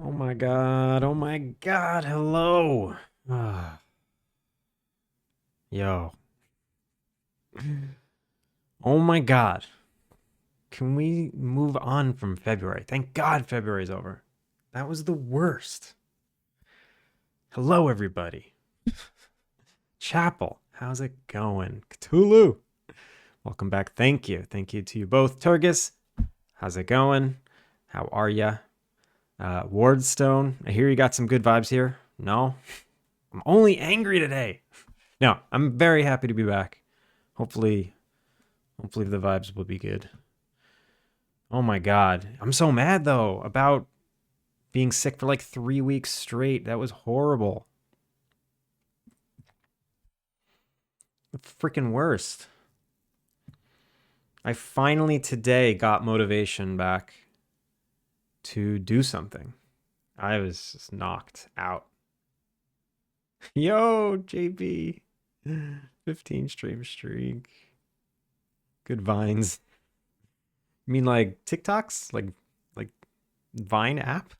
Oh my god. Oh my god. Hello. Ah, yo. Oh my god. Can we move on from February? Thank God February's over. That was the worst. Hello, everybody. Chapel, how's it going? Cthulhu, welcome back. Thank you. Thank you to you both. Turgis, how's it going? How are ya? Wardstone, I hear you got some good vibes here. No? I'm only angry today. No, I'm very happy to be back. Hopefully, hopefully the vibes will be good. Oh my god. I'm so mad though about being sick for like 3 weeks straight. That was horrible. The freaking worst. I finally today got motivation back to do something. I was just knocked out. Yo, JB. 15 stream streak. Good vines. You mean like TikToks? Like Vine app?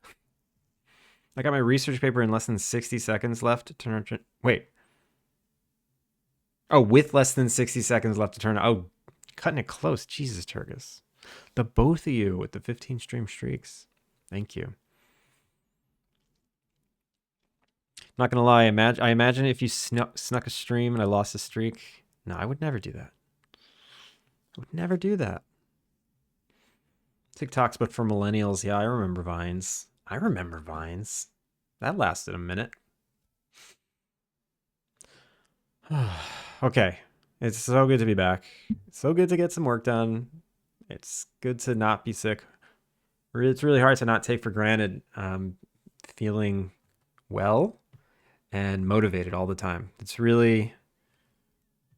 I got my research paper in less than 60 seconds left to turn. Wait. Oh, with less than 60 seconds left to turn. Oh, cutting it close. Jesus, Turgis. The both of you with the 15 stream streaks. Thank you. Not gonna lie, I imagine if you snuck a stream and I lost a streak. No, I would never do that. I would never do that. TikToks, but for millennials. Yeah, I remember Vines. I remember Vines. That lasted a minute. Okay. It's so good to be back. It's so good to get some work done. It's good to not be sick. It's really hard to not take for granted feeling well and motivated all the time. It's really,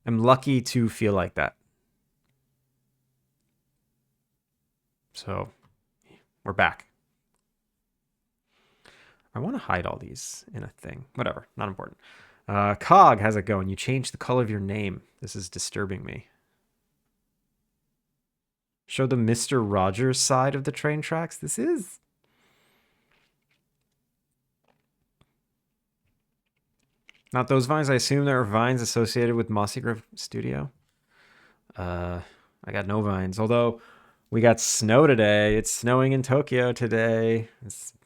I'm lucky to feel like that. So we're back. I want to hide all these in a thing. Whatever, not important. Cog, how's it going? You changed the color of your name. This is disturbing me. Show the Mr. Rogers side of the train tracks. This is. Not those vines. I assume there are vines associated with Mossy Grove Studio. I got no vines. Although we got snow today. It's snowing in Tokyo today.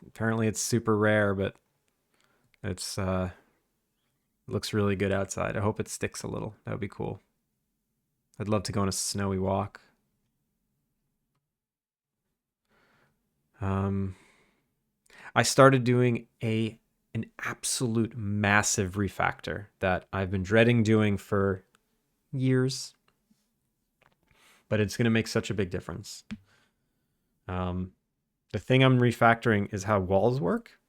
Apparently it's super rare, but it's looks really good outside. I hope it sticks a little. That would be cool. I'd love to go on a snowy walk. Um, I started doing an absolute massive refactor that I've been dreading doing for years, but it's going to make such a big difference. The thing I'm refactoring is how walls work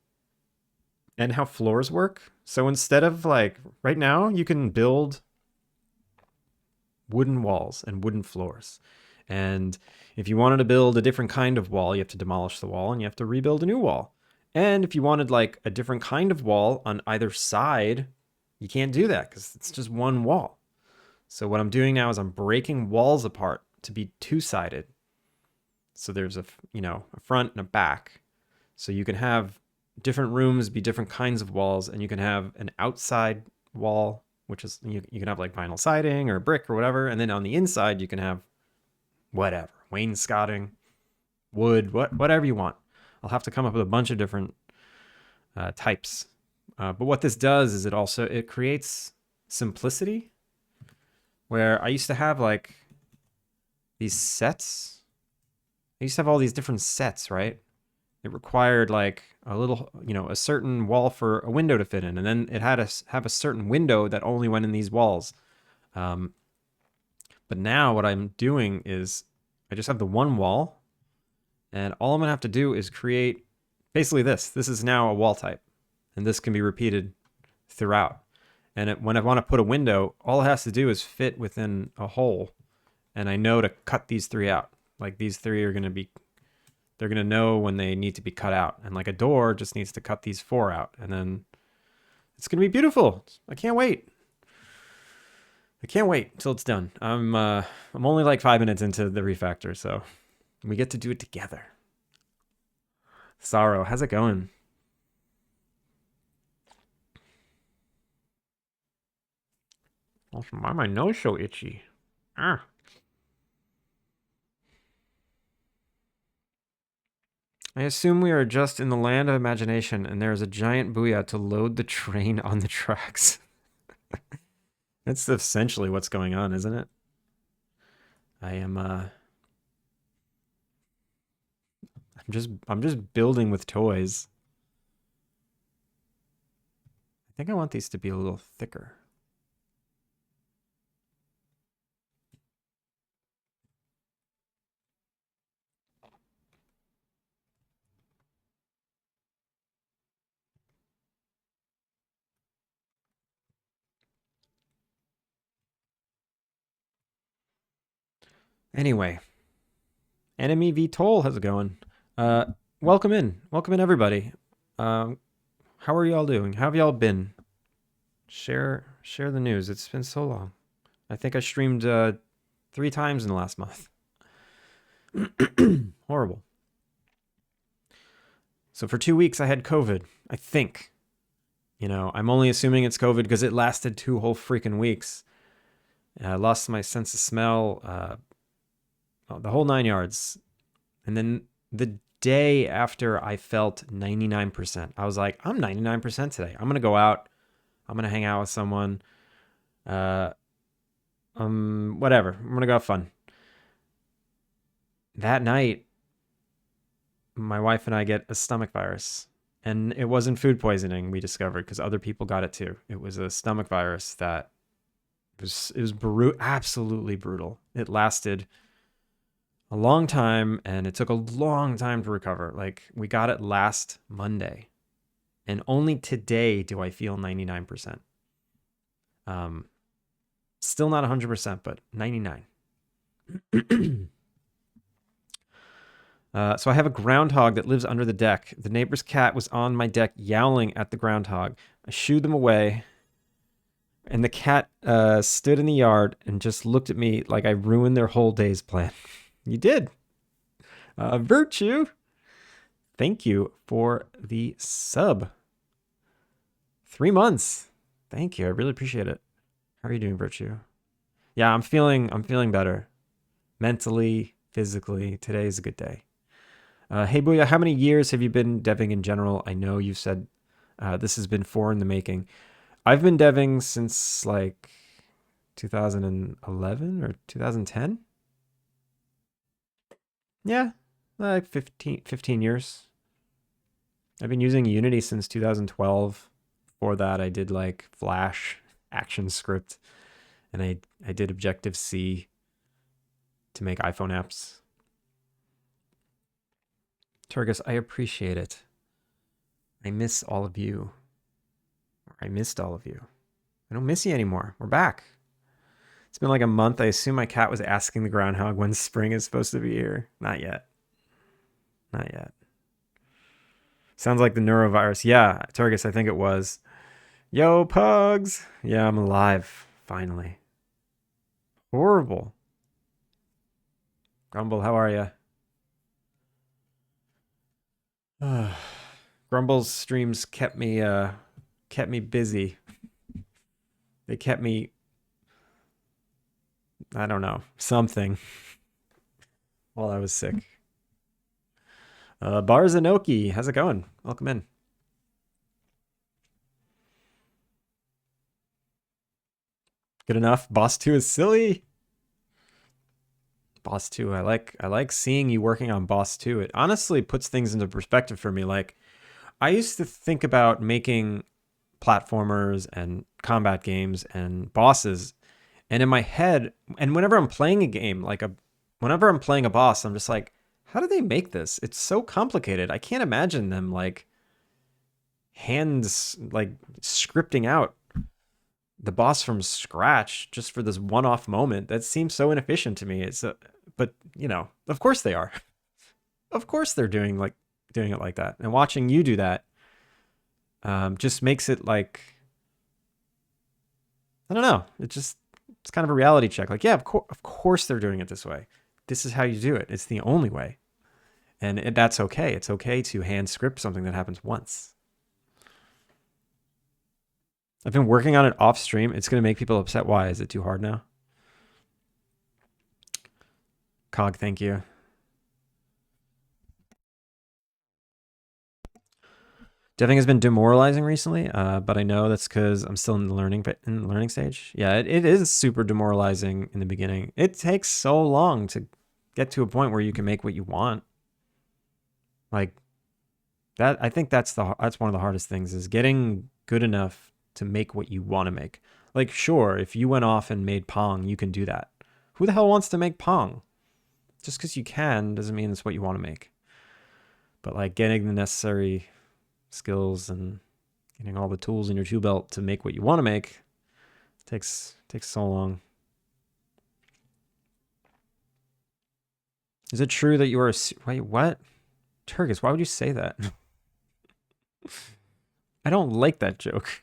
and how floors work. So instead of like right now, you can build wooden walls and wooden floors. And if you wanted to build a different kind of wall, you have to demolish the wall and you have to rebuild a new wall. And if you wanted like a different kind of wall on either side, you can't do that because it's just one wall. So what I'm doing now is I'm breaking walls apart to be two-sided. So there's a front and a back. So you can have different rooms be different kinds of walls, and you can have an outside wall, which is you can have like vinyl siding or brick or whatever, and then on the inside you can have whatever, wainscoting, wood, whatever you want. I'll have to come up with a bunch of different types. But what this does is it creates simplicity. Where I used to have like these sets. I used to have all these different sets, right? It required like a little, a certain wall for a window to fit in, and then it had to have a certain window that only went in these walls. But now what I'm doing is I just have the one wall, and all I'm gonna have to do is create basically this. This is now a wall type, and this can be repeated throughout. And when I want to put a window, all it has to do is fit within a hole, and I know to cut these three out. Like these three are they're going to know when they need to be cut out. And like a door just needs to cut these four out, and then it's going to be beautiful. I can't wait. I can't wait until it's done. I'm only like 5 minutes into the refactor, so we get to do it together. Sorrow, how's it going? Also, why my nose so itchy? Ah. I assume we are just in the land of imagination and there is a giant booyah to load the train on the tracks. That's essentially what's going on, isn't it? I'm just building with toys. I think I want these to be a little thicker. Anyway, Enemy VTOL, how's it going? Uh, welcome in, everybody. Um, how are y'all doing? How have y'all been? Share the news. It's been so long. I think I streamed 3 times in the last month. Horrible. So for 2 weeks I had COVID. I think. I'm only assuming it's COVID because it lasted 2 whole freaking weeks. I lost my sense of smell, the whole 9 yards. And then the day after I felt 99%, I was like, I'm 99% today. I'm going to go out. I'm going to hang out with someone. Whatever. I'm going to go have fun. That night, my wife and I get a stomach virus. And it wasn't food poisoning, we discovered, because other people got it too. It was a stomach virus that it was absolutely brutal. It lasted a long time, and it took a long time to recover. Like, we got it last Monday, and only today do I feel 99%. Still not 100%, but 99. So I have a groundhog that lives under the deck. The neighbor's cat was on my deck yowling at the groundhog. I shooed them away, and the cat stood in the yard and just looked at me like I ruined their whole day's plan. You did. Virtue, thank you for the sub. 3 months. Thank you. I really appreciate it. How are you doing, Virtue? Yeah, I'm feeling better. Mentally, physically. Today's a good day. Hey, Booyah, how many years have you been deving in general? I know you said this has been 4 in the making. I've been deving since like 2011 or 2010. Yeah, like 15 years. I've been using Unity since 2012. Before that, I did like Flash, ActionScript, and I did Objective-C to make iPhone apps. Turgus, I appreciate it. I miss all of you. I missed all of you. I don't miss you anymore. We're back. It's been like a month. I assume my cat was asking the groundhog when spring is supposed to be here. Not yet. Not yet. Sounds like the neurovirus. Yeah, Turgus, I think it was. Yo, pugs. Yeah, I'm alive. Finally. Horrible. Grumble, how are you? Grumble's streams kept me busy. They kept me, I don't know, something while I was sick. Barzanoki, how's it going? Welcome in. Good enough. Boss 2 is silly. Boss 2, I like seeing you working on Boss 2. It honestly puts things into perspective for me. Like, I used to think about making platformers and combat games and bosses, and in my head, and whenever I'm playing a game, whenever I'm playing a boss, I'm just like, how do they make this? It's so complicated. I can't imagine them like hands like scripting out the boss from scratch just for this one-off moment. That seems so inefficient to me. But of course they are. Of course they're doing it like that. And watching you do that just makes it like, I don't know. It's kind of a reality check. Like, yeah, of course they're doing it this way. This is how you do it. It's the only way. And that's okay. It's okay to hand script something that happens once. I've been working on it off stream. It's going to make people upset. Why? Is it too hard now? Cog, thank you. Deving has been demoralizing recently, but I know that's because I'm still in the learning stage. Yeah, it is super demoralizing in the beginning. It takes so long to get to a point where you can make what you want. Like that, I think that's one of the hardest things is getting good enough to make what you want to make. Like, sure, if you went off and made Pong, you can do that. Who the hell wants to make Pong? Just because you can doesn't mean it's what you want to make. But like getting the necessary skills and getting all the tools in your tool belt to make what you want to make takes so long. Is it true that you are wait, what? Turgis, why would you say that? I don't like that joke.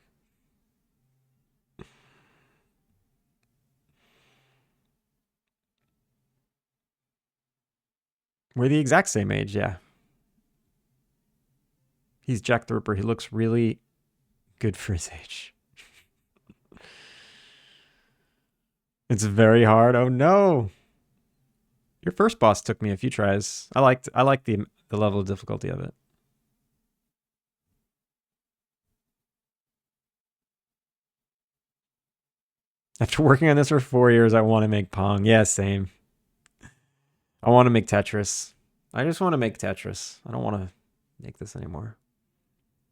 We're the exact same age, yeah. He's Jack the Ripper. He looks really good for his age. It's very hard. Oh no. Your first boss took me a few tries. I liked the level of difficulty of it. After working on this for 4 years, I want to make Pong. Yeah, same. I want to make Tetris. I just want to make Tetris. I don't want to make this anymore.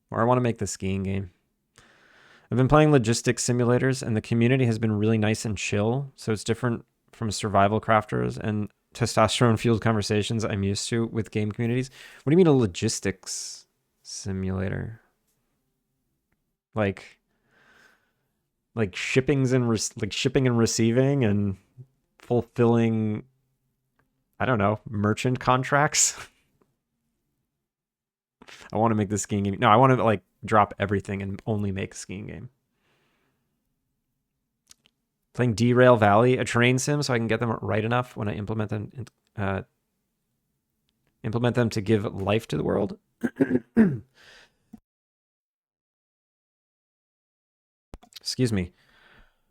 Or I want to make the skiing game. I've been playing logistics simulators, and the community has been really nice and chill. So it's different from survival crafters and testosterone-fueled conversations I'm used to with game communities. What do you mean a logistics simulator? Like shipping and receiving and fulfilling, I don't know, merchant contracts. I want to make the skiing game. No, I want to like drop everything and only make a skiing game. Playing Derail Valley, a terrain sim, so I can get them right enough when I implement them to give life to the world. Excuse me.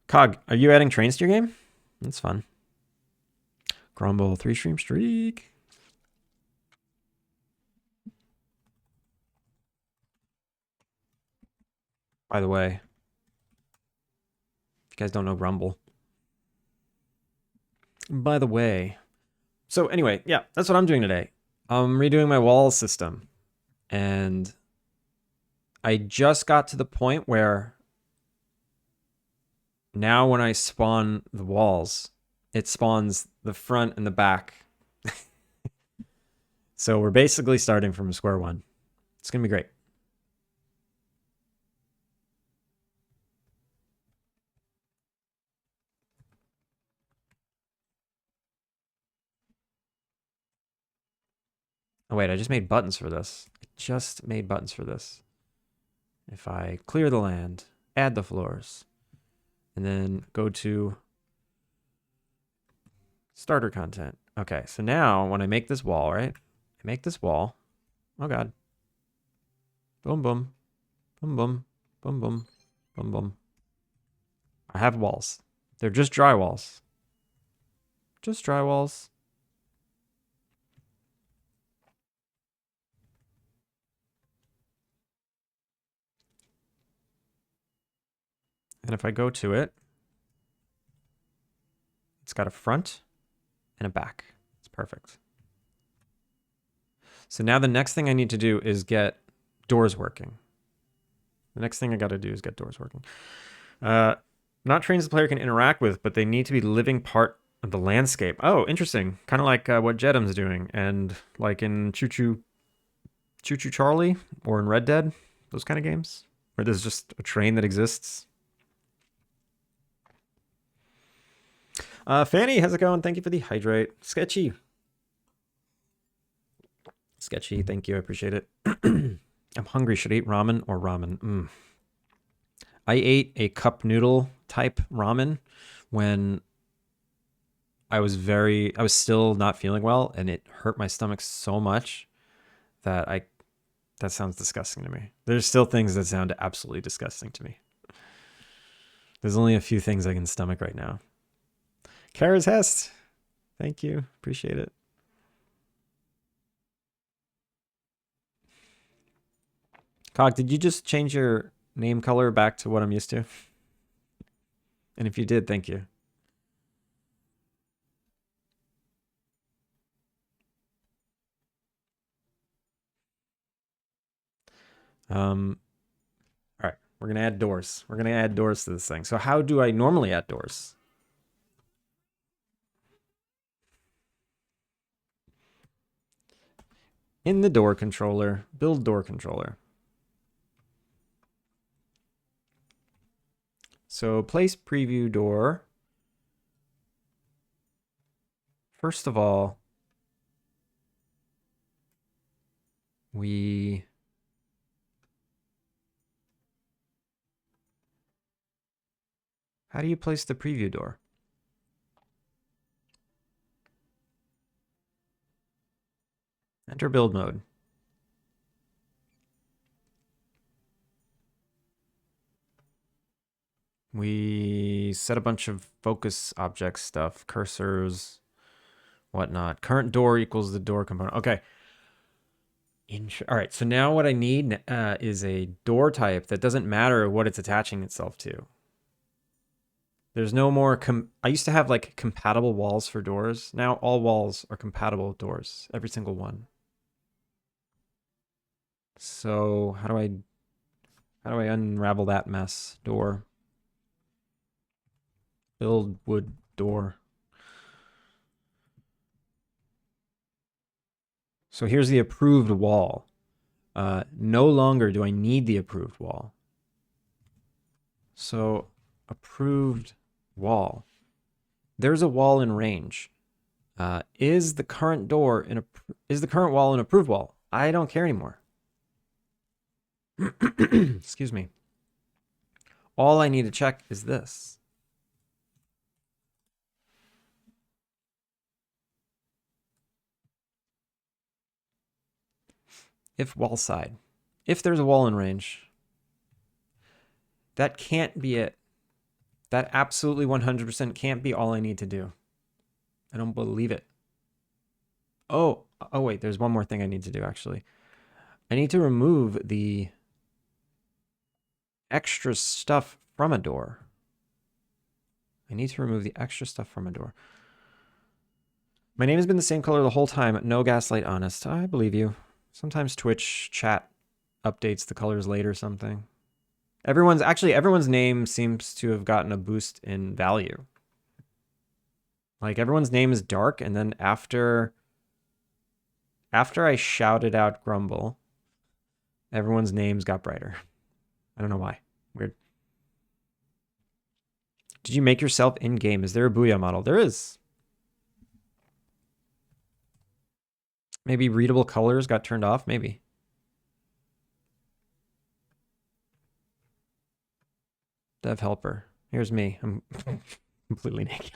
Cog, are you adding trains to your game? That's fun. Grumble 3-stream streak. By the way, if you guys don't know Grumble. By the way. So anyway, yeah, that's what I'm doing today. I'm redoing my wall system. And I just got to the point where now when I spawn the walls, it spawns the front and the back. So we're basically starting from square one. It's going to be great. Oh, wait, I just made buttons for this. I just made buttons for this. If I clear the land, add the floors, and then go to starter content. Okay, so now when I make this wall, right? I make this wall. Oh, God. Boom, boom. Boom, boom. Boom, boom. Boom, boom. I have walls. They're just dry walls. Just dry walls. And if I go to it, it's got a front and a back. It's perfect. So now the next thing I need to do is get doors working. The next thing I got to do is get doors working. Not trains the player can interact with, but they need to be living part of the landscape. Oh, interesting. Kind of like what Jedham's doing. And like in Choo Choo Charlie or in Red Dead, those kind of games where there's just a train that exists. Fanny, how's it going? Thank you for the hydrate. Sketchy, thank you. I appreciate it. I'm hungry. Should I eat ramen or ramen? I ate a cup noodle type ramen when I was still not feeling well, and it hurt my stomach so much that that sounds disgusting to me. There's still things that sound absolutely disgusting to me. There's only a few things I can stomach right now. Kara's Hest, thank you, appreciate it. Cog, did you just change your name color back to what I'm used to? And if you did, thank you. All right, we're gonna add doors. We're gonna add doors to this thing. So how do I normally add doors? In the door controller, build door controller. So place preview door. First of all, how do you place the preview door? Enter build mode. We set a bunch of focus object stuff, cursors, whatnot. Current door equals the door component. Okay. All right, so now what I need is a door type that doesn't matter what it's attaching itself to. There's no more, I used to have like compatible walls for doors. Now all walls are compatible with doors, every single one. So how do I unravel that mess? Door. Build wood door. So here's the approved wall. No longer do I need the approved wall. So approved wall. There's a wall in range. Is the current wall an approved wall? I don't care anymore. Excuse me. All I need to check is this. If wall side. If there's a wall in range. That can't be it. That absolutely 100% can't be all I need to do. I don't believe it. Oh wait, there's one more thing I need to do actually. I need to remove the extra stuff from a door. I need to remove the extra stuff from a door. My name has been the same color the whole time. No gaslight, honest. I believe you. Sometimes Twitch chat updates the colors late or something. Everyone's name seems to have gotten a boost in value. Like everyone's name is dark, and then after I shouted out Grumble, everyone's names got brighter. I don't know why. Weird. Did you make yourself in-game? Is there a Booyah model? There is. Maybe readable colors got turned off? Maybe. Dev helper. Here's me. I'm completely naked.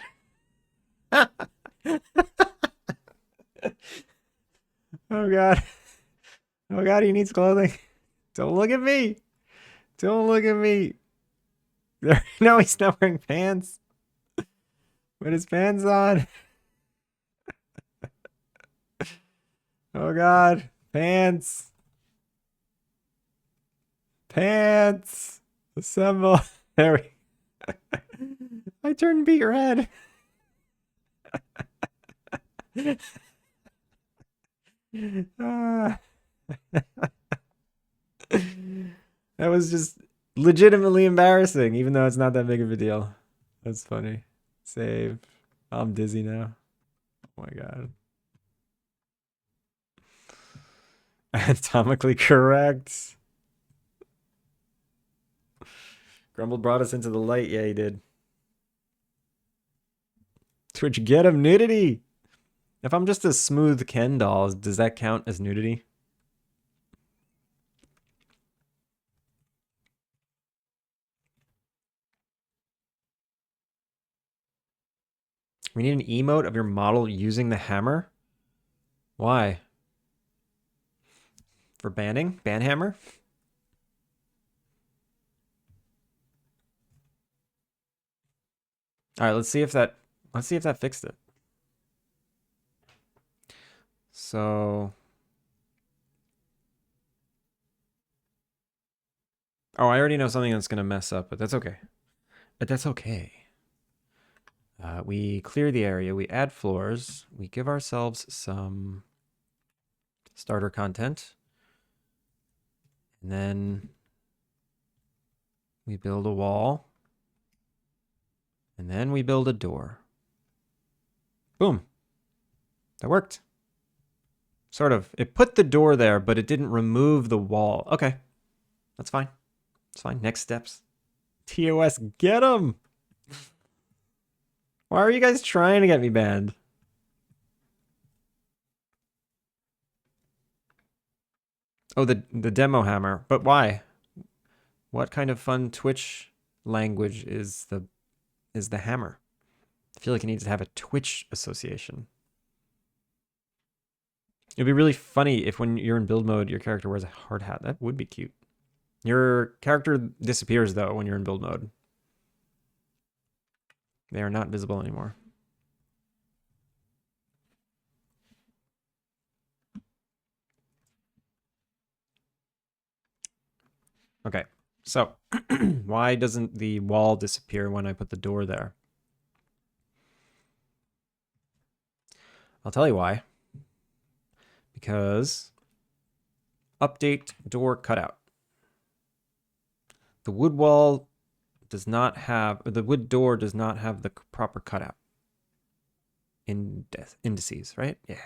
Oh god. Oh god, he needs clothing. Don't look at me. Don't look at me. No, he's not wearing pants. Put his pants on. Oh god. Pants. Pants. Assemble. There we I turned beet red. That was just legitimately embarrassing, even though it's not that big of a deal. That's funny. Save. I'm dizzy now. Oh my god. Anatomically correct. Grumble brought us into the light. Yeah, he did. Twitch, get him nudity. If I'm just a smooth Ken doll, does that count as nudity? We need an emote of your model using the hammer. Why? For banning? Ban hammer? All right, let's see if that fixed it. So, oh, I already know something that's gonna mess up, but that's okay. But that's okay. We clear the area, we add floors, we give ourselves some starter content, and then we build a wall, and then we build a door. Boom. That worked. Sort of. It put the door there, but it didn't remove the wall. Okay. That's fine. It's fine. Next steps. TOS, get him! Why are you guys trying to get me banned? Oh, the demo hammer. But why? What kind of fun Twitch language is the hammer? I feel like it needs to have a Twitch association. It'd be really funny if when you're in build mode, your character wears a hard hat. That would be cute. Your character disappears, though, when you're in build mode. They are not visible anymore. Okay, so why doesn't the wall disappear when I put the door there? I'll tell you why. Because update door cutout. The wood wall does not have, or the wood door does not have the proper cutout. Indices, right? Yeah.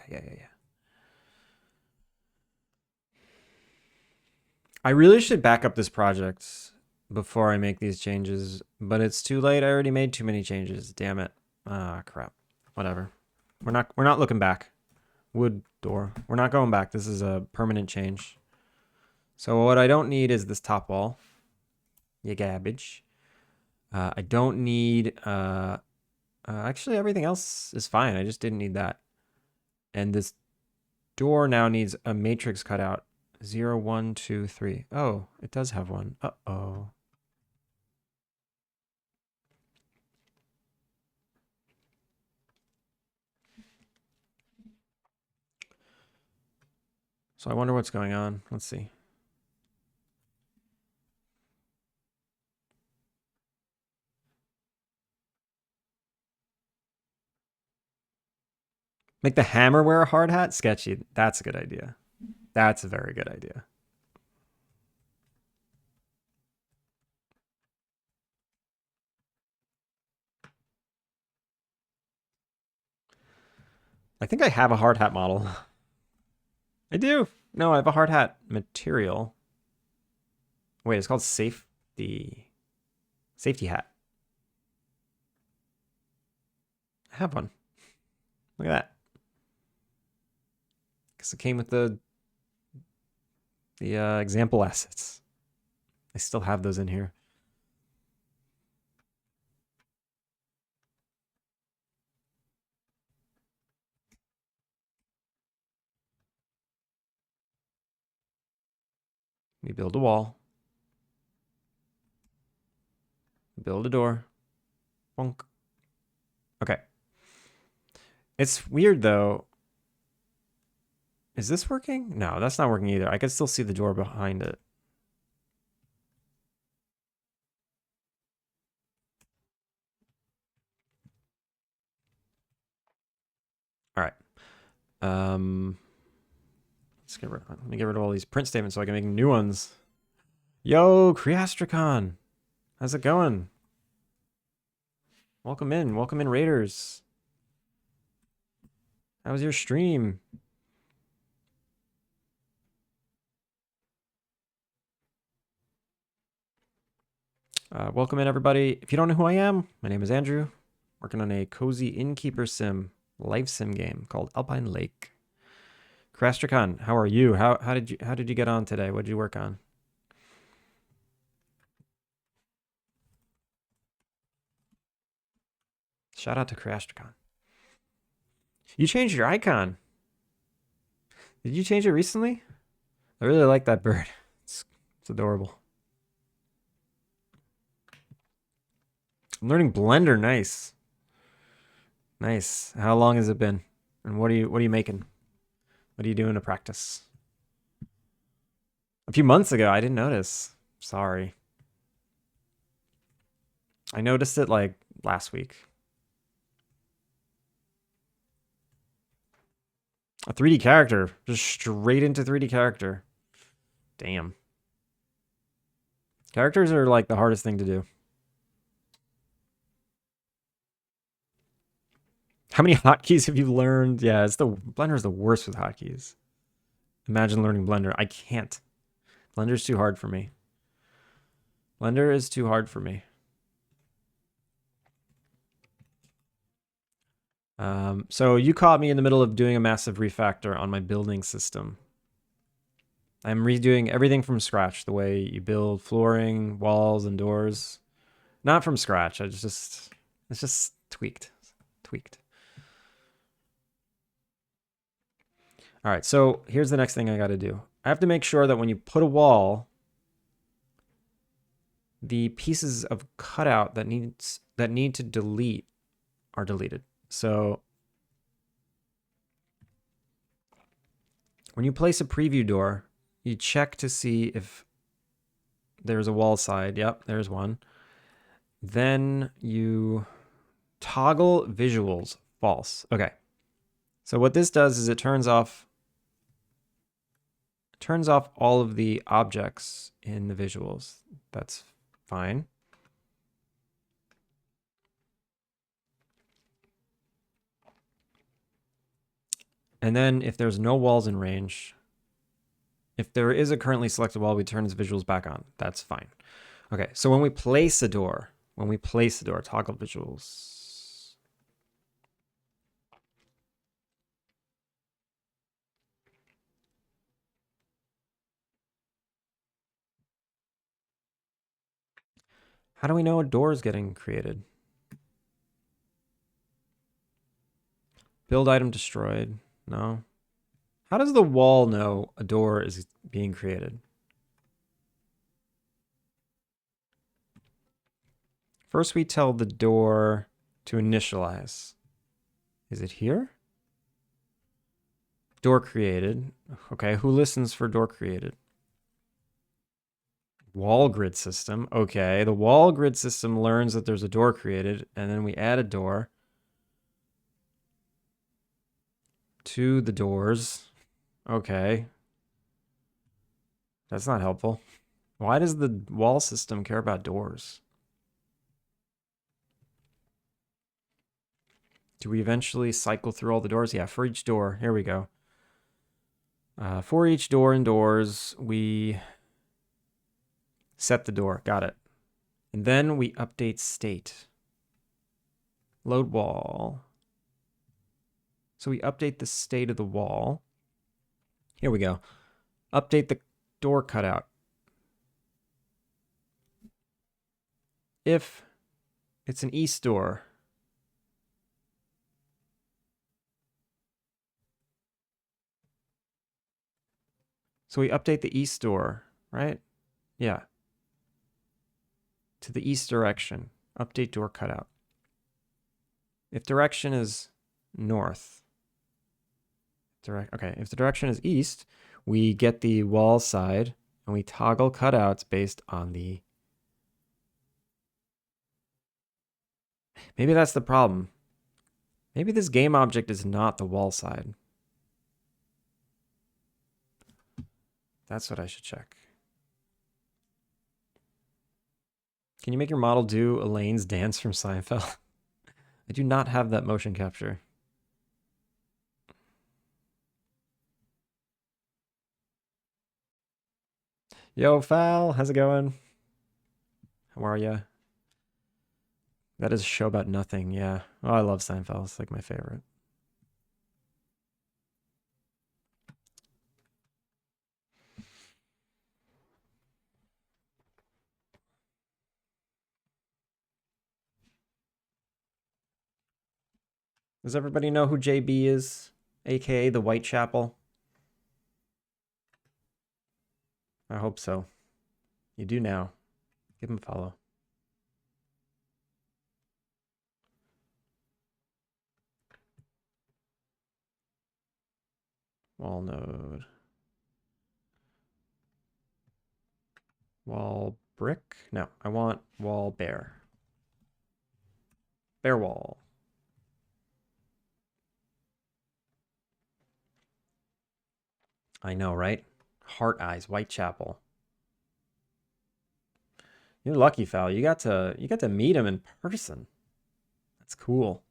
I really should back up this project before I make these changes, but it's too late. I already made too many changes. Damn it. Ah, crap. Whatever. We're not looking back. Wood door. We're not going back. This is a permanent change. So what I don't need is this top wall. You garbage. I don't need actually everything else is fine. I just didn't need that. And this door now needs a matrix cutout. 0, 1, 2, 3. Oh, it does have one. Uh-oh. So I wonder what's going on. Let's see. Make the hammer wear a hard hat? Sketchy. That's a good idea. That's a very good idea. I think I have a hard hat model. I do. No, I have a hard hat material. Wait, it's called safety. Safety hat. I have one. Look at that. Because it came with the example assets. I still have those in here. We build a wall. Build a door. Bonk. Okay. It's weird though. Is this working? No, that's not working either. I can still see the door behind it. All right. Let me get rid of all these print statements so I can make new ones. Yo, Creastricon. How's it going? Welcome in, Raiders. How was your stream? Welcome in, everybody. If you don't know who I am, my name is Andrew. Working on a cozy Innkeeper-Sim life sim game called Alpine Lake. Crastricon, how are you? How did you get on today? What did you work on? Shout out to Crastricon. You changed your icon. Did you change it recently? I really like that bird. It's adorable. I'm learning Blender. Nice. Nice. How long has it been? And what are you making? What are you doing to practice? A few months ago, I didn't notice. Sorry. I noticed it like last week. A 3D character. Just straight into 3D character. Damn. Characters are like the hardest thing to do. How many hotkeys have you learned? Yeah, Blender's the worst with hotkeys. Imagine learning Blender. I can't. Blender's too hard for me. Blender is too hard for me. So you caught me in the middle of doing a massive refactor on my building system. I'm redoing everything from scratch, the way you build flooring, walls, and doors. Not from scratch. It's just tweaked. Tweaked. All right, so here's the next thing I got to do. I have to make sure that when you put a wall, the pieces of cutout that need to delete are deleted. So when you place a preview door, you check to see if there's a wall side. Yep, there's one. Then you toggle visuals false. Okay. So what this does is it turns off all of the objects in the visuals. That's fine. And then if there's no walls in range, if there is a currently selected wall, we turn its visuals back on. That's fine. Okay, so when we place a door, toggle visuals. How do we know a door is getting created? Build item destroyed. No. How does the wall know a door is being created? First, we tell the door to initialize. Is it here? Door created. Okay, who listens for door created? Wall grid system. Okay, the wall grid system learns that there's a door created, and then we add a door to the doors. Okay. That's not helpful. Why does the wall system care about doors? Do we eventually cycle through all the doors? Yeah, for each door. Here we go. For each door and doors, we set the door. Got it. And then we update state. Load wall. So we update the state of the wall. Here we go. Update the door cutout. If it's an east door, so we update the east door, right? Yeah. To the east direction. Update door cutout. If direction is north, okay, if the direction is east, we get the wall side and we toggle cutouts based on the... Maybe that's the problem. Maybe this game object is not the wall side. That's what I should check. Can you make your model do Elaine's dance from Seinfeld? I do not have that motion capture. Yo, Fal, how's it going? How are ya? That is a show about nothing, yeah. Oh, I love Seinfeld. It's like my favorite. Does everybody know who JB is? AKA the Whitechapel? I hope so. You do now. Give him a follow. Wall node. Wall brick? No, I want wall bear. Bear wall. I know, right? Heart eyes, Whitechapel. You're lucky, Fal. You got to meet him in person. That's cool.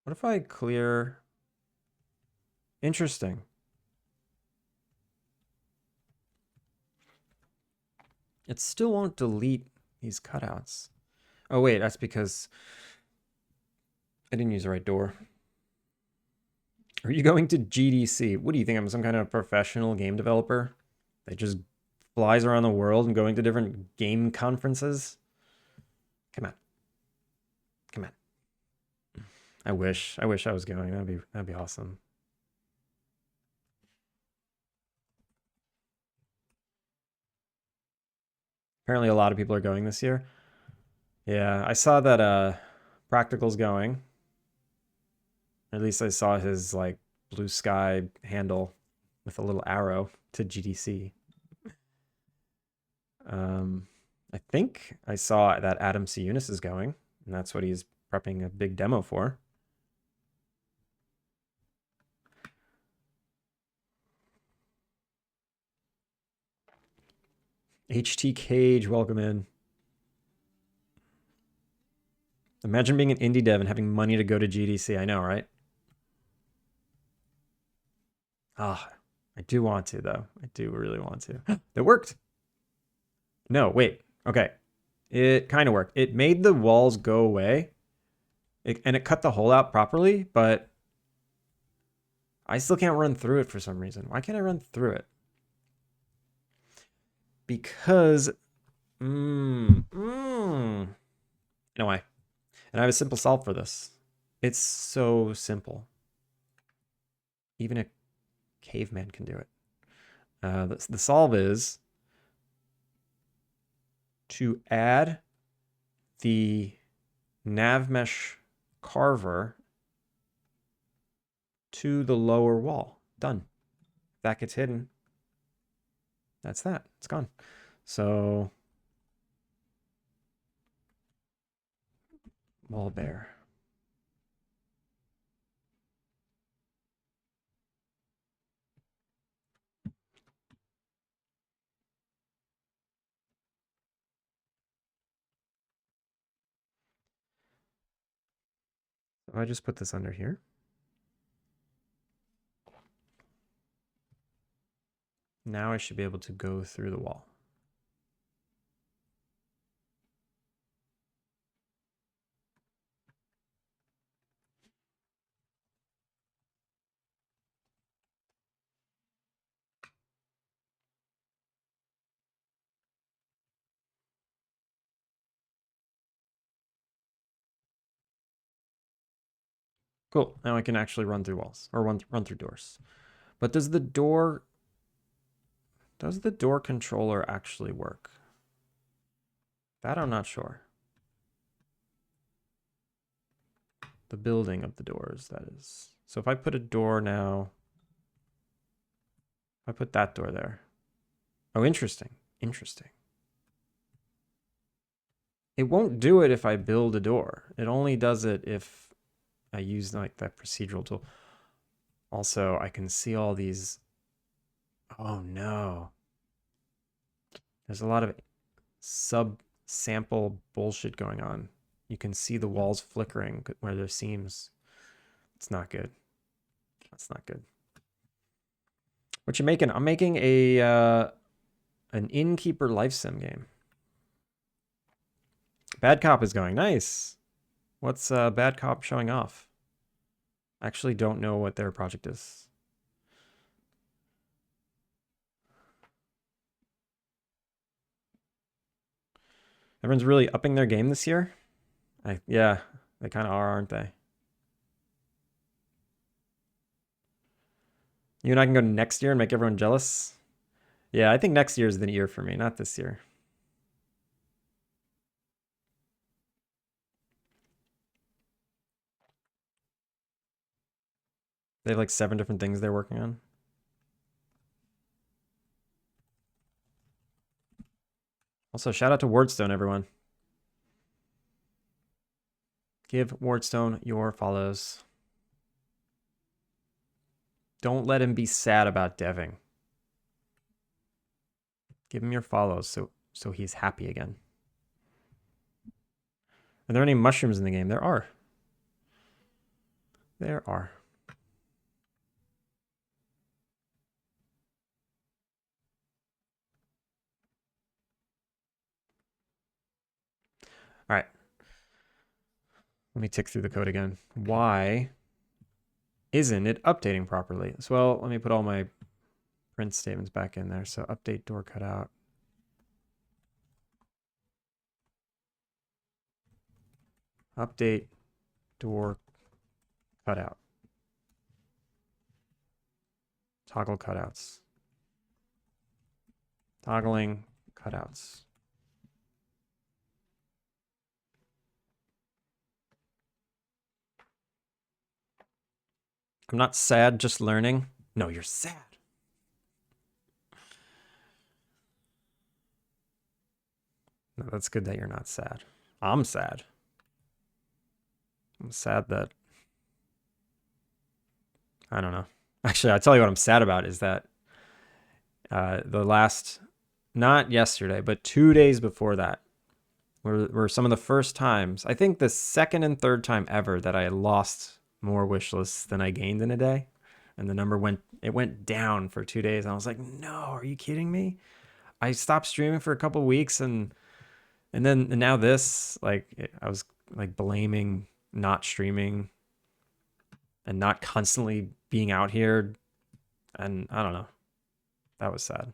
What if I clear? Interesting. It still won't delete these cutouts. Oh wait, that's because I didn't use the right door. Are you going to GDC? What do you think? I'm some kind of professional game developer that just flies around the world and going to different game conferences? Come on. Come on. I wish I was going. That'd be awesome. Apparently a lot of people are going this year. Yeah, I saw that Practical's going. At least I saw his like blue sky handle with a little arrow to GDC. I think I saw that Adam C. Eunice is going, and that's what he's prepping a big demo for. HT Cage, welcome in. Imagine being an indie dev and having money to go to GDC. I know, right? Ah, I do want to, though. I do really want to. It worked. No, wait. Okay. It kind of worked. It made the walls go away. And it cut the hole out properly, but I still can't run through it for some reason. Why can't I run through it? Because, you know why? And I have a simple solve for this. It's so simple. Even a caveman can do it. The solve is to add the nav mesh carver to the lower wall. Done. If that gets hidden, that's that. It's gone. So wall bear. So I just put this under here. Now I should be able to go through the wall. Cool. Now I can actually run through walls or run through doors. But does the door controller actually work? That I'm not sure. The building of the doors, that is. So if I put a door now, I put that door there. Oh, interesting. Interesting. It won't do it if I build a door. It only does it if I use like that procedural tool. Also, I can see all these. Oh no. There's a lot of sub-sample bullshit going on. You can see the walls flickering where there's seams. It's not good. That's not good. What you making? I'm making an Innkeeper life sim game. Bad Cop is going. Nice. What's Bad Cop showing off? I actually don't know what their project is. Everyone's really upping their game this year. Yeah, they kind of are, aren't they? You and I can go next year and make everyone jealous. Yeah, I think next year is the year for me, not this year. They have like 7 different things they're working on. Also, shout out to Wardstone, everyone. Give Wardstone your follows. Don't let him be sad about deving. Give him your follows so he's happy again. Are there any mushrooms in the game? There are. There are. All right. Let me tick through the code again. Why isn't it updating properly? So, well, let me put all my print statements back in there. So update door cutout. Update door cutout. Toggle cutouts. Toggling cutouts. I'm not sad, just learning. No, you're sad. No, that's good that you're not sad. I'm sad. I'm sad that... I don't know. Actually, I'll tell you what I'm sad about is that the last... Not yesterday, but 2 days before that were some of the first times, I think the second and third time ever that I lost more wish lists than I gained in a day. And the number went down for 2 days. And I was like, no, are you kidding me? I stopped streaming for a couple weeks and now this, like, I was like blaming not streaming and not constantly being out here. And I don't know. That was sad.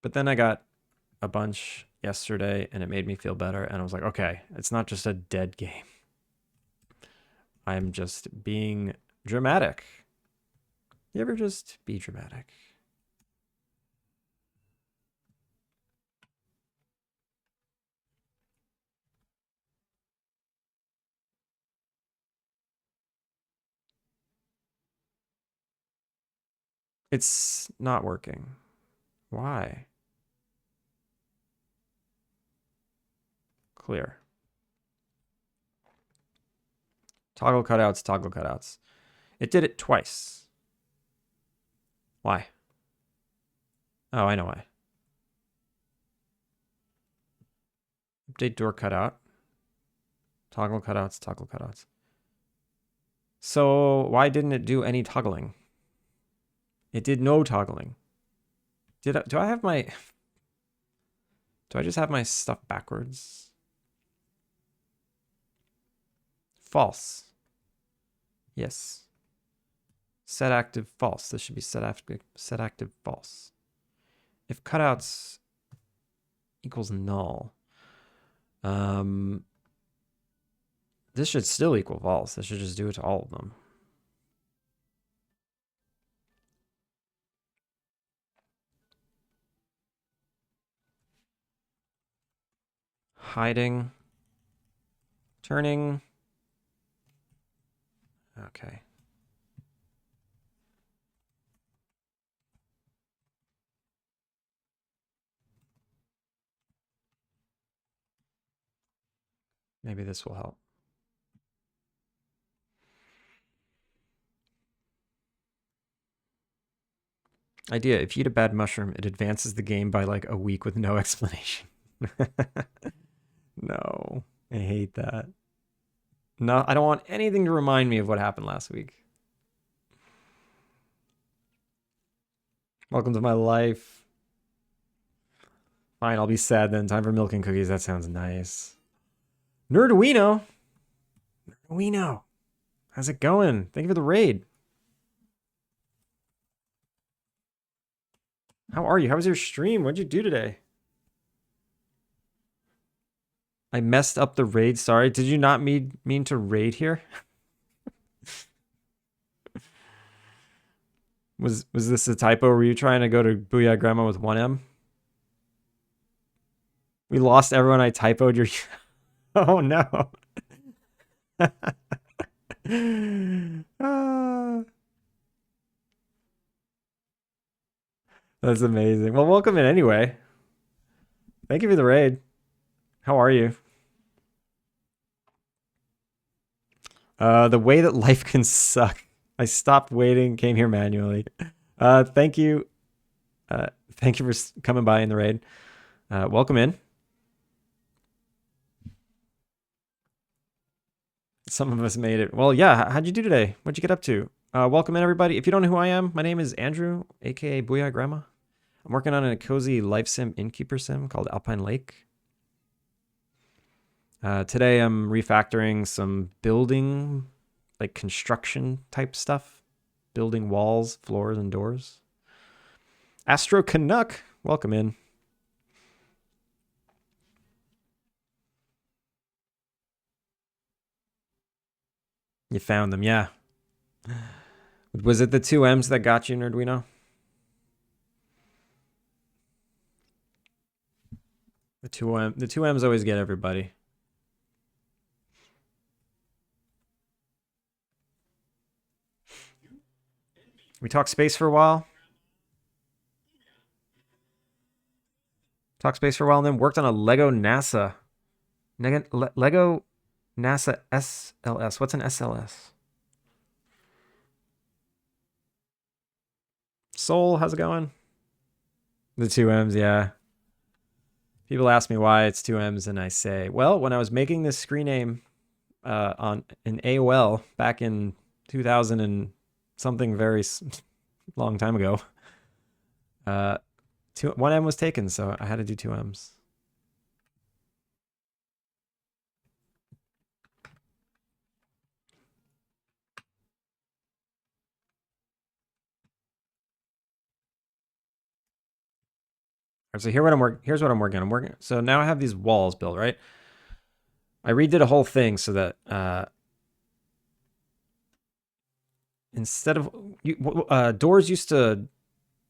But then I got a bunch yesterday and it made me feel better. And I was like, okay, it's not just a dead game. I'm just being dramatic. You ever just be dramatic? It's not working. Why? Clear. Toggle cutouts, toggle cutouts. It did it twice. Why? Oh, I know why. Update door cutout. Toggle cutouts, toggle cutouts. So why didn't it do any toggling? It did no toggling. Do I have my... Do I just have my stuff backwards? False. Yes. Set active false. This should be set active false. If cutouts equals null, this should still equal false. This should just do it to all of them. Hiding. Turning. Okay. Maybe this will help. Idea, if you eat a bad mushroom, it advances the game by like a week with no explanation. No, I hate that. No, I don't want anything to remind me of what happened last week. Welcome to my life. Fine, I'll be sad then. Time for milk and cookies. That sounds nice. Nerduino. Nerduino. How's it going? Thank you for the raid. How are you? How was your stream? What'd you do today? I messed up the raid. Sorry. Did you not mean to raid here? Was this a typo? Were you trying to go to Booyah Grandma with 1M? We lost everyone. I typoed your. Oh no. Ah, that's amazing. Well, welcome in anyway. Thank you for the raid. How are you? The way that life can suck. I stopped waiting, came here manually. Thank you. Thank you for coming by in the raid. Welcome in. Some of us made it. Well, yeah. How'd you do today? What'd you get up to? Welcome in, everybody. If you don't know who I am, my name is Andrew, aka Booyah Grandma. I'm working on a cozy life sim Innkeeper-Sim called Alpine Lake. Today I'm refactoring some building, like construction type stuff. Building walls, floors, and doors. Astro Canuck, welcome in. You found them, yeah. Was it the 2Ms that got you, Nerdwino? The 2Ms always get everybody. We talked space for a while. And then worked on a Lego NASA. Lego NASA SLS. What's an SLS? Soul, how's it going? The 2Ms, yeah. People ask me why it's 2Ms, and I say, well, when I was making this screen name on in AOL back in 2000 and something very long time ago, 1M was taken, so I had to do 2Ms. Right, so here's what I'm working on. So now I have these walls built, right? I redid a whole thing so that instead of doors used to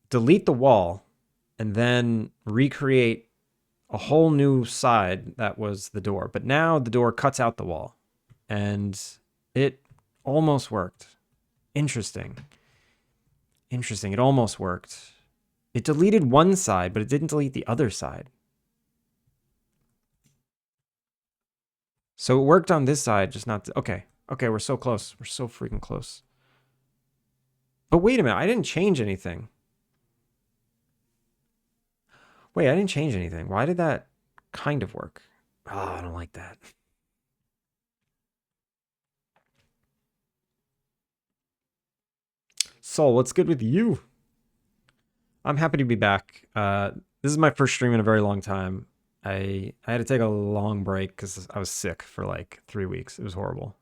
delete the wall and then recreate a whole new side that was the door. But now the door cuts out the wall, and it almost worked. Interesting. It almost worked. It deleted one side, but it didn't delete the other side. So it worked on this side, just not... Okay, we're so close. We're so freaking close. But wait a minute, I didn't change anything. Wait, I didn't change anything. Why did that kind of work? Oh, I don't like that. Soul, what's good with you? I'm happy to be back. This is my first stream in a very long time. I had to take a long break because I was sick for like 3 weeks. It was horrible.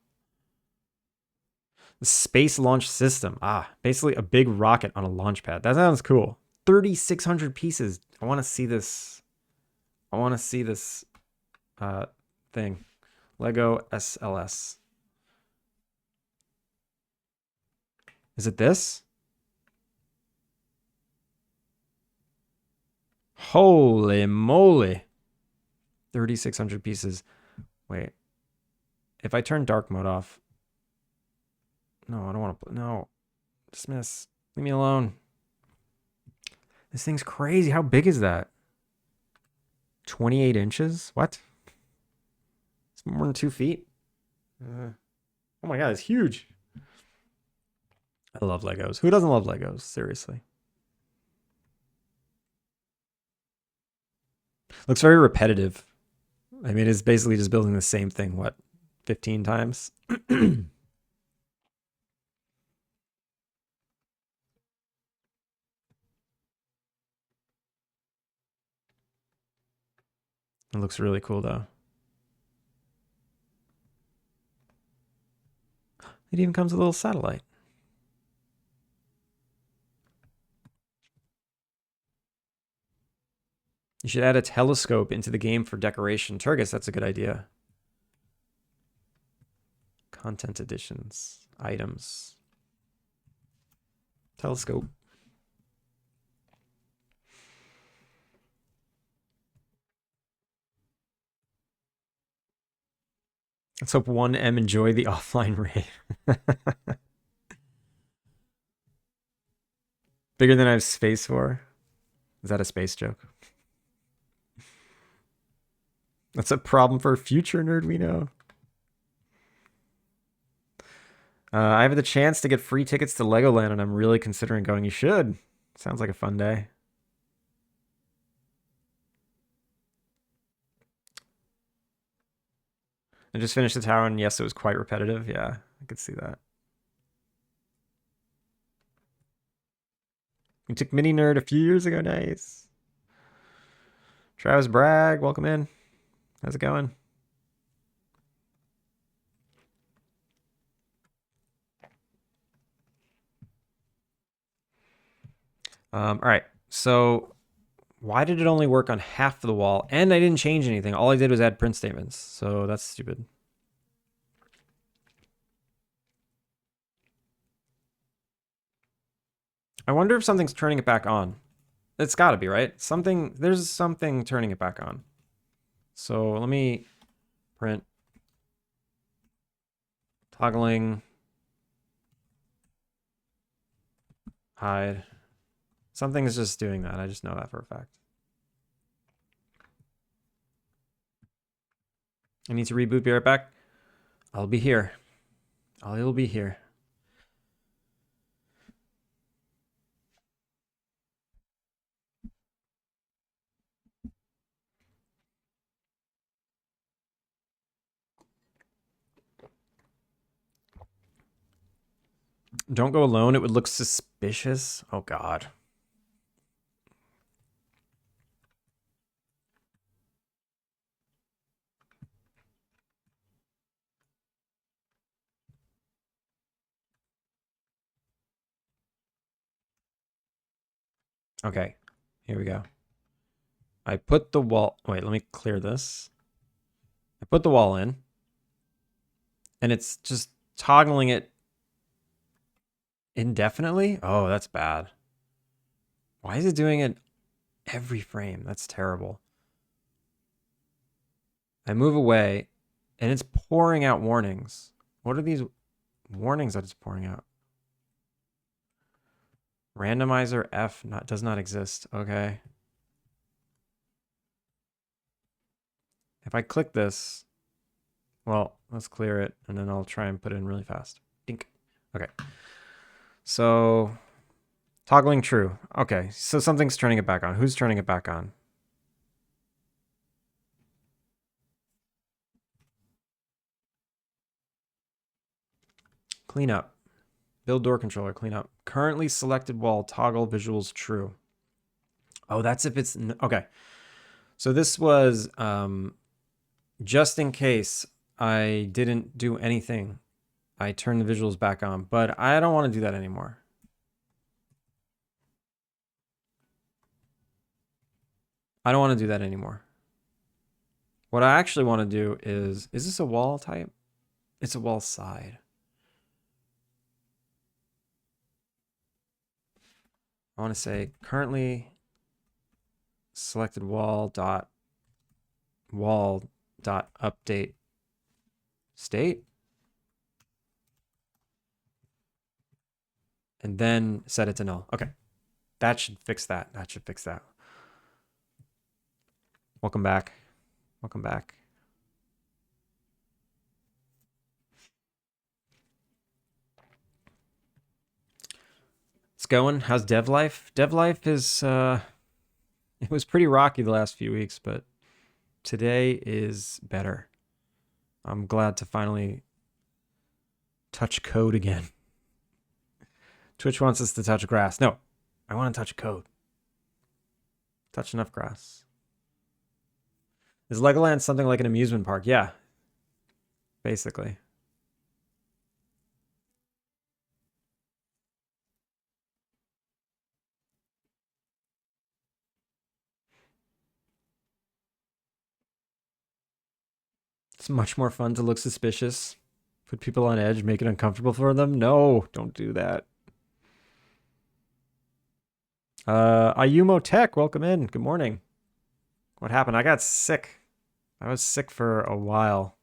The Space Launch System. Basically a big rocket on a launch pad. That sounds cool. 3,600 pieces. I want to see this. Thing. Lego SLS. Is it this? Holy moly. 3,600 pieces. Wait. If I turn dark mode off. No, I don't want to. No. Dismiss. Leave me alone. This thing's crazy. How big is that? 28 inches? What? It's more than 2 feet? Oh my god, it's huge. I love Legos. Who doesn't love Legos? Seriously. Looks very repetitive. I mean, it's basically just building the same thing, what, 15 times? It looks really cool, though. It even comes with a little satellite. You should add a telescope into the game for decoration. Turgis, that's a good idea. Content additions. Items. Telescope. Let's hope 1M enjoy the offline raid. Bigger than I have space for. Is that a space joke? That's a problem for future nerd we know. I have the chance to get free tickets to Legoland, and I'm really considering going. You should. Sounds like a fun day. I just finished the tower, and yes, it was quite repetitive. Yeah, I could see that. We took Mini Nerd a few years ago. Nice. Travis Bragg, welcome in. How's it going? All right. So why did it only work on half of the wall? And I didn't change anything. All I did was add print statements. So that's stupid. I wonder if something's turning it back on. It's got to be, right? There's something turning it back on. So let me print toggling hide. Something's just doing that. I just know that for a fact. I need to reboot. Be right back. I'll be here. I'll be here. Don't go alone. It would look suspicious. Oh, God. Okay. Here we go. I put the wall. Wait, let me clear this. I put the wall in. And it's just toggling it indefinitely. Oh, that's bad. Why is it doing it every frame? That's terrible. I move away, and it's pouring out warnings. What are these warnings that it's pouring out? Randomizer F does not exist. Okay. If I click this, well, let's clear it, and then I'll try and put it in really fast. Dink. Okay. So, toggling true. Okay, so something's turning it back on. Who's turning it back on? Clean up. Build door controller, clean up. Currently selected wall, toggle visuals true. Oh, that's if it's... Okay. So this was just in case I didn't do anything. I turned the visuals back on, but I don't want to do that anymore. I don't want to do that anymore. What I actually want to do is this a wall type? It's a wall side. I want to say currently selected wall dot update state. And then set it to null. Okay. That should fix that. That should fix that. Welcome back. Welcome back. It's going. How's dev life? Dev life is it was pretty rocky the last few weeks, but today is better. I'm glad to finally touch code again. Twitch wants us to touch grass. No, I want to touch code. Touch enough grass. Is Legoland something like an amusement park? Yeah, basically. It's much more fun to look suspicious, put people on edge, make it uncomfortable for them. No, don't do that. Ayumo Tech, welcome in. Good morning. What happened? I got sick. I was sick for a while.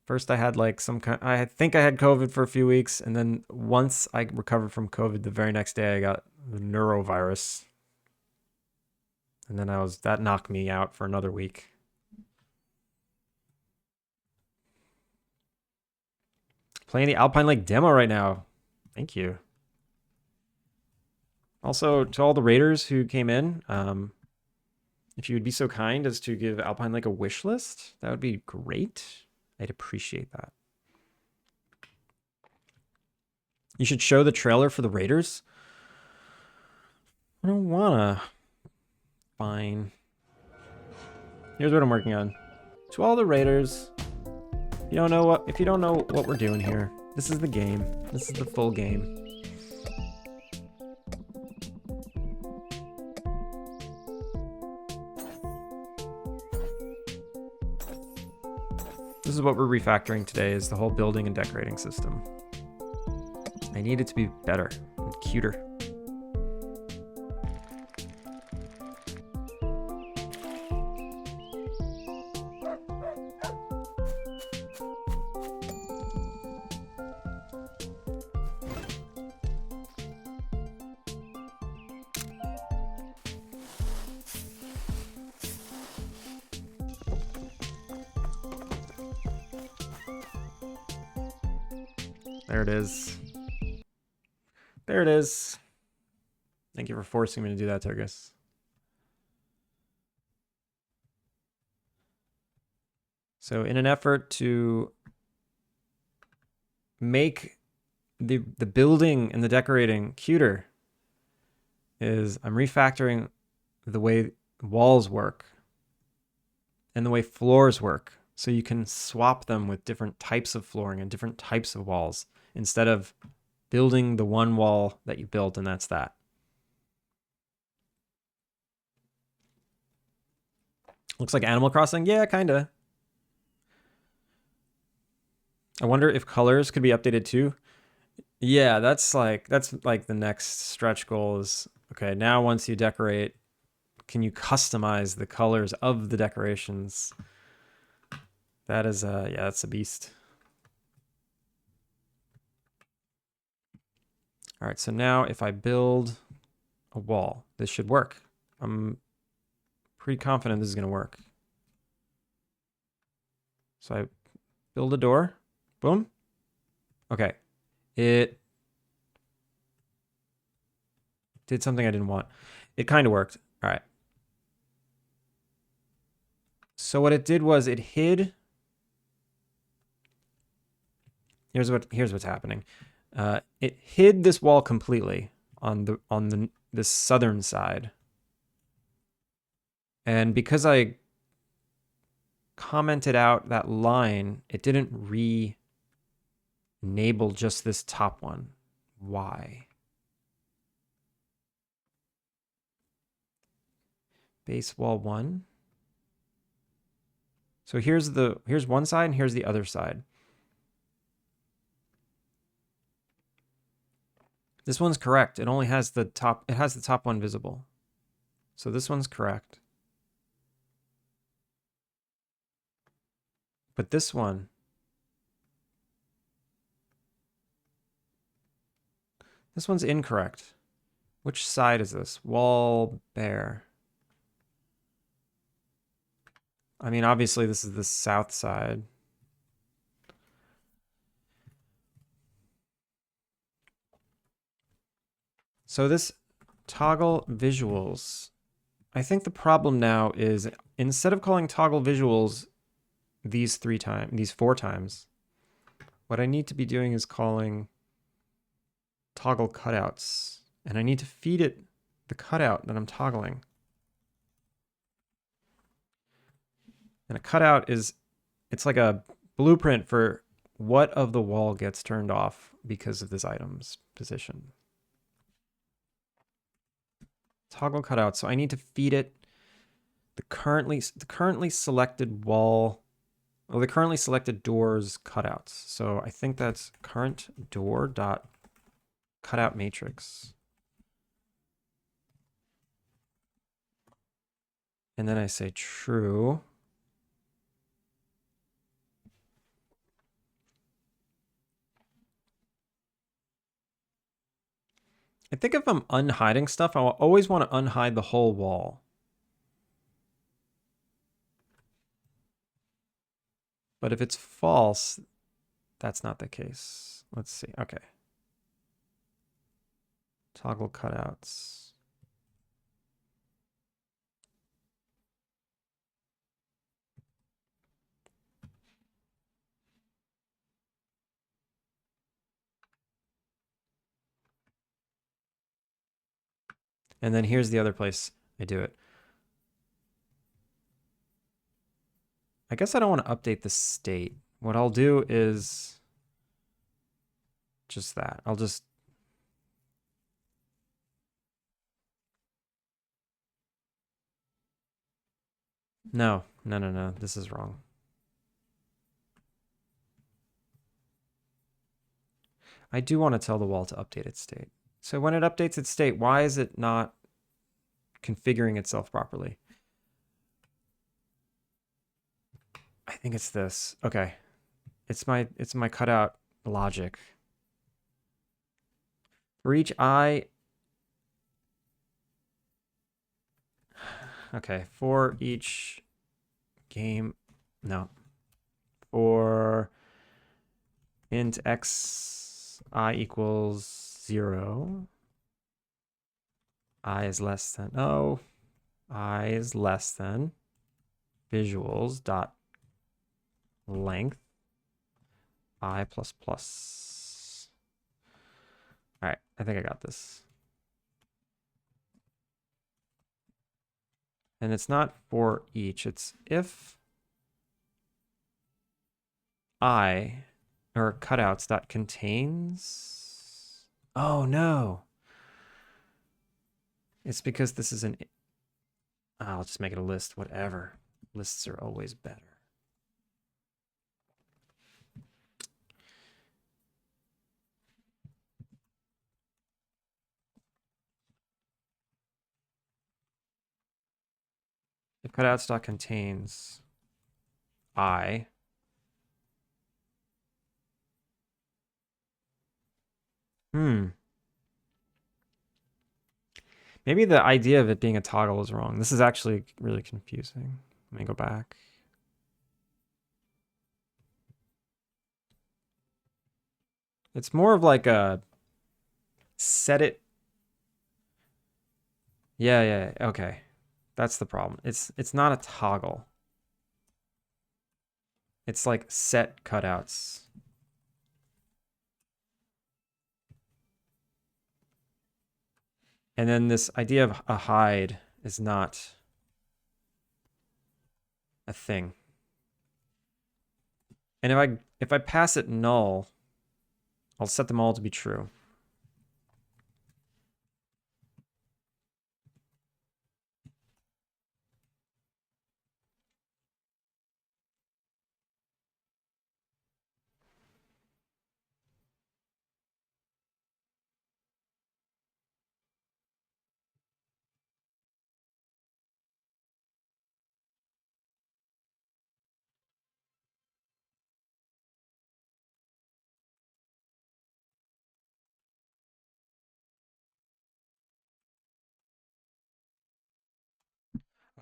First, I had like some kind. I think I had COVID for a few weeks, and then once I recovered from COVID, the very next day I got the neurovirus, and then that knocked me out for another week. Playing the Alpine Lake demo right now. Thank you. Also, to all the raiders who came in, if you would be so kind as to give Alpine Lake a wish list, that would be great. I'd appreciate that. You should show the trailer for the raiders. I don't wanna. Fine. Here's what I'm working on. To all the raiders, if you don't know what we're doing here, this is the game. This is the full game. This is what we're refactoring today, is the whole building and decorating system. I need it to be better and cuter. There it is. There it is. Thank you for forcing me to do that, Turgus. So in an effort to make the building and the decorating cuter, I'm refactoring the way walls work and the way floors work, so you can swap them with different types of flooring and different types of walls, instead of building the one wall that you built and that's that. Looks like Animal Crossing. Yeah, kinda. I wonder if colors could be updated too. Yeah, that's like the next stretch goal is, okay, now once you decorate, can you customize the colors of the decorations? That is yeah, that's a beast. All right, so now if I build a wall, this should work. I'm pretty confident this is going to work. So I build a door. Boom. Okay. It did something I didn't want. It kind of worked. All right. So what it did was it hid. Here's what's happening. It hid this wall completely on the southern side. And because I commented out that line, it didn't re-enable just this top one. Why? Base wall 1. So here's one side and here's the other side. This one's correct. It only has the top, it has the top one visible. So this one's correct. But this one's incorrect. Which side is this? Wall bare. I mean, obviously this is the south side. So this toggle visuals, I think the problem now is, instead of calling toggle visuals these 4 times, what I need to be doing is calling toggle cutouts, and I need to feed it the cutout that I'm toggling. And a cutout it's like a blueprint for what of the wall gets turned off because of this item's position. Toggle cutout. So I need to feed it the currently selected wall, well, the currently selected doors cutouts. So I think that's current door dot cutout matrix. And then I say true. I think if I'm unhiding stuff, I'll always want to unhide the whole wall. But if it's false, that's not the case. Let's see. Okay. Toggle cutouts. And then here's the other place I do it. I guess I don't want to update the state. What I'll do is just that. I'll just... No. This is wrong. I do want to tell the wall to update its state. So when it updates its state, why is it not configuring itself properly? I think it's this. Okay. It's my cutout logic. For each I... Okay, for each game... No. For int x I equals 0. I is less than... Oh. I is less than visuals dot length I plus plus. All right, I think I got this. And it's not for each, it's if I, or cutouts dot contains. Oh no. It's because this is an... I'll just make it a list, whatever. Lists are always better. If cutouts dot contains I, maybe the idea of it being a toggle is wrong. This is actually really confusing. Let me go back. It's more of like a set it. Yeah, okay. That's the problem. It's not a toggle. It's like set cutouts. And then this idea of a hide is not a thing. And if I pass it null, I'll set them all to be true.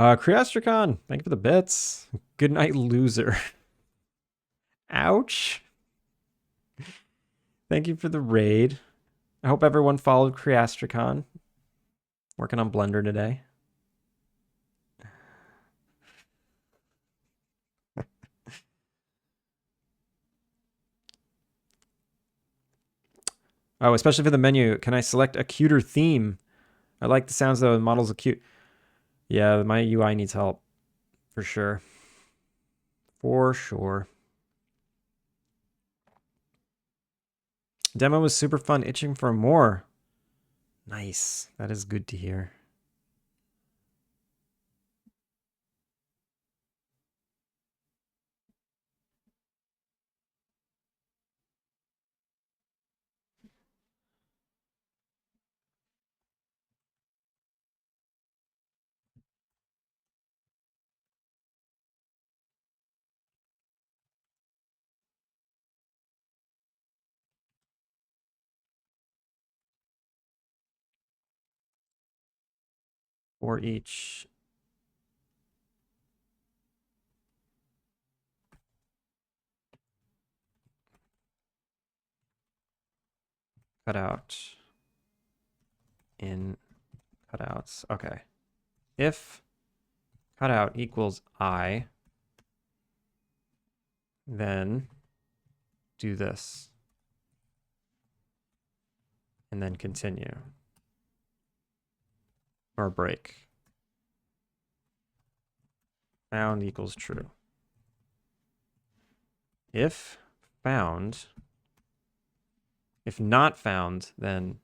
Creastricon, thank you for the bits. Good night, loser. Ouch. Thank you for the raid. I hope everyone followed Creastricon. Working on Blender today. Oh, especially for the menu. Can I select a cuter theme? I like the sounds though. The models are cute. Yeah, my UI needs help. For sure. For sure. Demo was super fun. Itching for more. Nice. That is good to hear. for each cutout in cutouts. Okay. If cutout equals I, then do this. And then continue. Or break. Found equals true. If found, if not found, then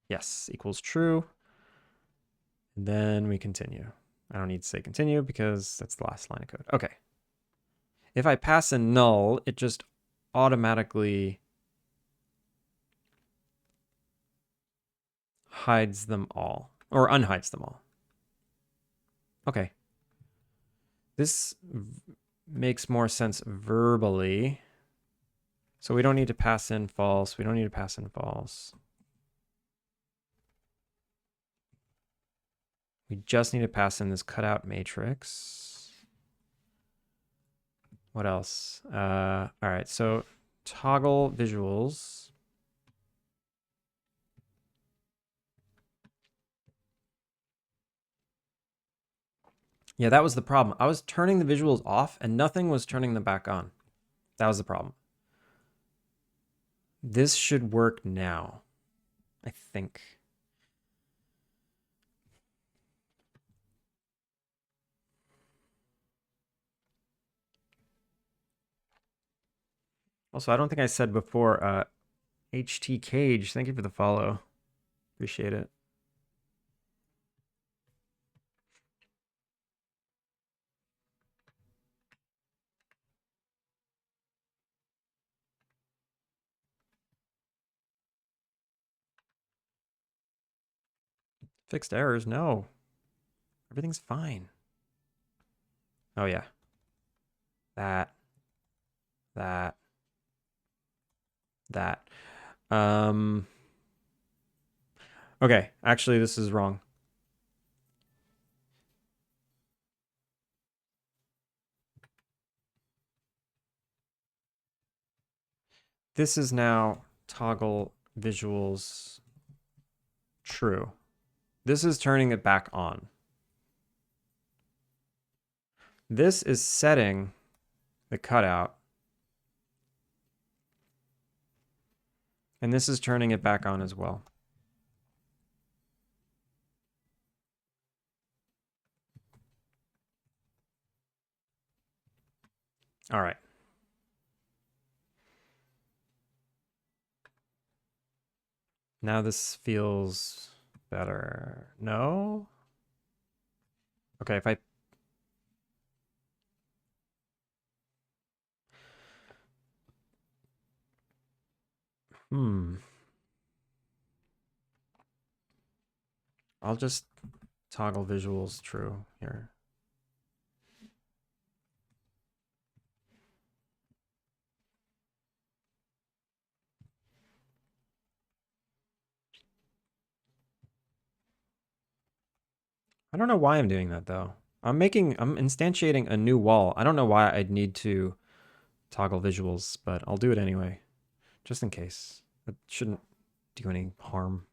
yes, equals true. And then we continue. I don't need to say continue because that's the last line of code. Okay. If I pass a null, it just automatically hides them all, or unhides them all. Okay. This makes more sense verbally. So we don't need to pass in false. We don't need to pass in false. We just need to pass in this cutout matrix. What else? All right, so toggle visuals. Yeah, that was the problem. I was turning the visuals off and nothing was turning them back on. That was the problem. This should work now, I think. Also, I don't think I said before, HT Cage, thank you for the follow. Appreciate it. Fixed errors, no. Everything's fine. Oh yeah. That. Okay, actually this is wrong. This is now toggle visuals true. This is turning it back on. This is setting the cutout. And this is turning it back on as well. All right. Now this feels better. No? Okay, if I... I'll just toggle visuals true here. I don't know why I'm doing that though. I'm instantiating a new wall. I don't know why I'd need to toggle visuals, but I'll do it anyway, just in case. It shouldn't do any harm.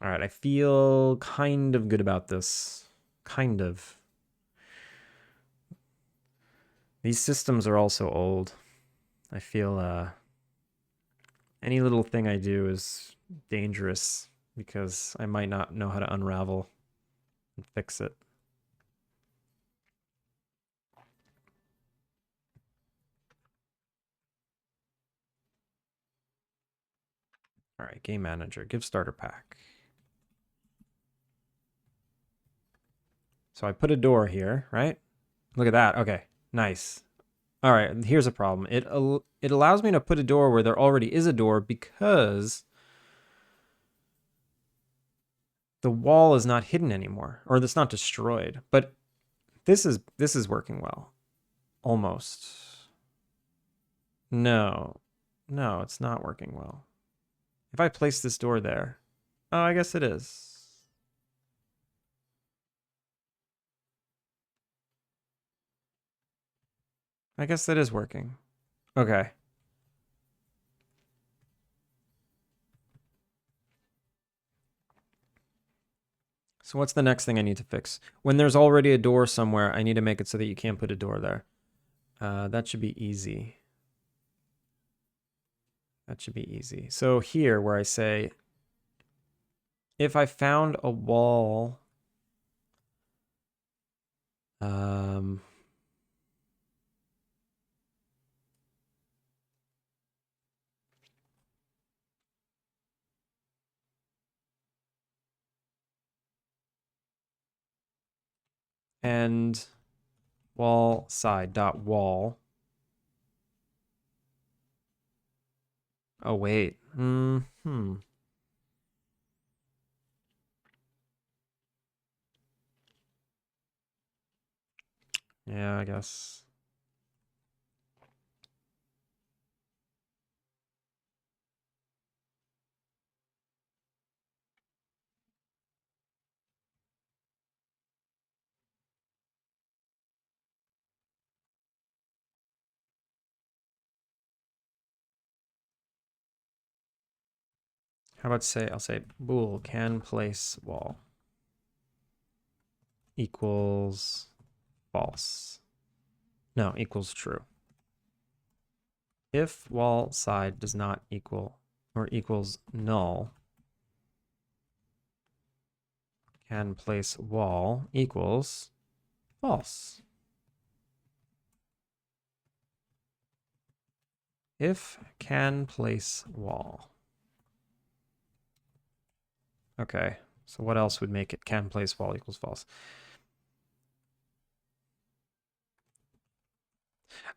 All right, I feel kind of good about this. Kind of. These systems are also old. I feel any little thing I do is dangerous because I might not know how to unravel and fix it. All right, game manager, give starter pack. So I put a door here, right? Look at that. Okay, nice. All right, here's a problem. It allows me to put a door where there already is a door because the wall is not hidden anymore, or it's not destroyed. But this is working well. Almost. No. No, it's not working well. If I place this door there. Oh, I guess it is. I guess that is working. Okay. So what's the next thing I need to fix? When there's already a door somewhere, I need to make it so that you can't put a door there. That should be easy. That should be easy. So here, where I say, if I found a wall, um, and wall side dot wall. Oh wait. Yeah, I guess. How about I'll say bool can place wall equals false. No, equals true. If wall side does not equal or equals null, can place wall equals false. If can place wall. Okay, so what else would make it can place wall equals false?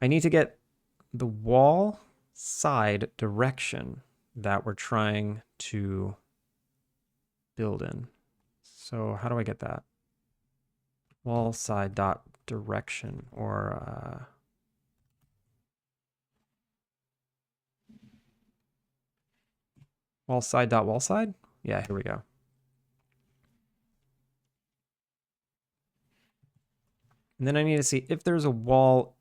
I need to get the wall side direction that we're trying to build in. So how do I get that? Wall side dot direction, or wall side dot wall side? Yeah, here we go. And then I need to see if there's a wall,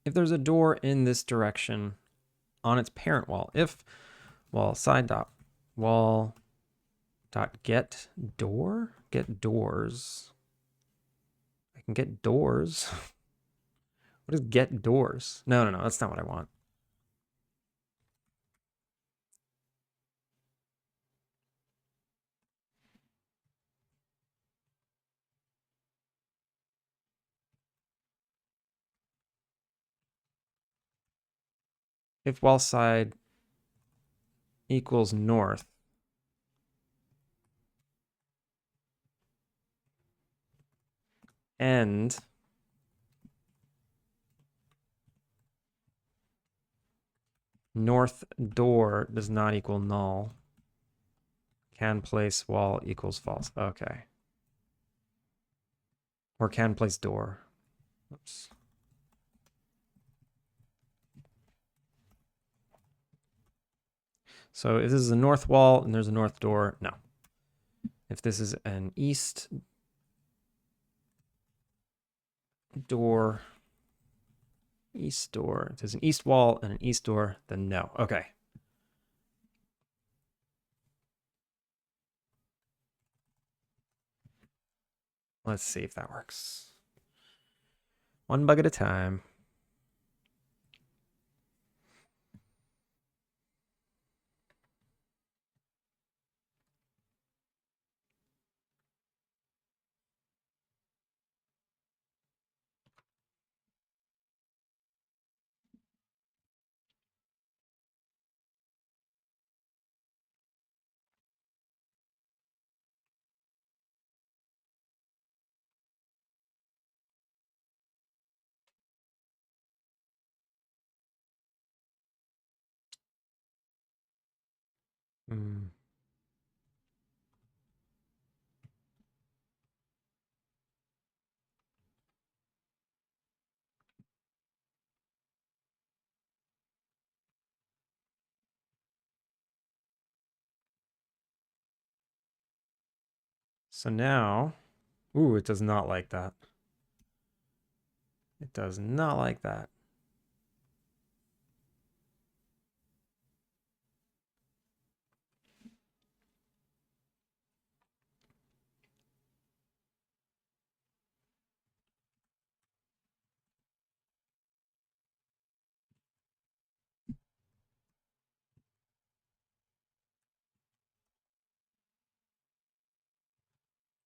if there's a door in this direction on its parent wall. If wall side dot wall dot get door, get doors. I can get doors. What is get doors? No, that's not what I want. If wall side equals north, and north door does not equal null, can place wall equals false. Okay. Or can place door. Oops. So if this is a north wall and there's a north door, no. If this is an east door, if there's an east wall and an east door, then no. Okay. Let's see if that works. One bug at a time. Hmm. So now, ooh, it does not like that. It does not like that.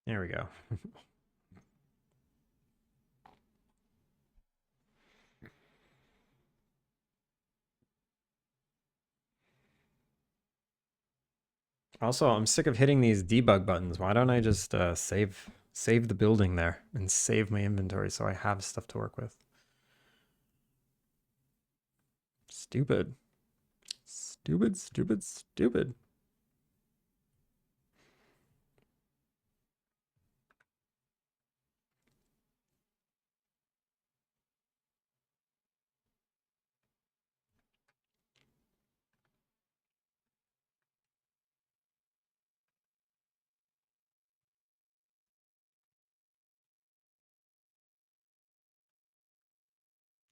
There we go. Also, I'm sick of hitting these debug buttons. Why don't I just save the building there and save my inventory so I have stuff to work with? Stupid. Stupid, stupid, stupid.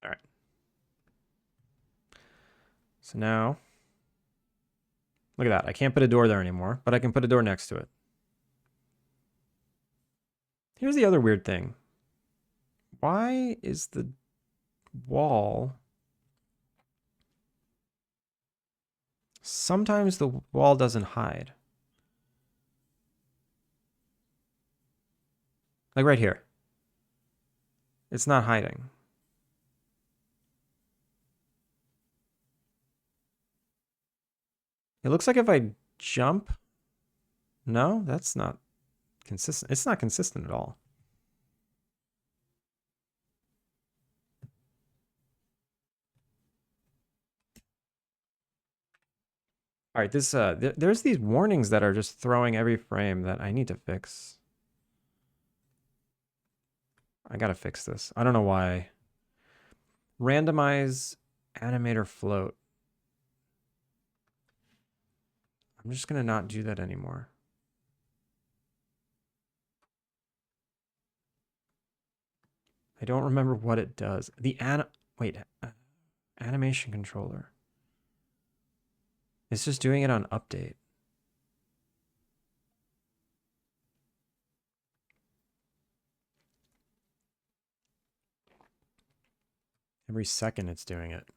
All right. So now, look at that. I can't put a door there anymore, but I can put a door next to it. Here's the other weird thing. Why is the wall... Sometimes the wall doesn't hide. Like right here. It's not hiding. It looks like if I jump... No, that's not consistent. It's not consistent at all. All right, this there's these warnings that are just throwing every frame that I need to fix. I gotta fix this. I don't know why. Randomize animator float. I'm just gonna not do that anymore. I don't remember what it does. The animation controller. It's just doing it on update. Every second it's doing it.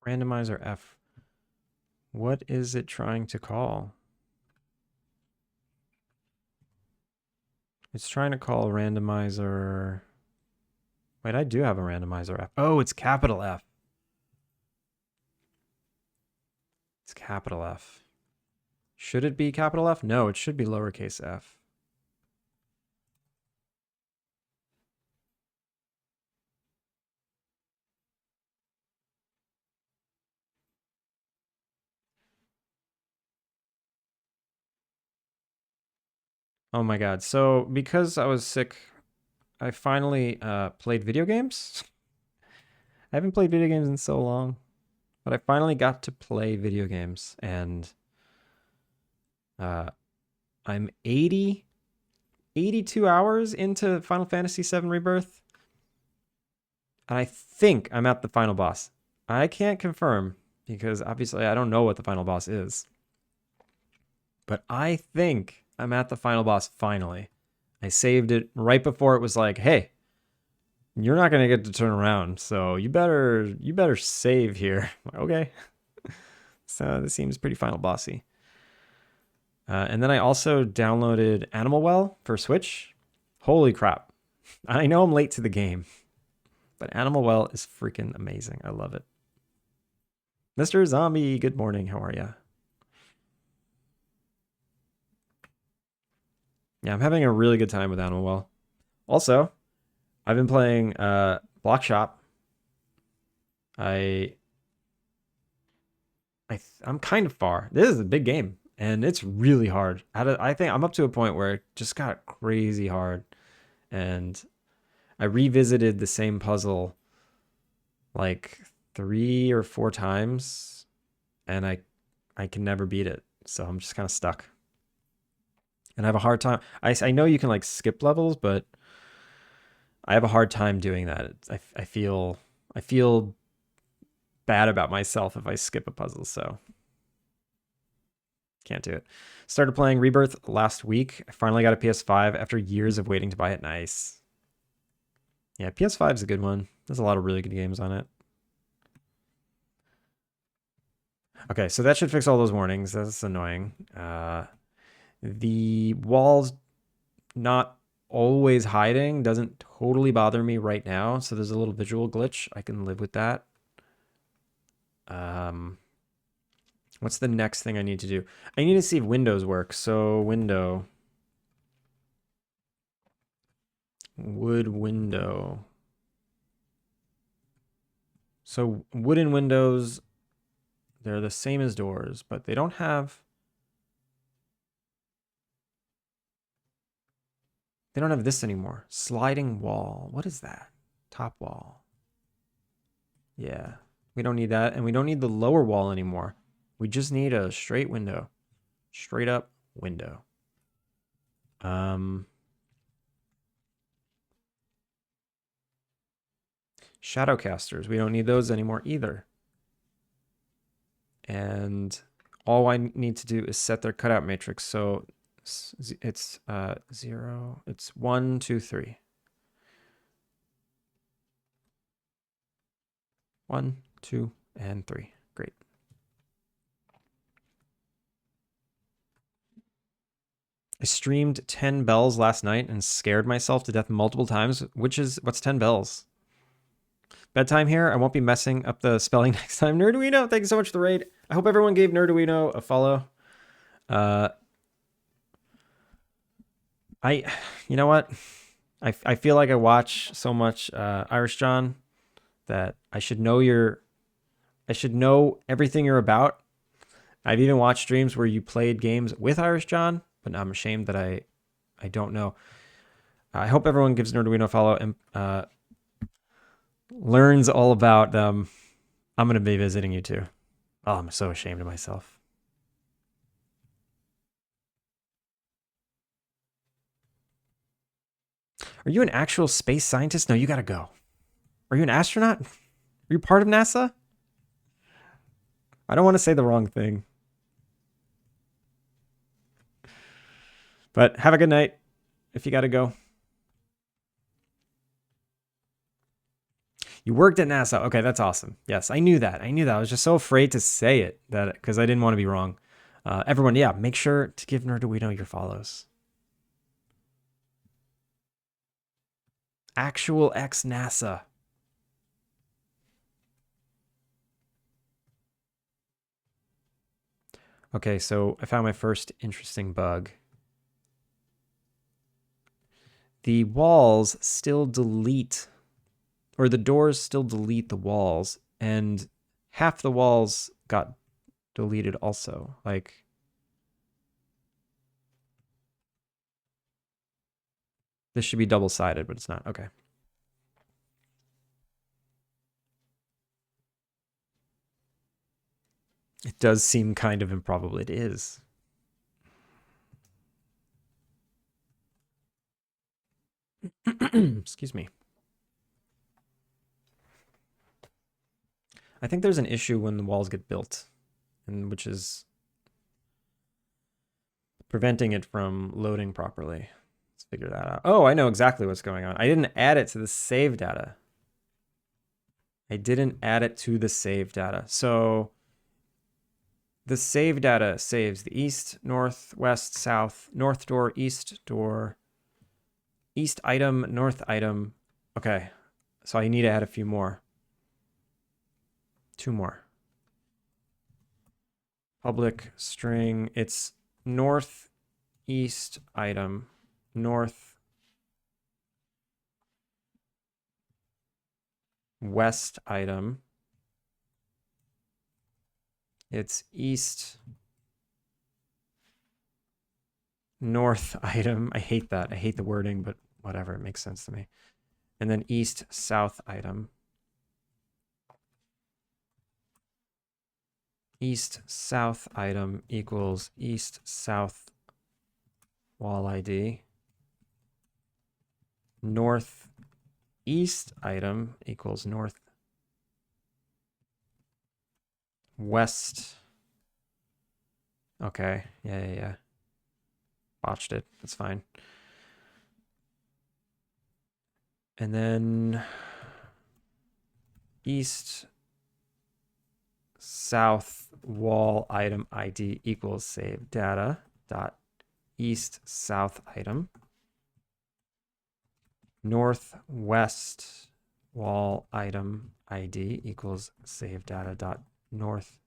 Randomizer F. What is it trying to call? It's trying to call randomizer. Wait, I do have a randomizer F. Oh, it's capital F. It's capital F. Should it be capital F? No, it should be lowercase f. Oh my god. So because I was sick, I finally played video games. I haven't played video games in so long, but I finally got to play video games, and I'm 82 hours into Final Fantasy VII Rebirth, and I think I'm at the final boss. I can't confirm because obviously I don't know what the final boss is, but I think I'm at the final boss finally. I saved it right before it was like, hey, you're not gonna get to turn around, so you better save here. Okay. So this seems pretty final bossy. And then I also downloaded Animal Well for Switch. Holy crap. I know I'm late to the game, but Animal Well is freaking amazing. I love it. Mr. Zombie, good morning. How are you? Yeah, I'm having a really good time with Animal Well. Also, I've been playing Block Shop. I'm kind of far. This is a big game. and it's really hard. I think I'm up to a point where it just got crazy hard, and I revisited the same puzzle like 3 or 4 times, and I can never beat it. So I'm just kind of stuck, and I have a hard time. I know you can like skip levels, but I have a hard time doing that. I feel bad about myself if I skip a puzzle, so can't do it. Started playing Rebirth last week. I finally got a PS5 after years of waiting to buy it. Nice. Yeah, PS5 is a good one. There's a lot of really good games on it. Okay, so that should fix all those warnings. That's annoying. The walls not always hiding doesn't totally bother me right now. So there's a little visual glitch. I can live with that. What's the next thing I need to do? I need to see if windows work. So window. Wood window. So wooden windows, they're the same as doors, but they don't have this anymore. Sliding wall. What is that? Top wall. Yeah. We don't need that, and we don't need the lower wall anymore. We just need a straight window. Straight up window. Shadowcasters. We don't need those anymore either. And all I need to do is set their cutout matrix. So it's 0. It's 1, 2, 3. 1, 2, and 3. Great. I streamed 10 bells last night and scared myself to death multiple times. What's 10 bells? Bedtime here. I won't be messing up the spelling next time. Nerduino, thank you so much for the raid. I hope everyone gave Nerduino a follow. You know what? I feel like I watch so much Irish John that I should know everything you're about. I've even watched streams where you played games with Irish John, but I'm ashamed that I don't know. I hope everyone gives Nerduino a follow and learns all about them. I'm going to be visiting you too. Oh, I'm so ashamed of myself. Are you an actual space scientist? No, you got to go. Are you an astronaut? Are you part of NASA? I don't want to say the wrong thing. But have a good night if you got to go. You worked at NASA. Okay, that's awesome. Yes, I knew that. I was just so afraid to say it because I didn't want to be wrong. Everyone, yeah, make sure to give Nerduino your follows. Actual ex-NASA. Okay, so I found my first interesting bug. The walls still delete, or the doors still delete the walls, and half the walls got deleted also. Like, this should be double-sided, but it's not. Okay. It does seem kind of improbable. It is. Excuse me. I think there's an issue when the walls get built, and which is preventing it from loading properly. Let's figure that out. Oh, I know exactly what's going on. I didn't add it to the save data. So the save data saves the east, north, west, south, north door, east item, north item. Okay, so I need to add a few more. 2 more. Public string. It's north, east item, north, west item. It's east, north item. I hate that. I hate the wording, but whatever. It makes sense to me. And then east south item. East south item equals east south wall ID. North east item equals north west. Okay. Yeah. Botched it. That's fine. And then east south wall item ID equals save data dot east south item. Northwest wall item ID equals save data dot north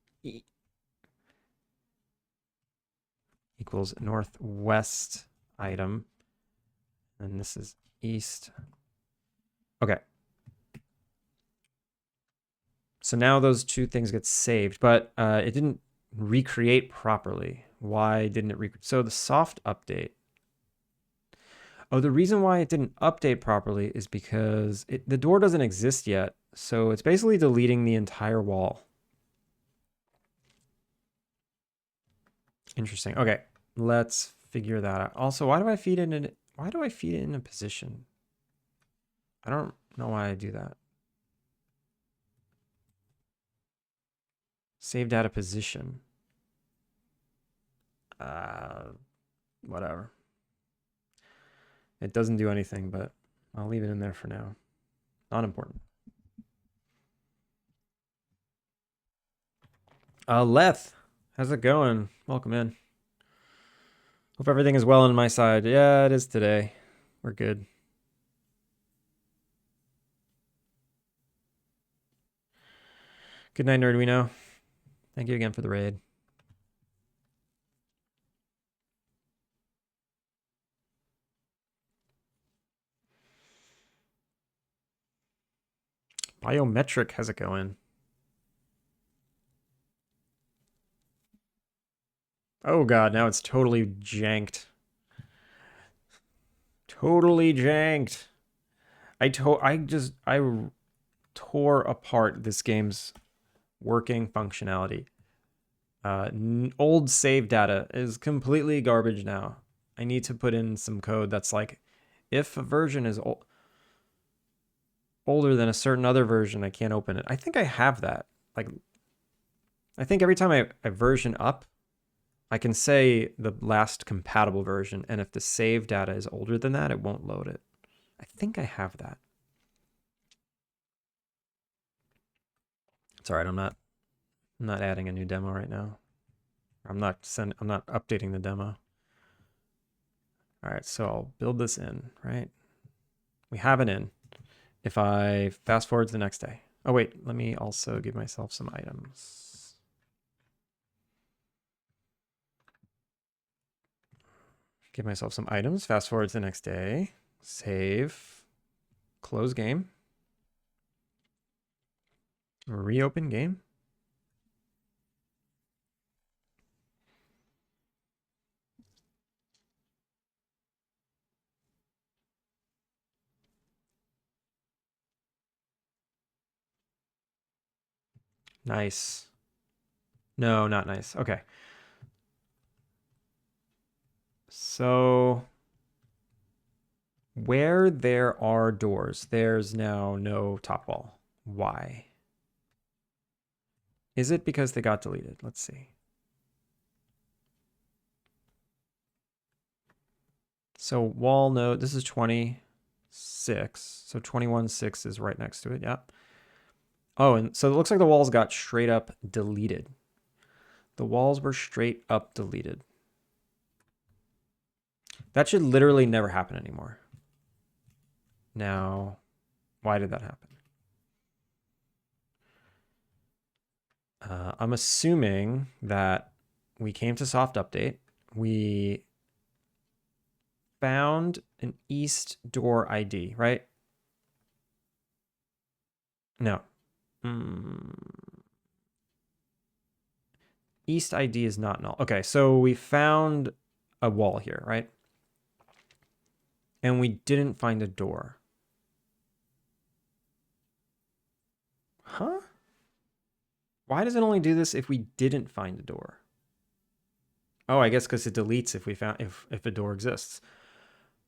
equals northwest item. And this is east. Okay. So now those two things get saved, but it didn't recreate properly. Why didn't it so the soft update. Oh, the reason why it didn't update properly is because the door doesn't exist yet. So it's basically deleting the entire wall. Interesting. Okay, let's figure that out. Also, why do I feed it in a position? I don't know why I do that. Save data position. Whatever. It doesn't do anything, but I'll leave it in there for now. Not important. Leth, how's it going? Welcome in. Hope everything is well on my side. Yeah, it is today. We're good. Good night, Nerduino. Thank you again for the raid. Biometric, how's it going? Oh god, now it's totally janked. Totally janked. I tore apart this game's working functionality. Old save data is completely garbage now. I need to put in some code that's like, if a version is older than a certain other version, I can't open it. I think I have that. Like, I think every time I version up, I can say the last compatible version, and if the save data is older than that, it won't load it. I think I have that. It's all right. I'm not adding a new demo right now. I'm not updating the demo. All right, so I'll build this in, right? We have it in. If I fast forward to the next day. Oh wait, let me also give myself some items. Give myself some items, fast forward to the next day, save, close game, reopen game. Nice. No, not nice. Okay. So where there are doors, there's now no top wall. Why? Is it because they got deleted? Let's see. So wall node, this is 26. So 21.6 is right next to it. Yep. Oh, and so it looks like the walls got straight up deleted. The walls were straight up deleted. That should literally never happen anymore. Now, why did that happen? I'm assuming that we came to soft update. We found an east door ID, right? No. East ID is not null. Okay, so we found a wall here, right? And we didn't find a door. Huh? Why does it only do this if we didn't find a door? Oh, I guess because it deletes if we found if a door exists.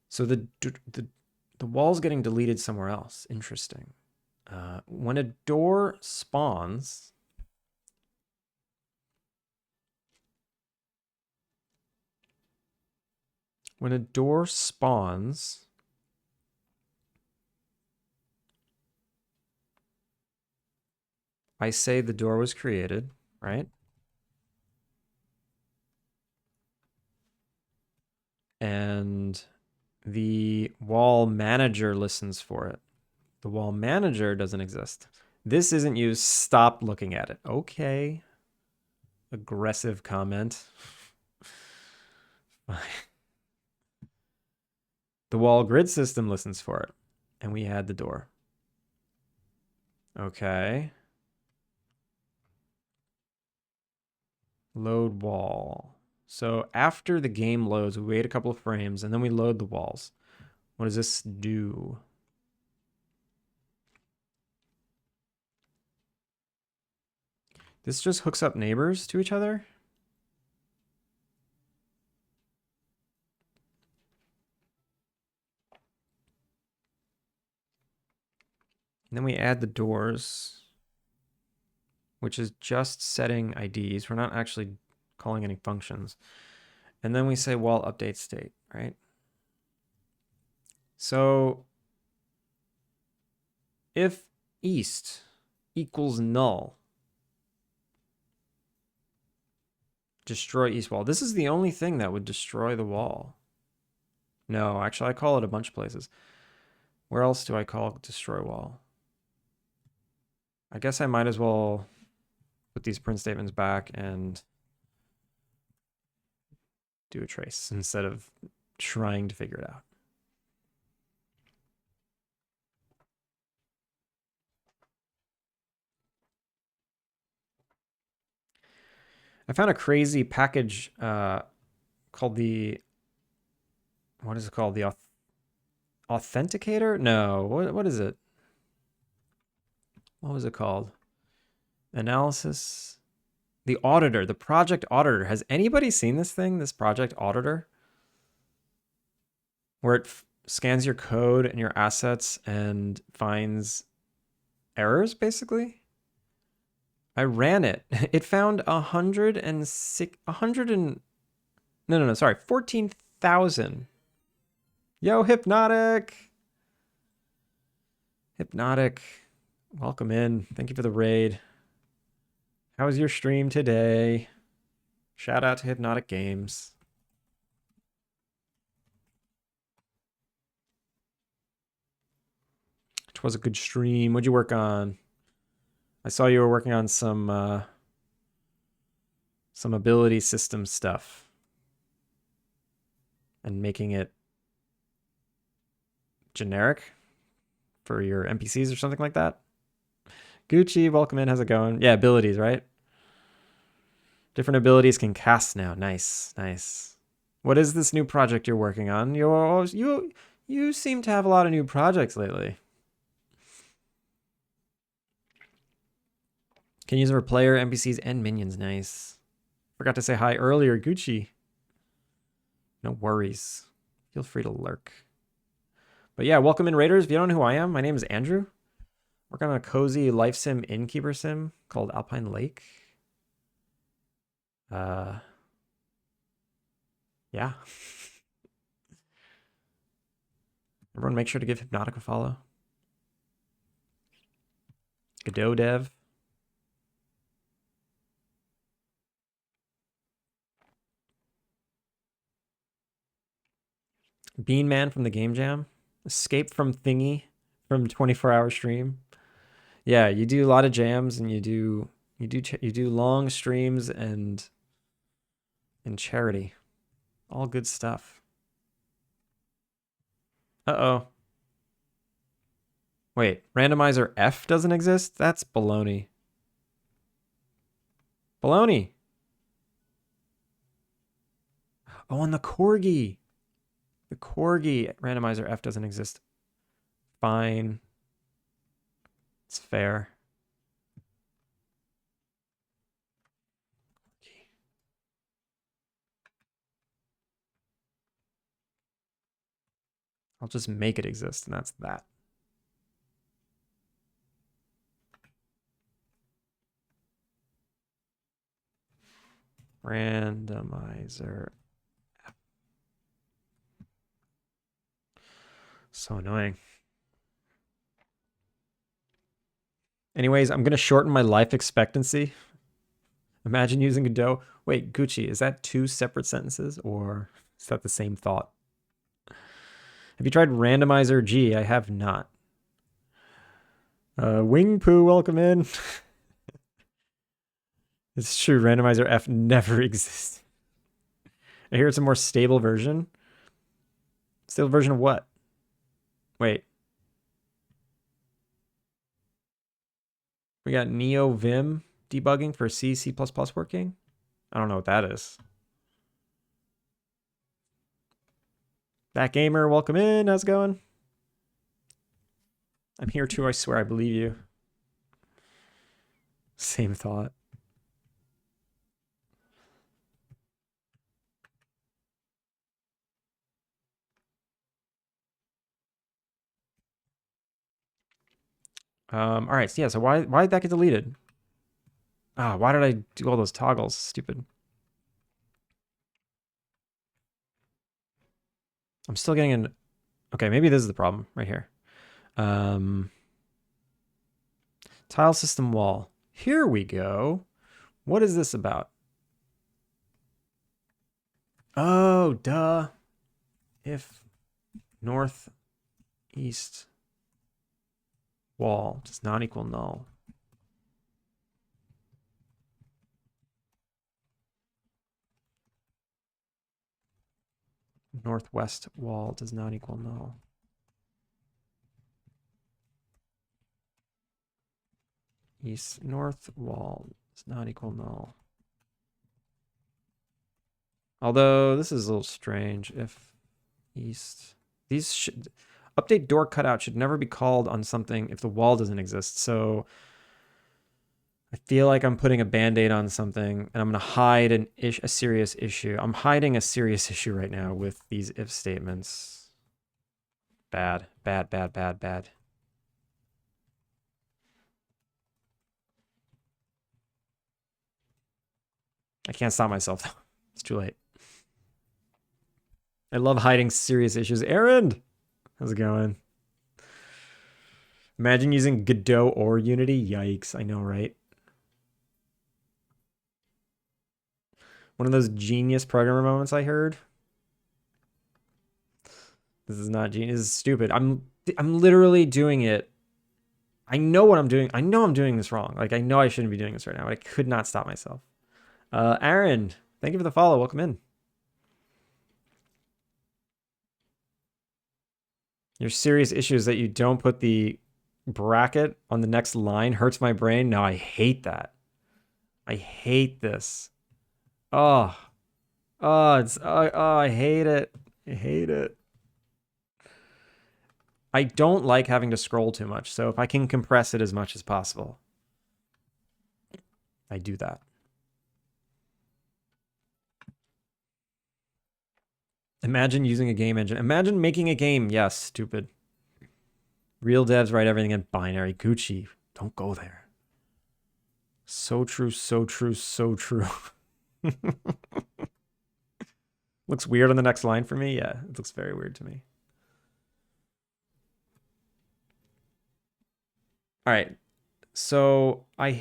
So the wall's getting deleted somewhere else. Interesting. When a door spawns, when a door spawns, I say the door was created, right? And the wall manager listens for it. The wall manager doesn't exist. This isn't used. Stop looking at it. Okay. Aggressive comment. The wall grid system listens for it. And we had the door. Okay. Load wall. So after the game loads, we wait a couple of frames and then we load the walls. What does this do? This just hooks up neighbors to each other? And then we add the doors, which is just setting IDs. We're not actually calling any functions. And then we say wall update state, right? So if east equals null, destroy east wall. This is the only thing that would destroy the wall. No, actually, I call it a bunch of places. Where else do I call destroy wall? I guess I might as well put these print statements back and do a trace instead of trying to figure it out. I found a crazy package called the, what is it called? The Authenticator? No, what is it? What was it called? Analysis. The Auditor, the Project Auditor. Has anybody seen this thing, this Project Auditor? Where it scans your code and your assets and finds errors, basically? I ran it. It found 14,000. Yo, Hypnotic. Hypnotic, welcome in. Thank you for the raid. How was your stream today? Shout out to Hypnotic Games. It was a good stream. What'd you work on? I saw you were working on some ability system stuff and making it generic for your NPCs or something like that. Gucci, welcome in. How's it going? Yeah, abilities, right? Different abilities can cast now. Nice, nice. What is this new project you're working on? You seem to have a lot of new projects lately. Can use it for player, NPCs, and minions. Nice. Forgot to say hi earlier, Gucci. No worries. Feel free to lurk. But yeah, welcome in, Raiders. If you don't know who I am, my name is Andrew. Working on a cozy life sim Innkeeper-Sim called Alpine Lake. Yeah. Everyone make sure to give Hypnotic a follow. Godot Dev. Bean Man from the Game Jam. Escape from Thingy from 24-hour stream. Yeah, you do a lot of jams and you do long streams and charity. All good stuff. Uh-oh. Wait, randomizer F doesn't exist? That's baloney. Baloney. Oh, and the corgi. The corgi randomizer F doesn't exist. Fine. It's fair. I'll just make it exist, and that's that. Randomizer F. So annoying. Anyways, I'm going to shorten my life expectancy. Imagine using Godot. Wait, Gucci, is that two separate sentences or is that the same thought? Have you tried randomizer G? I have not. Wing Poo, welcome in. It's true, randomizer F never exists. I hear it's a more stable version. Stable version of what? Wait. We got Neo Vim debugging for C, C++ working? I don't know what that is. That gamer, welcome in. How's it going? I'm here too, I swear, I believe you. Same thought. All right, so yeah, so why did that get deleted? Ah, why did I do all those toggles? Stupid. I'm still getting an... Okay, maybe this is the problem right here. Tile system wall. Here we go. What is this about? Oh, duh. If northeast wall does not equal null. Northwest wall does not equal null. East north wall does not equal null. Although this is a little strange. If east, these should update door cutout should never be called on something if the wall doesn't exist. So I feel like I'm putting a band-aid on something and I'm going to hide a serious issue. I'm hiding a serious issue right now with these if statements. Bad, bad, bad, bad, bad. I can't stop myself though. It's too late. I love hiding serious issues. Aaron, how's it going? Imagine using Godot or Unity. Yikes, I know, right? One of those genius programmer moments I heard. This is not genius. This is stupid. I'm literally doing it. I know what I'm doing. I know I'm doing this wrong. Like, I know I shouldn't be doing this right now, but I could not stop myself. Aaron, thank you for the follow. Welcome in. Your serious issue is that you don't put the bracket on the next line. Hurts my brain. No, I hate that. I hate this. Oh, I hate it. I hate it. I don't like having to scroll too much. So if I can compress it as much as possible, I do that. Imagine using a game engine. Imagine making a game. Yes, stupid. Real devs write everything in binary. Gucci, don't go there. So true, so true, so true. Looks weird on the next line for me. Yeah, it looks very weird to me. All right. So I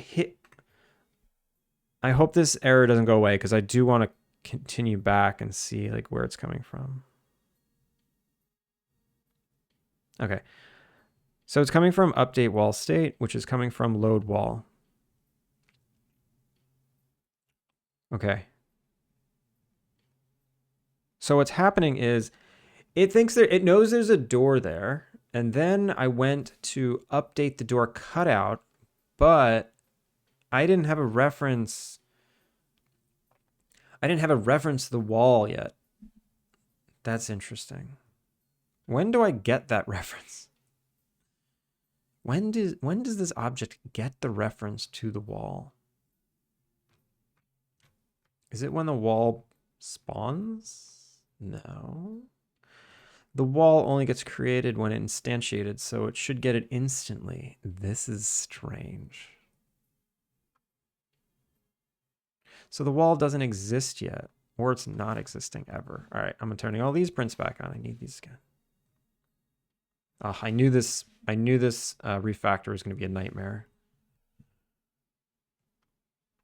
hope this error doesn't go away because I do want to continue back and see like where it's coming from. Okay. So it's coming from update wall state, which is coming from load wall. Okay. So what's happening is it knows there's a door there. And then I went to update the door cutout, but I didn't have a reference. I didn't have a reference to the wall yet. That's interesting. When do I get that reference? When does this object get the reference to the wall? Is it when the wall spawns? No. The wall only gets created when instantiated, so it should get it instantly. This is strange. So the wall doesn't exist yet, or it's not existing ever. All right, I'm turning all these prints back on. I need these again. Oh, I knew this refactor was going to be a nightmare.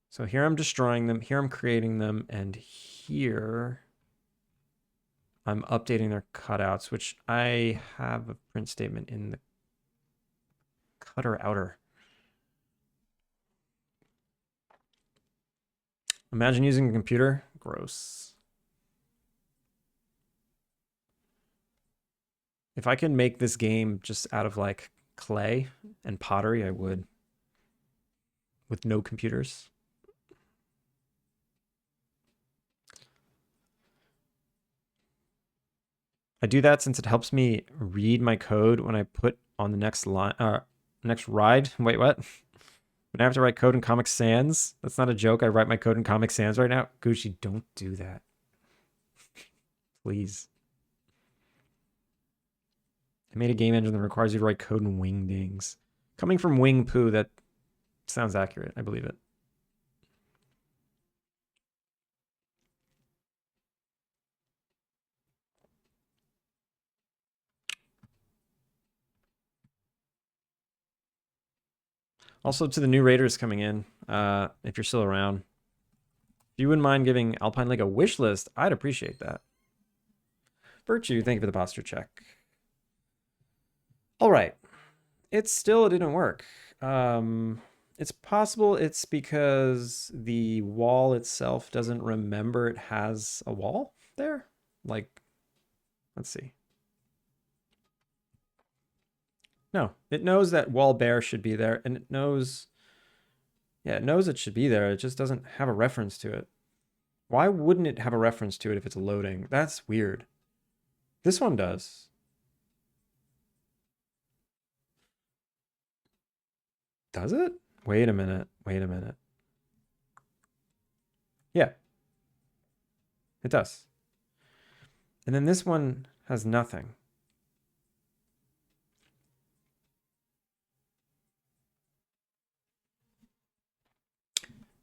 So here I'm destroying them, here I'm creating them, and here I'm updating their cutouts, which I have a print statement in the cutter outer. Imagine using a computer. Gross. If I could make this game just out of like clay and pottery, I would. With no computers. I do that since it helps me read my code when I put on the next line, next ride. Wait, what? When I have to write code in Comic Sans? That's not a joke. I write my code in Comic Sans right now. Gucci, don't do that. Please. I made a game engine that requires you to write code in Wingdings. Coming from Wing Poo, that sounds accurate. I believe it. Also, to the new raiders coming in, if you're still around, if you wouldn't mind giving Alpine Lake a wish list, I'd appreciate that. Virtue, thank you for the posture check. All right. It still didn't work. It's possible it's because the wall itself doesn't remember it has a wall there. Like, let's see. No, it knows that wall bear should be there, and it knows, yeah, it knows it should be there. It just doesn't have a reference to it. Why wouldn't it have a reference to it if it's loading? That's weird. This one does. Does it? Wait a minute. Wait a minute. Yeah. It does. And then this one has nothing.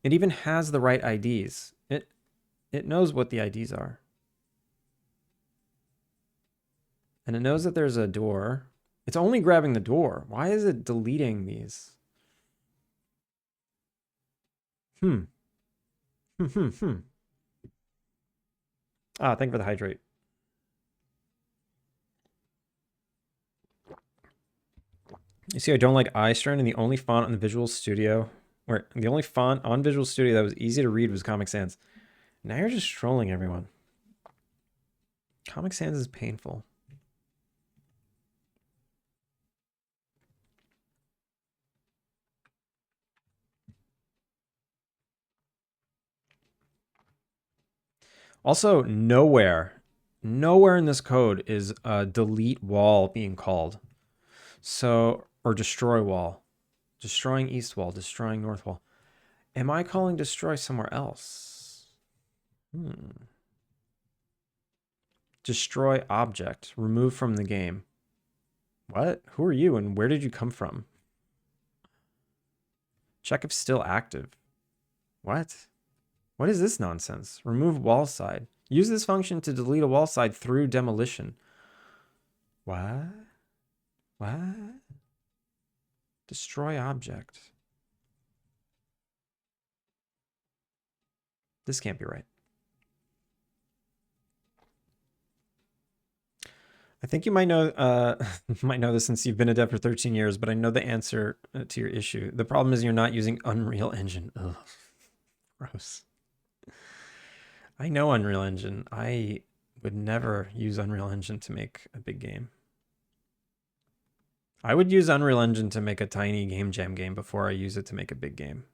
It even has the right IDs. It knows what the IDs are. And it knows that there's a door. It's only grabbing the door. Why is it deleting these? Hmm. Ah, thank you for the hydrate. You see, I don't like iStern, and the only font on the Visual Studio, or the only font on Visual Studio that was easy to read was Comic Sans. Now you're just trolling everyone. Comic Sans is painful. Also, nowhere in this code is a delete wall being called. So, or destroy wall. Destroying east wall, destroying north wall. Am I calling destroy somewhere else? Destroy object, remove from the game. What? Who are you and where did you come from? Check if still active. What? What is this nonsense? Remove wall side. Use this function to delete a wall side through demolition. What? What? Destroy object. This can't be right. I think you might know might know this since you've been a dev for 13 years, but I know the answer to your issue. The problem is you're not using Unreal Engine. Ugh. Gross. I know Unreal Engine. I would never use Unreal Engine to make a big game. I would use Unreal Engine to make a tiny game jam game before I use it to make a big game.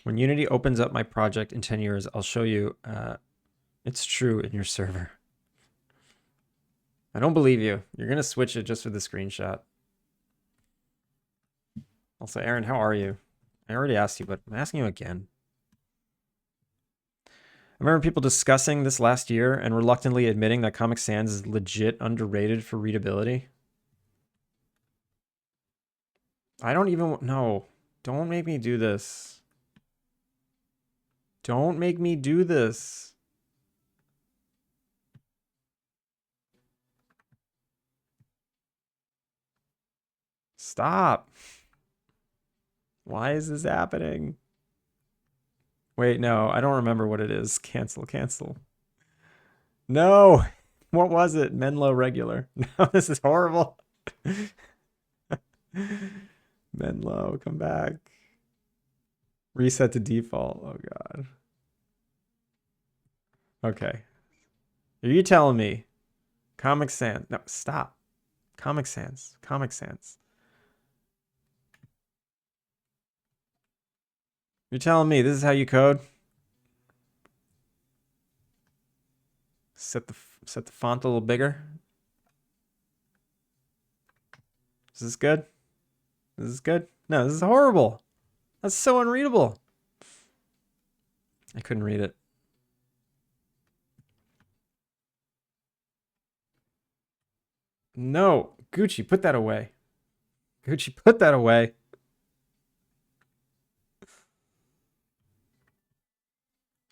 When Unity opens up my project in 10 years, I'll show you it's true in your server. I don't believe you. You're going to switch it just for the screenshot. Also, Aaron, how are you? I already asked you, but I'm asking you again. I remember people discussing this last year and reluctantly admitting that Comic Sans is legit underrated for readability. I don't even know. Don't make me do this. Don't make me do this. Stop. Why is this happening? Wait, no, I don't remember what it is. Cancel, cancel. No. What was it? Menlo regular. No, this is horrible. Menlo, come back. Reset to default. Oh, God. Okay. Are you telling me Comic Sans? No, stop. Comic Sans. Comic Sans. You're telling me this is how you code? Set the font a little bigger. Is this good? Is this good? No, this is horrible. That's so unreadable. I couldn't read it. No, Gucci, put that away. Gucci, put that away.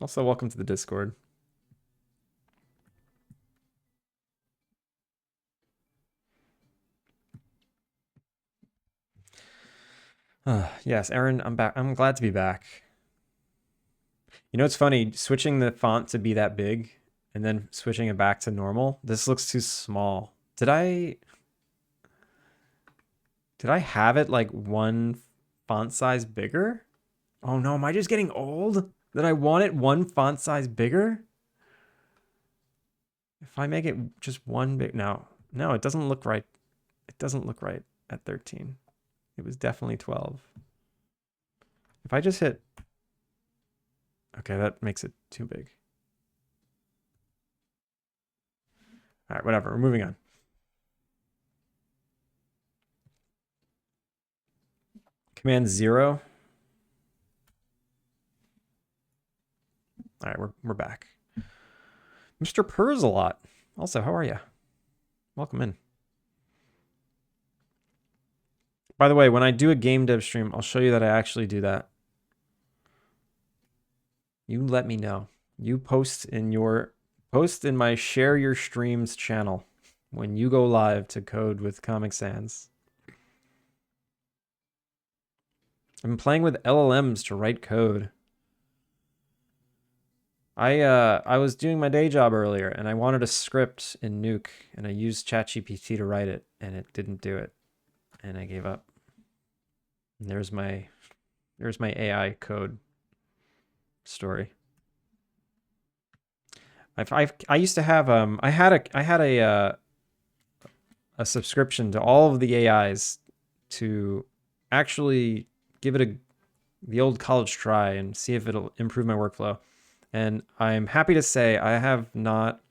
Also, welcome to the Discord. Yes, Aaron, I'm back. I'm glad to be back. You know, it's funny, switching the font to be that big and then switching it back to normal. This looks too small. Did I have it like one font size bigger? Oh no, am I just getting old? That I want it one font size bigger? If I make it just one big, no, it doesn't look right. It doesn't look right at 13. It was definitely 12. If I just hit, okay, that makes it too big. All right, whatever, we're moving on. Command 0. All right, we're back. Mr. Purrs-a-lot. Also, how are you? Welcome in. By the way, when I do a game dev stream, I'll show you that I actually do that. You let me know. You post in my share your streams channel when you go live to code with Comic Sans. I've been playing with LLMs to write code. I was doing my day job earlier and I wanted a script in Nuke and I used ChatGPT to write it and it didn't do it and I gave up. And there's my AI code story. I used to have I had a subscription to all of the AIs to actually give it the old college try and see if it'll improve my workflow. And I'm happy to say I have not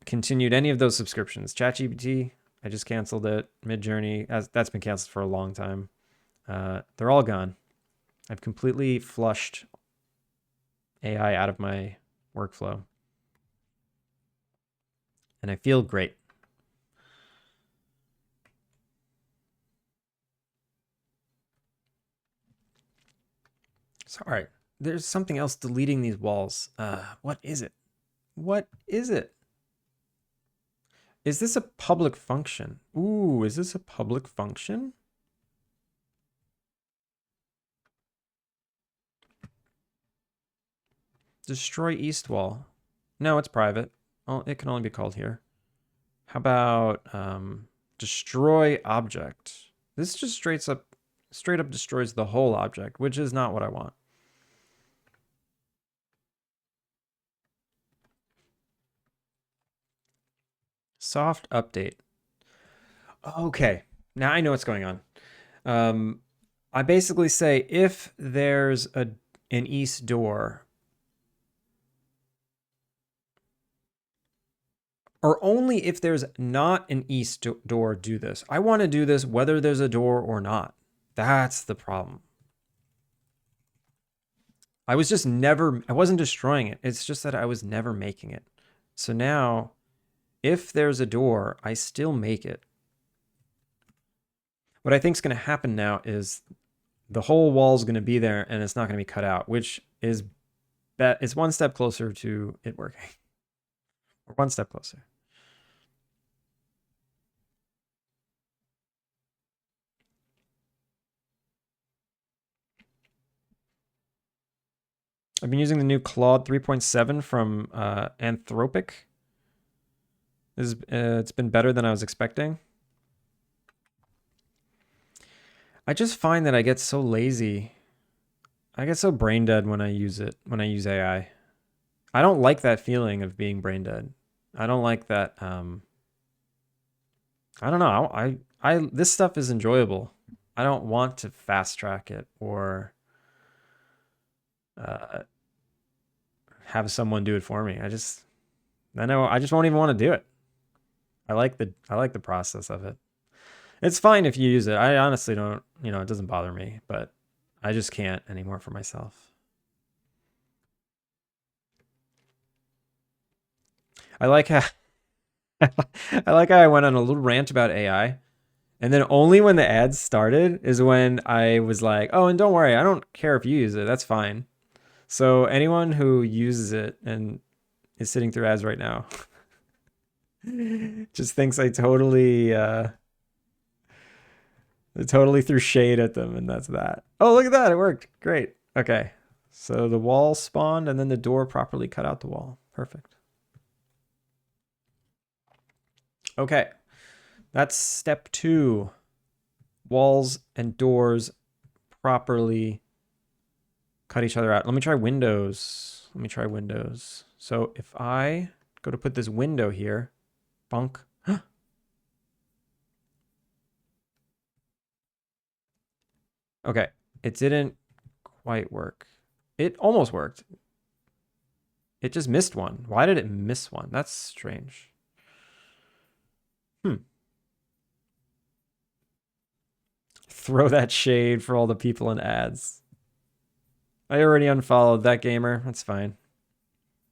continued any of those subscriptions. ChatGPT, I just canceled it. Midjourney, that's been canceled for a long time. They're all gone. I've completely flushed AI out of my workflow. And I feel great. So, all right. There's something else deleting these walls. What is it? What is it? Is this a public function? Ooh, is this a public function? Destroy east wall. No, it's private. Oh, it can only be called here. How about destroy object? This just straight up destroys the whole object, which is not what I want. Soft update. Okay, now I know what's going on. I basically say if there's an east door, or only if there's not an east door, do this. I want to do this whether there's a door or not. That's the problem. I was just never, I wasn't destroying it. It's just that I was never making it. So now, if there's a door, I still make it. What I think is going to happen now is the whole wall is going to be there and it's not going to be cut out, which is it's one step closer to it working. Or one step closer. I've been using the new Claude 3.7 from Anthropic. It's been better than I was expecting. I just find that I get so lazy. I get so brain dead when I use it, when I use AI. I don't like that feeling of being brain dead. I don't like that. I don't know. This stuff is enjoyable. I don't want to fast track it or have someone do it for me. I just won't even want to do it. I like the process of it. It's fine if you use it. I honestly don't, it doesn't bother me, but I just can't anymore for myself. I like how I went on a little rant about AI. And then only when the ads started is when I was like, oh, and don't worry, I don't care if you use it. That's fine. So anyone who uses it and is sitting through ads right now just thinks I totally threw shade at them, and that's that. Oh, look at that. It worked. Great. Okay. So the wall spawned and then the door properly cut out the wall. Perfect. Okay. That's step 2. Walls and doors properly cut each other out. Let me try windows. So if I go to put this window here, bunk. Okay, it didn't quite work. It almost worked. It just missed one. Why did it miss one? That's strange. Throw that shade for all the people in ads. I already unfollowed that gamer. That's fine.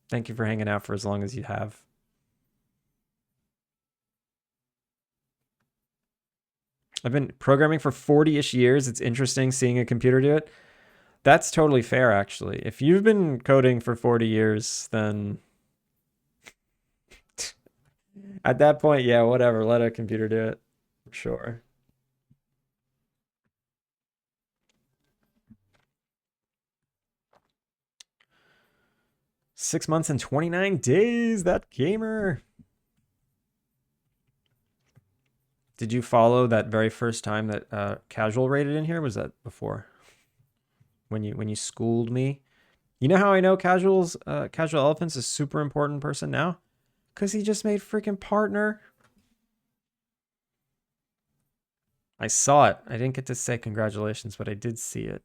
Thank you for hanging out for as long as you have. I've been programming for 40-ish years. It's interesting seeing a computer do it. That's totally fair, actually. If you've been coding for 40 years, then at that point, yeah, whatever. Let a computer do it. Sure. Six months and 29 days, that gamer. Did you follow that very first time that Casual raided in here? Was that before? When you schooled me? You know how I know Casual Elephant's a super important person now? Because he just made freaking partner. I saw it. I didn't get to say congratulations, but I did see it.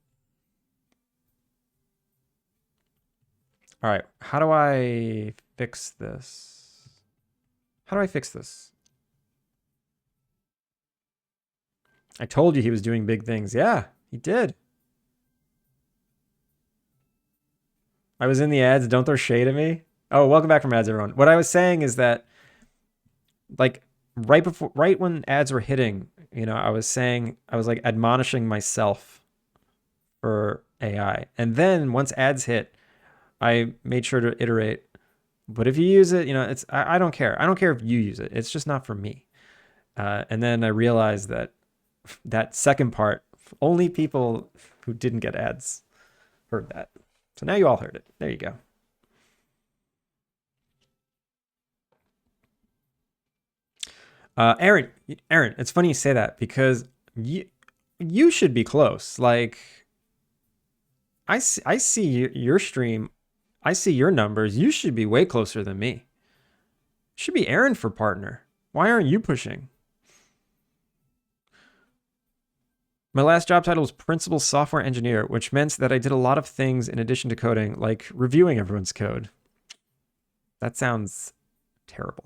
All right. How do I fix this? How do I fix this? I told you he was doing big things. Yeah, he did. I was in the ads. Don't throw shade at me. Oh, welcome back from ads, everyone. What I was saying is that, like, right when ads were hitting, I was like admonishing myself for AI. And then once ads hit, I made sure to iterate. But if you use it, I don't care. I don't care if you use it. It's just not for me. And then I realized that second part, only people who didn't get ads heard that. So now you all heard it. There you go. Aaron, it's funny you say that because you should be close. Like, I see your stream. I see your numbers. You should be way closer than me. Should be Aaron for partner. Why aren't you pushing? My last job title was principal software engineer, which meant that I did a lot of things in addition to coding, like reviewing everyone's code. That sounds terrible.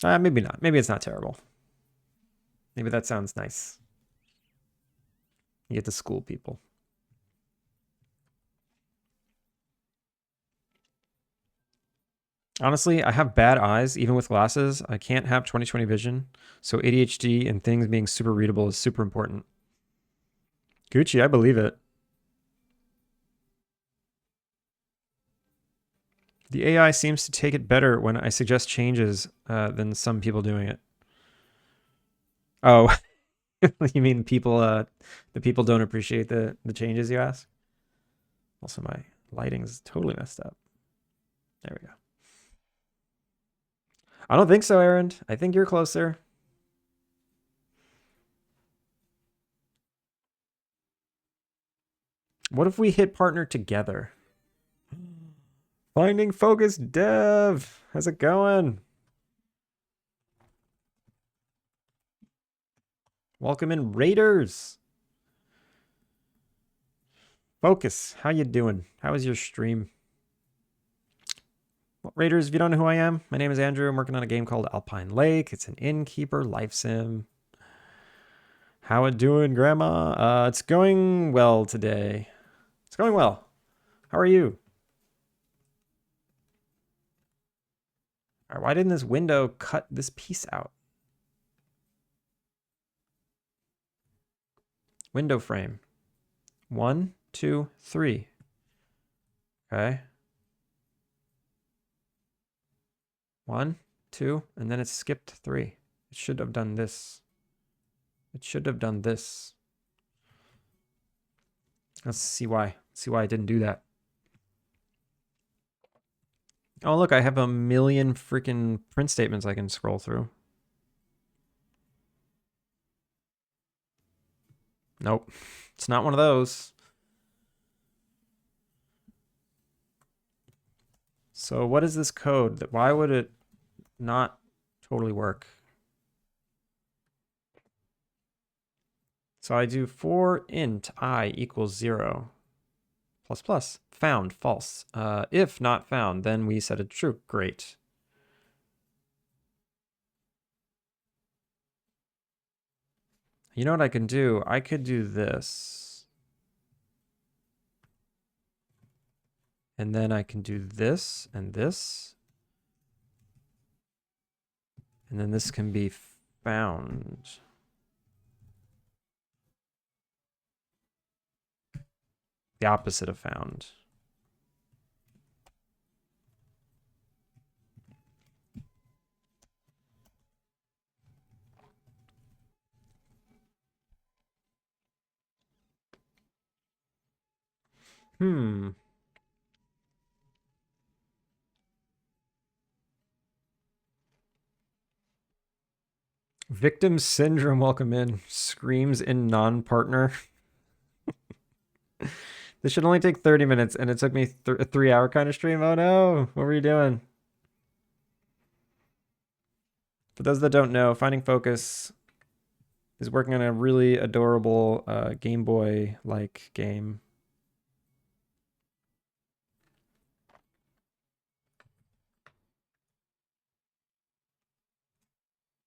Maybe not. Maybe it's not terrible. Maybe that sounds nice. You get to school people. Honestly, I have bad eyes, even with glasses. I can't have 20/20 vision, so ADHD and things being super readable is super important. Gucci, I believe it. The AI seems to take it better when I suggest changes than some people doing it. Oh, you mean people? The people don't appreciate the changes you ask. Also, my lighting is totally messed up. There we go. I don't think so, Aaron. I think you're closer. What if we hit partner together? Finding Focus Dev. How's it going? Welcome in, Raiders. Focus, how you doing? How was your stream? Well, Raiders, if you don't know who I am, my name is Andrew. I'm working on a game called Alpine Lake. It's an innkeeper life sim. How it doing, Grandma? It's going well today. It's going well. How are you? All right, why didn't this window cut this piece out? Window frame. 1, 2, 3. Okay. 1, 2, and then it skipped 3. It should have done this. It should have done this. Let's see why. See why I didn't do that. Oh, look, I have a million freaking print statements I can scroll through. Nope. It's not one of those. So what is this code? Why would it not totally work? So I do for int I equals 0 plus plus found false. If not found, then we set it true. Great. You know what I can do? I could do this. And then I can do this and this. And then this can be found. The opposite of found. Victim syndrome, welcome in. Screams in non-partner. This should only take 30 minutes, and it took me a 3-hour kind of stream. Oh no, what were you doing? For those that don't know, Finding Focus is working on a really adorable Game Boy-like game.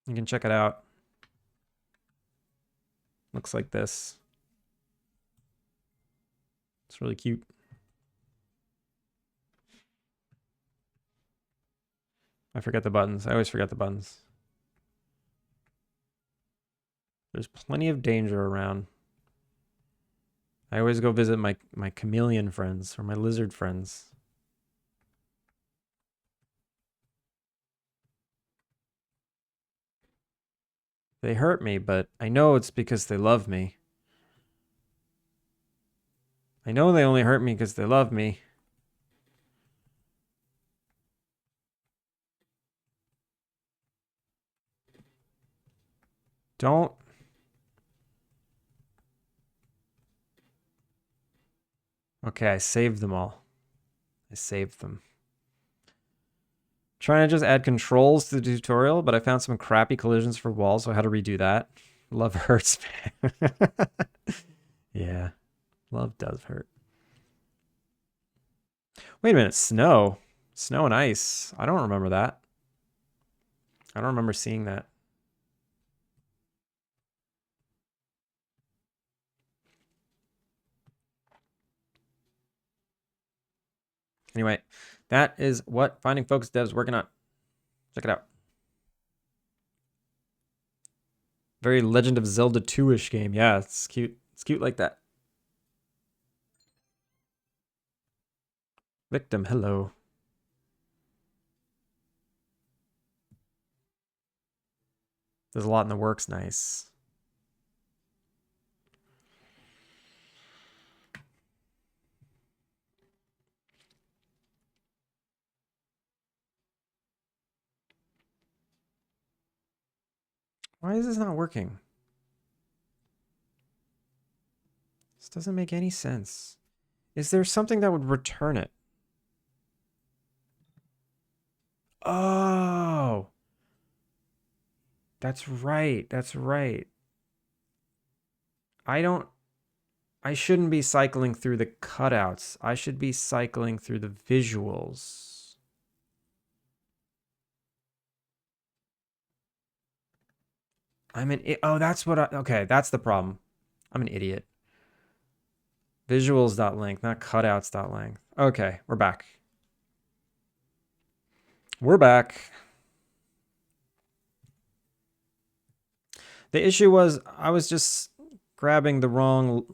You can check it out. Looks like this. It's really cute. I forget the buttons. I always forget the buttons. There's plenty of danger around. I always go visit my chameleon friends or my lizard friends. They hurt me, but I know it's because they love me. I know they only hurt me because they love me. Don't. Okay, I saved them all. I saved them. Trying to just add controls to the tutorial, but I found some crappy collisions for walls, so I had to redo that. Love hurts, man. Yeah, love does hurt. Wait a minute, snow. Snow and ice. I don't remember that. I don't remember seeing that. Anyway, that is what Finding Focus Dev's working on. Check it out. Very Legend of Zelda 2-ish game. Yeah, it's cute. It's cute like that. Victim, hello. There's a lot in the works. Nice. Why is this not working? This doesn't make any sense. Is there something that would return it? Oh. That's right. That's right. I shouldn't be cycling through the cutouts. I should be cycling through the visuals. Oh, that's what okay, that's the problem. I'm an idiot. Visuals.length, not cutouts.length. Okay, we're back. We're back. The issue was I was just grabbing the wrong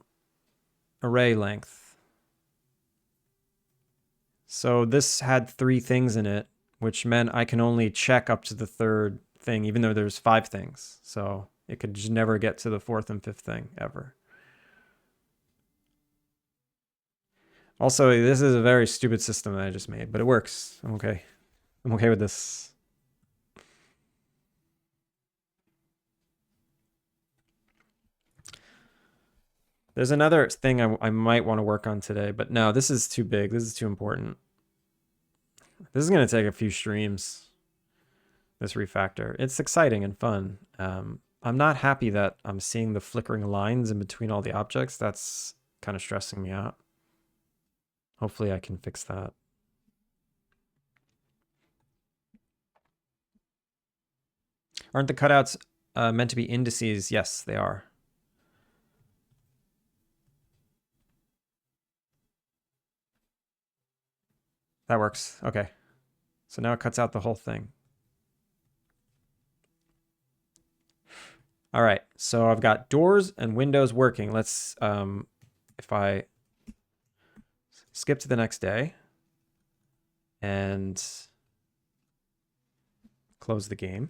array length. So this had 3 things in it, which meant I can only check up to the 3rd thing, even though there's 5 things. So it could just never get to the 4th and 5th thing ever. Also, this is a very stupid system that I just made, but it works. I'm okay. I'm okay with this. There's another thing I might want to work on today, but no, this is too big. This is too important. This is going to take a few streams, this refactor. It's exciting and fun. I'm not happy that I'm seeing the flickering lines in between all the objects. That's kind of stressing me out. Hopefully I can fix that. Aren't the cutouts meant to be indices? Yes, they are. That works. Okay. So now it cuts out the whole thing. All right. So I've got doors and windows working. Let's, if I skip to the next day and close the game.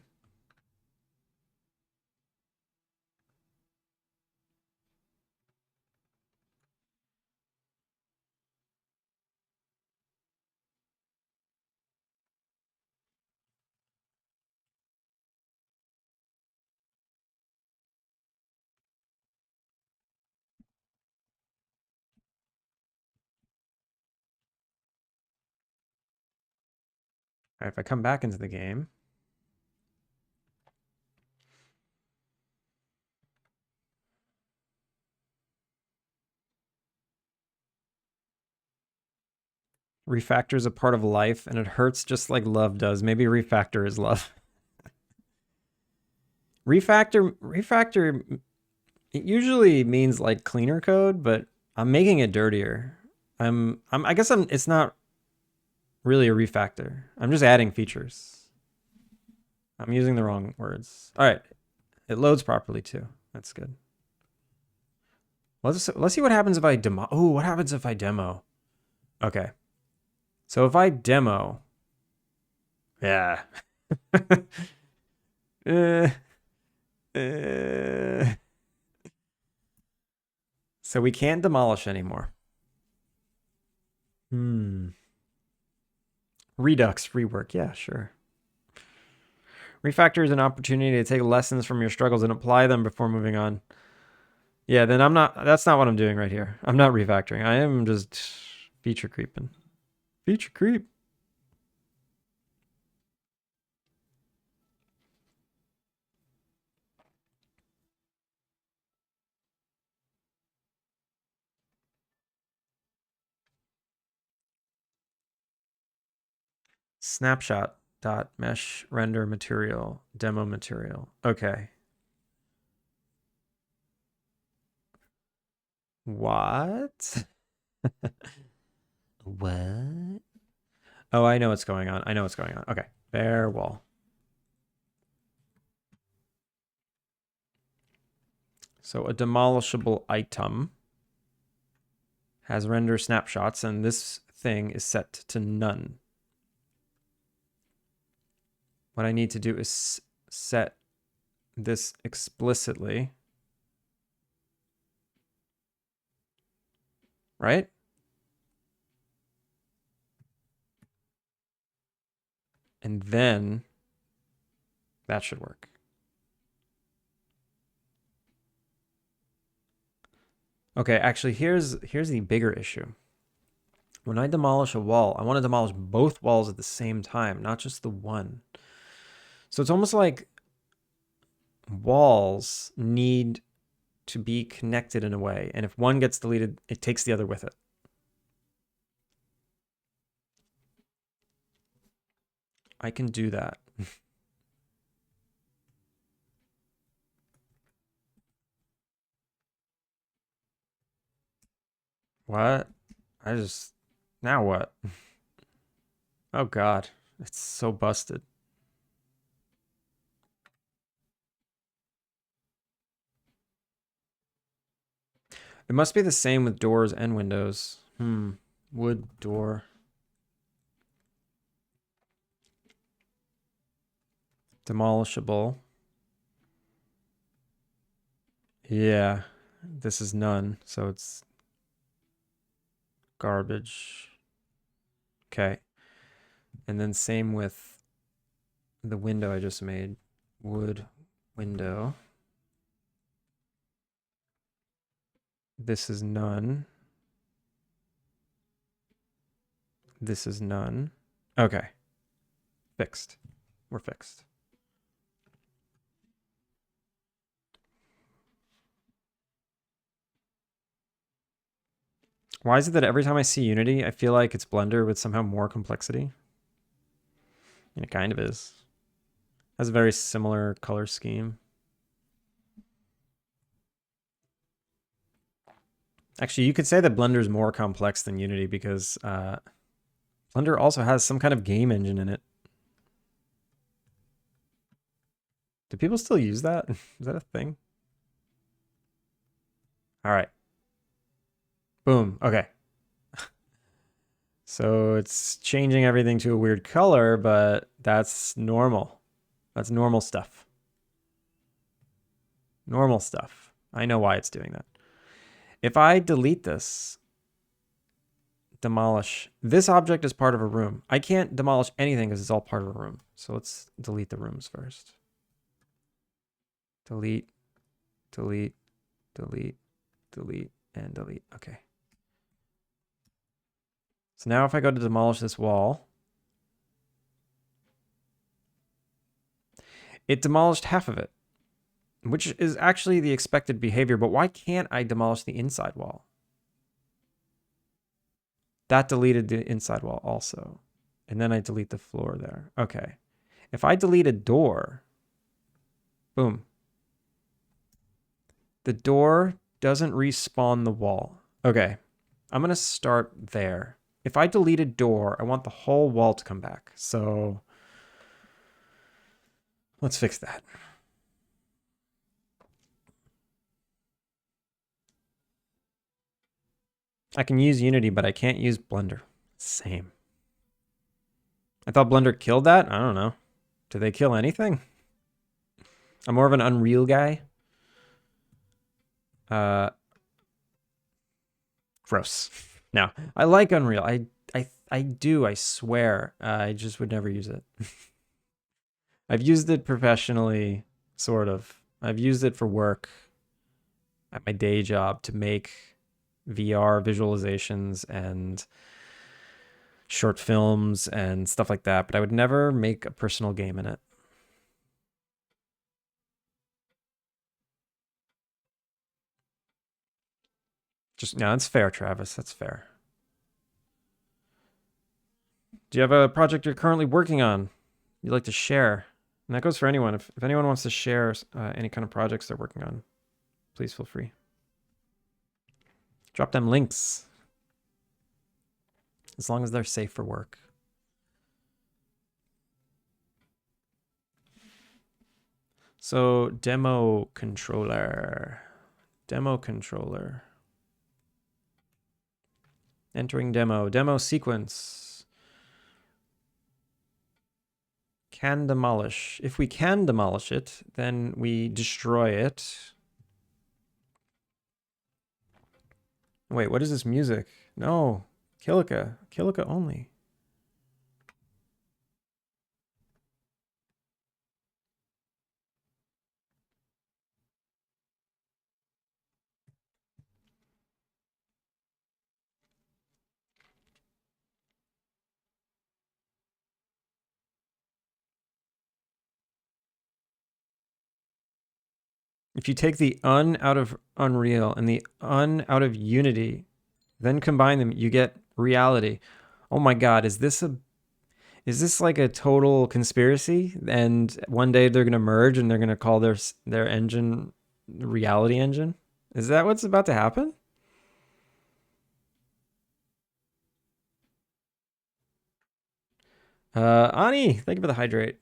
All right, if I come back into the game, refactor is a part of life and it hurts just like love does. Maybe refactor is love. refactor, it usually means like cleaner code, but I'm making it dirtier. I guess it's not really a refactor. I'm just adding features. I'm using the wrong words. All right. It loads properly too. That's good. Let's see what happens if I demo. Oh, what happens if I demo? Okay. So if I demo, yeah. So we can't demolish anymore. Redux rework. Yeah, sure. Refactor is an opportunity to take lessons from your struggles and apply them before moving on. Yeah, then that's not what I'm doing right here. I'm not refactoring. I am just feature creeping. Feature creep. Snapshot dot mesh render material demo material. Okay. What? What? Oh, I know what's going on. I know what's going on. Okay. Bare wall. So a demolishable item has render snapshots, and this thing is set to none. What I need to do is set this explicitly, right? And then that should work. Okay, actually, here's the bigger issue. When I demolish a wall, I want to demolish both walls at the same time, not just the one. So it's almost like walls need to be connected in a way, and if one gets deleted, it takes the other with it. I can do that. What? Now what? Oh God, it's so busted. It must be the same with doors and windows. Wood door. Demolishable. Yeah, this is none, so it's garbage. Okay. And then same with the window I just made. Wood window. This is none. This is none. Okay. Fixed. We're fixed. Why is it that every time I see Unity, I feel like it's Blender with somehow more complexity? And it kind of is. Has a very similar color scheme. Actually, you could say that Blender is more complex than Unity because Blender also has some kind of game engine in it. Do people still use that? Is that a thing? All right. Boom. Okay. So it's changing everything to a weird color, but that's normal. That's normal stuff. Normal stuff. I know why it's doing that. If I delete this, demolish, this object is part of a room. I can't demolish anything because it's all part of a room. So let's delete the rooms first. Delete, delete, delete, delete, and delete. Okay. So now if I go to demolish this wall, it demolished half of it, which is actually the expected behavior. But why can't I demolish the inside wall? That deleted the inside wall also. And then I delete the floor there. Okay. If I delete a door, boom. The door doesn't respawn the wall. Okay. I'm going to start there. If I delete a door, I want the whole wall to come back. So let's fix that. I can use Unity, but I can't use Blender. Same. I thought Blender killed that. I don't know. Do they kill anything? I'm more of an Unreal guy. Gross. No, I like Unreal. I do. I swear. I just would never use it. I've used it professionally, sort of. I've used it for work at my day job to make VR visualizations and short films and stuff like that, but I would never make a personal game in it. Just, no, that's fair, Travis. That's fair. Do you have a project you're currently working on you'd like to share? And that goes for anyone. If anyone wants to share any kind of projects they're working on, please feel free. Drop them links. As long as they're safe for work. So, demo controller. Demo controller. Entering demo. Demo sequence. Can demolish. If we can demolish it, then we destroy it. Wait, what is this music? No. Kilika. Kilika only. If you take the un out of Unreal and the un out of Unity, then combine them, you get reality. Oh my god, is this like a total conspiracy? And one day they're gonna merge and they're gonna call their engine Reality Engine? Is that what's about to happen? Ani, thank you for the hydrate.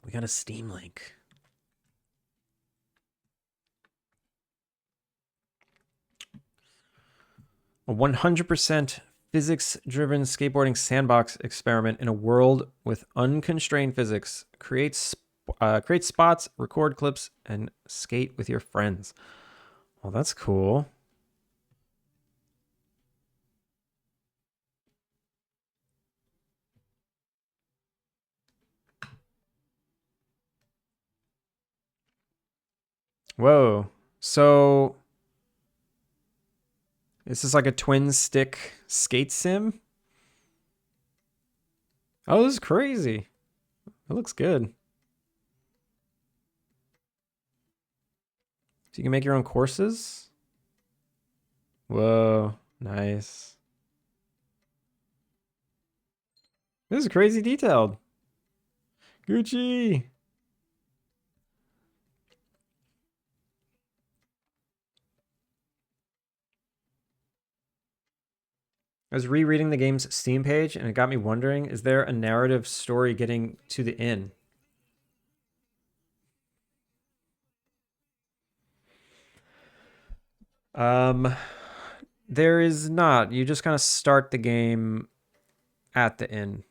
We got a Steam Link. A 100% physics-driven skateboarding sandbox experiment in a world with unconstrained physics. Create spots, record clips, and skate with your friends. Well, that's cool. Whoa. So this is like a twin stick skate sim? Oh, this is crazy. It looks good. So you can make your own courses? Whoa, nice. This is crazy detailed. Gucci. I was rereading the game's Steam page and it got me wondering, is there a narrative story getting to the inn? There is not. You just kind of start the game at the inn.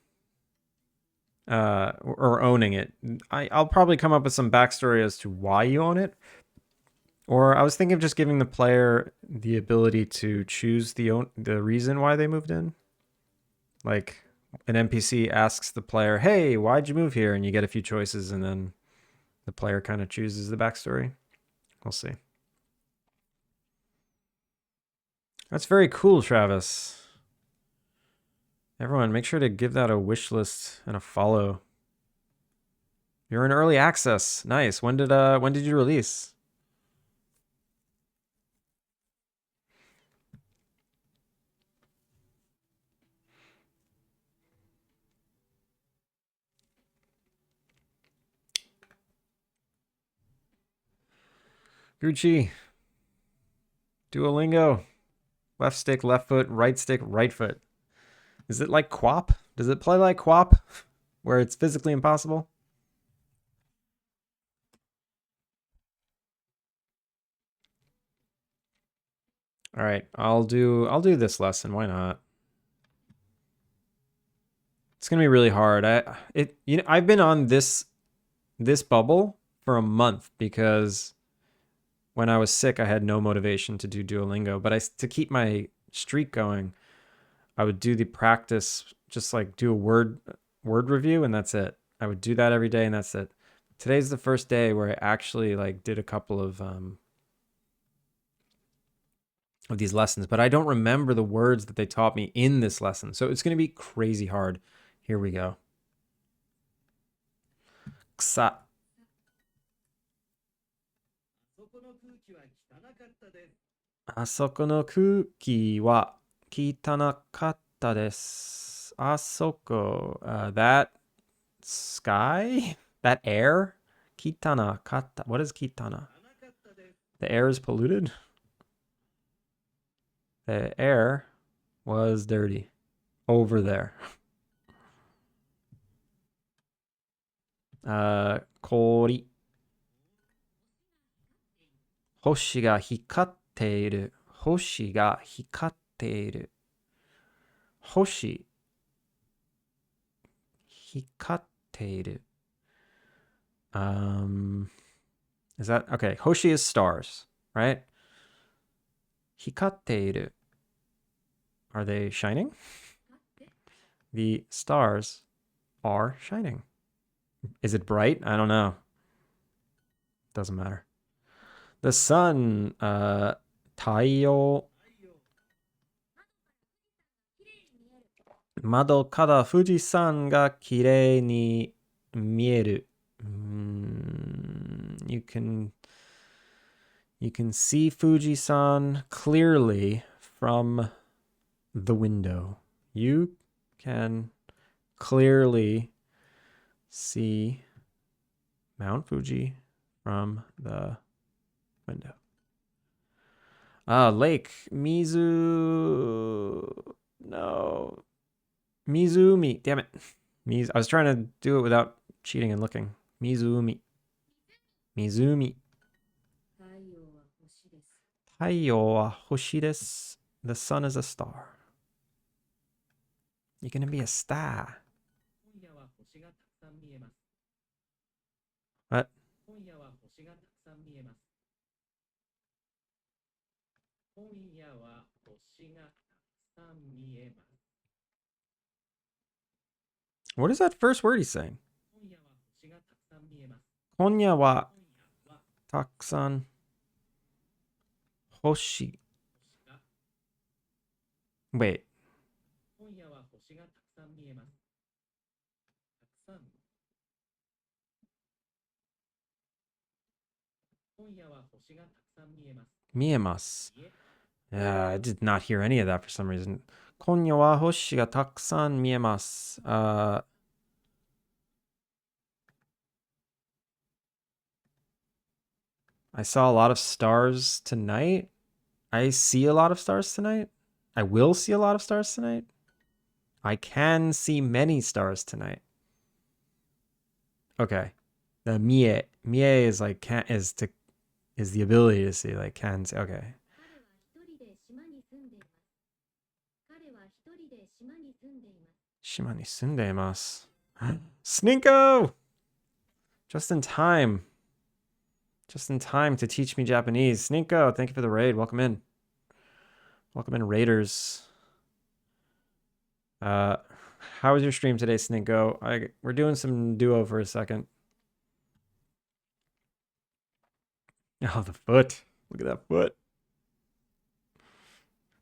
Or owning it. I'll probably come up with some backstory as to why you own it. Or I was thinking of just giving the player the ability to choose the reason why they moved in. Like an NPC asks the player, "Hey, why'd you move here?" And you get a few choices, and then the player kind of chooses the backstory. We'll see. That's very cool, Travis. Everyone, make sure to give that a wish list and a follow. You're in early access. Nice. When did you release? Gucci. Duolingo. Left stick, left foot, right stick, right foot. Is it like QWOP? Does it play like QWOP? Where it's physically impossible? All right, I'll do this lesson. Why not? It's gonna be really hard. I've been on this bubble for a month because when I was sick, I had no motivation to do Duolingo. But to keep my streak going, I would do the practice, just like do a word review, and that's it. I would do that every day, and that's it. Today's the first day where I actually like did a couple of these lessons, but I don't remember the words that they taught me in this lesson. So it's going to be crazy hard. Here we go. Ksa. あそこの空気は汚かったです。あそこ、that sky? That air? Kitana kata. What is kitana? The air is polluted? The air was dirty. Over there. 氷。星が光っている。星が光っている。星。光っている。Is that okay? Hoshi is stars, right? 光っている. Are they shining? The stars are shining. Is it bright? I don't know. Doesn't matter. The sun, 太陽。窓から富士山が綺麗に見える。You can see Fujisan clearly from the window. You can clearly see Mount Fuji from the window. Lake. Mizu. No. Mizumi. Damn it. I was trying to do it without cheating and looking. Mizumi. Mizumi. 太陽は星です. The sun is a star. You're gonna be a star. What? What is that first word he's saying? 今夜はたくさん星. Wait. Miemasu. Yeah, I did not hear any of that for some reason. 今夜は星がたくさん見えます. I saw a lot of stars tonight. I see a lot of stars tonight. I will see a lot of stars tonight. I can see many stars tonight. Okay. The mie. Mie is like can is the ability to see, like can see. Okay. Shima ni sundeimasu. Sninko! Just in time. Just in time to teach me Japanese. Sninko, thank you for the raid. Welcome in. Welcome in, raiders. How was your stream today, Sninko? We're doing some duo for a second. Oh, the foot. Look at that foot.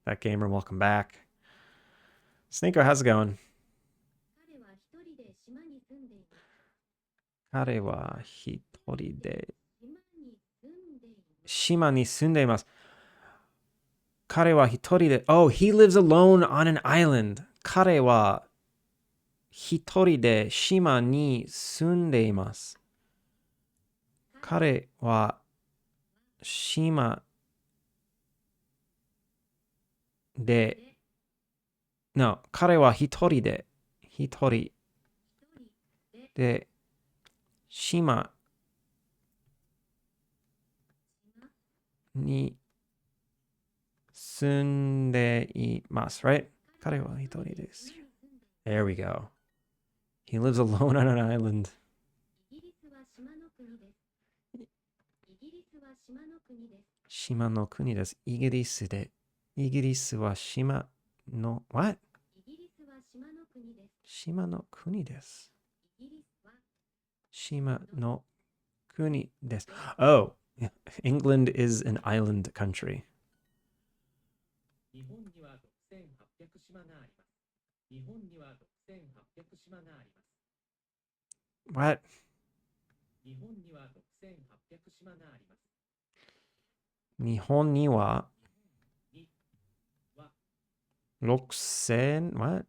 That gamer, welcome back. Sninko, how's it going? 彼は一人で島に住んでいます。彼は一人で Oh, he lives alone on an island. 彼は一人で島に住んでいます。彼は島で No, 彼は一人で島に住んでいます。Right? 彼は一人です。There we go. He lives alone on an island. 島の国です。イギリスで。イギリスは島の What? 島の国です。島の国です。Oh, England is an island country. What? 日本には6000 what?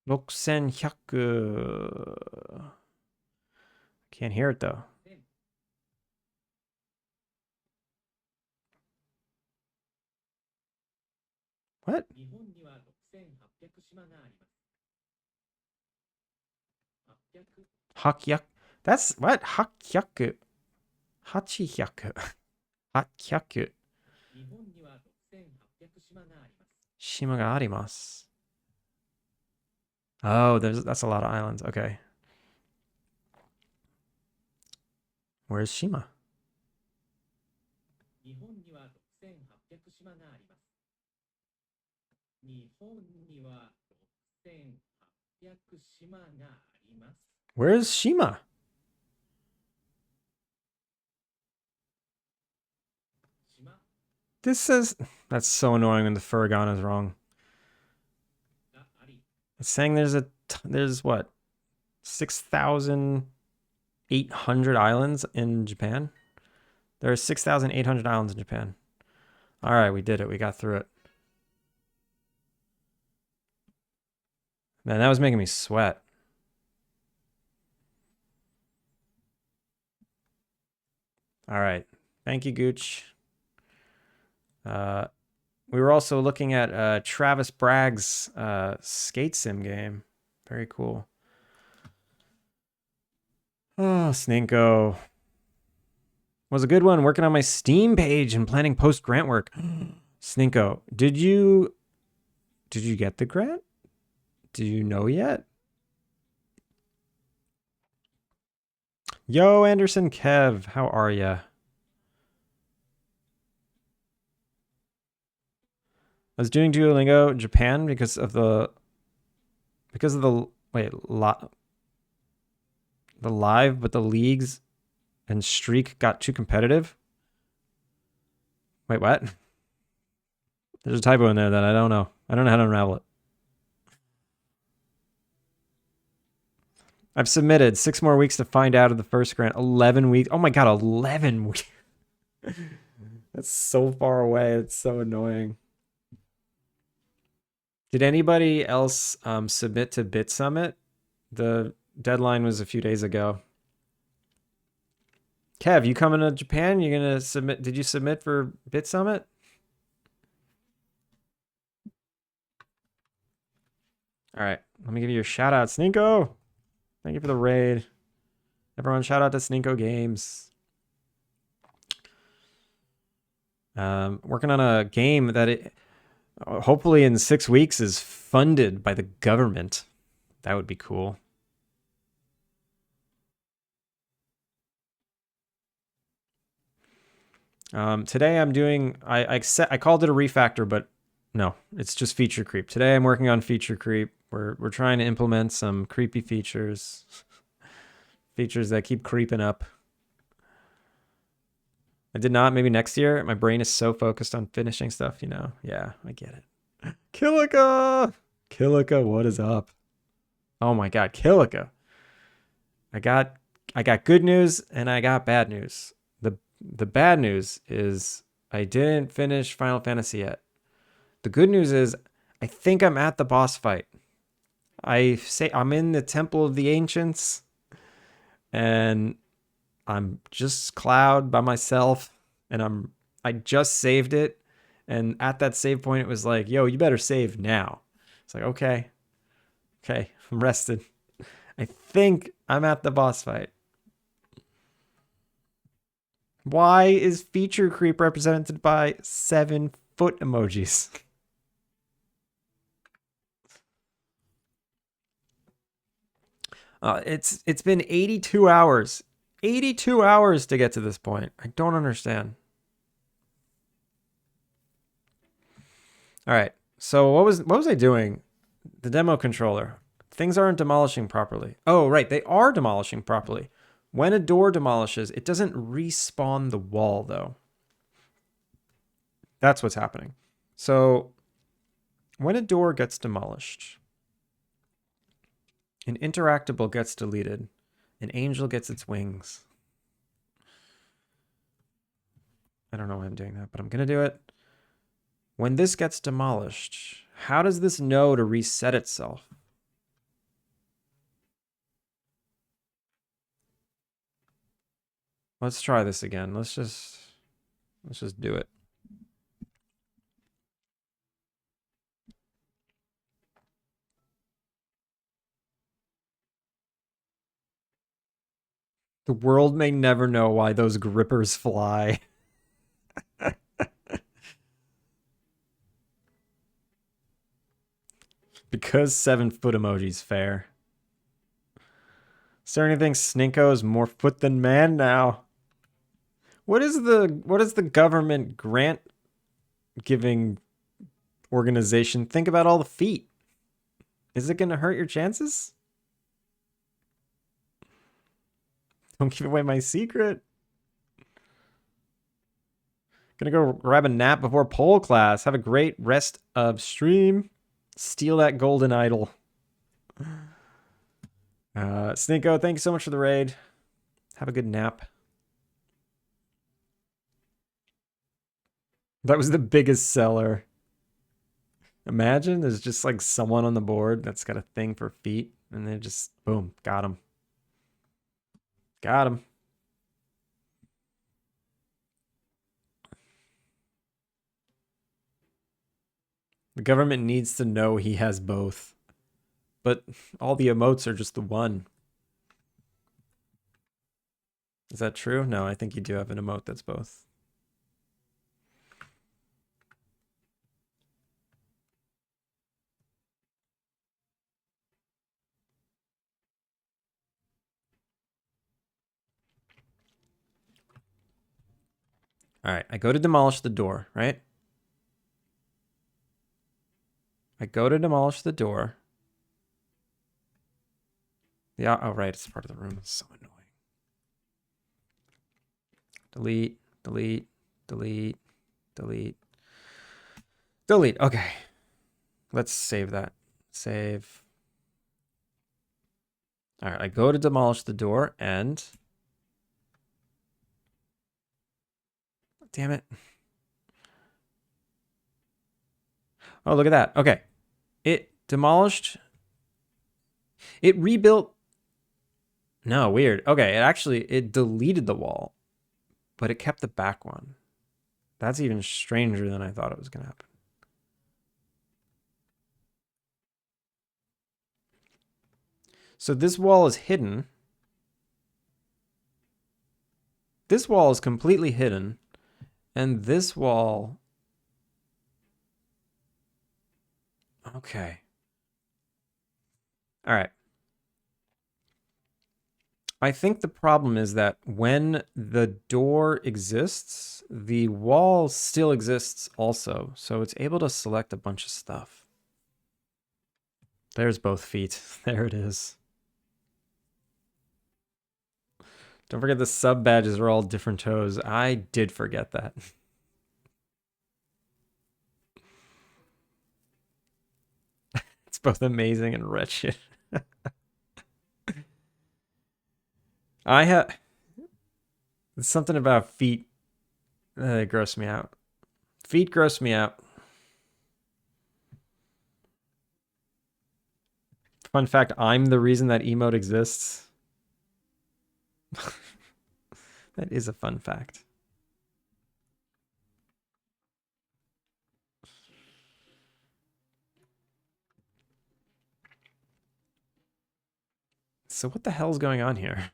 6100. Can't hear it though. What? Hakyak. That's what? Hakyaku. Hachihyaku. Hakyaku. Shima ga arimasu. Oh, that's a lot of islands. Okay. Where's Shima? Where's Shima? This says... That's so annoying when the furigana is wrong. It's saying there's what? 6,800 islands in Japan? There are 6,800 islands in Japan. All right, we did it. We got through it. Man, that was making me sweat. All right. Thank you, Gooch. We were also looking at Travis Bragg's skate sim game. Very cool. Oh, Sninko. Was a good one. Working on my Steam page and planning post-grant work. Sninko, did you get the grant? Do you know yet? Yo, Anderson Kev, how are ya? I was doing Duolingo Japan because of the the live, but the leagues and streak got too competitive. Wait, what? There's a typo in there that I don't know. I don't know how to unravel it. I've submitted 6 more weeks to find out of the first grant. 11 weeks. Oh my god, 11 weeks. That's so far away. It's so annoying. Did anybody else submit to Bit Summit? The deadline was a few days ago. Kev, you coming to Japan? You gonna submit? Did you submit for Bit Summit? All right, let me give you a shout out, Sninko. Thank you for the raid. Everyone, shout out to Sninko Games. Working on a game that hopefully in 6 weeks is funded by the government. That would be cool. Today I'm doing, I called it a refactor, but no, it's just feature creep. Today I'm working on feature creep. We're trying to implement some creepy features. Features that keep creeping up. I did not. Maybe next year. My brain is so focused on finishing stuff, you know. Yeah, I get it. Kilika! Kilika, what is up? Oh my god, Kilika. I got good news and I got bad news. The bad news is I didn't finish Final Fantasy yet. The good news is I think I'm at the boss fight. I say I'm in the Temple of the Ancients and I'm just Cloud by myself and I just saved it, and at that save point it was like, yo, you better save now. It's like, okay, I'm rested. I think I'm at the boss fight. Why is feature creep represented by 7 foot emojis? It's been 82 hours. 82 hours to get to this point. I don't understand. All right. So what was I doing? The demo controller. Things aren't demolishing properly. Oh, right. They are demolishing properly. When a door demolishes, it doesn't respawn the wall, though. That's what's happening. So when a door gets demolished, an interactable gets deleted, an angel gets its wings. I don't know why I'm doing that, but I'm going to do it. When this gets demolished, how does this know to reset itself? Let's try this again. Let's just do it. The world may never know why those grippers fly. Because 7-foot emoji's fair. Is there anything Sninko is more foot than man now? What is the government grant giving organization think about all the feet? Is it gonna hurt your chances? Don't give away my secret. Gonna go grab a nap before pole class. Have a great rest of stream. Steal that golden idol. Sninko, thank you so much for the raid. Have a good nap. That was the biggest seller. Imagine there's just like someone on the board that's got a thing for feet, and they just, boom, got him. Got him. The government needs to know he has both. But all the emotes are just the one. Is that true? No, I think you do have an emote that's both. All right, I go to demolish the door, right? I go to demolish the door. Yeah, oh, right, it's part of the room. It's so annoying. Delete, delete, delete, delete, delete. Okay, let's save that. Save. All right, I go to demolish the door and... Damn it. Oh, look at that. Okay. It demolished. It rebuilt. No, weird. Okay, it deleted the wall, but it kept the back one. That's even stranger than I thought it was going to happen. So this wall is hidden. This wall is completely hidden. And this wall... Okay. All right. I think the problem is that when the door exists, the wall still exists also. So it's able to select a bunch of stuff. There's both feet. There it is. Don't forget the sub badges are all different toes. I did forget that. It's both amazing and wretched. I have something about feet that gross me out. Feet gross me out. Fun fact, I'm the reason that emote exists. That is a fun fact. So what the hell's going on here?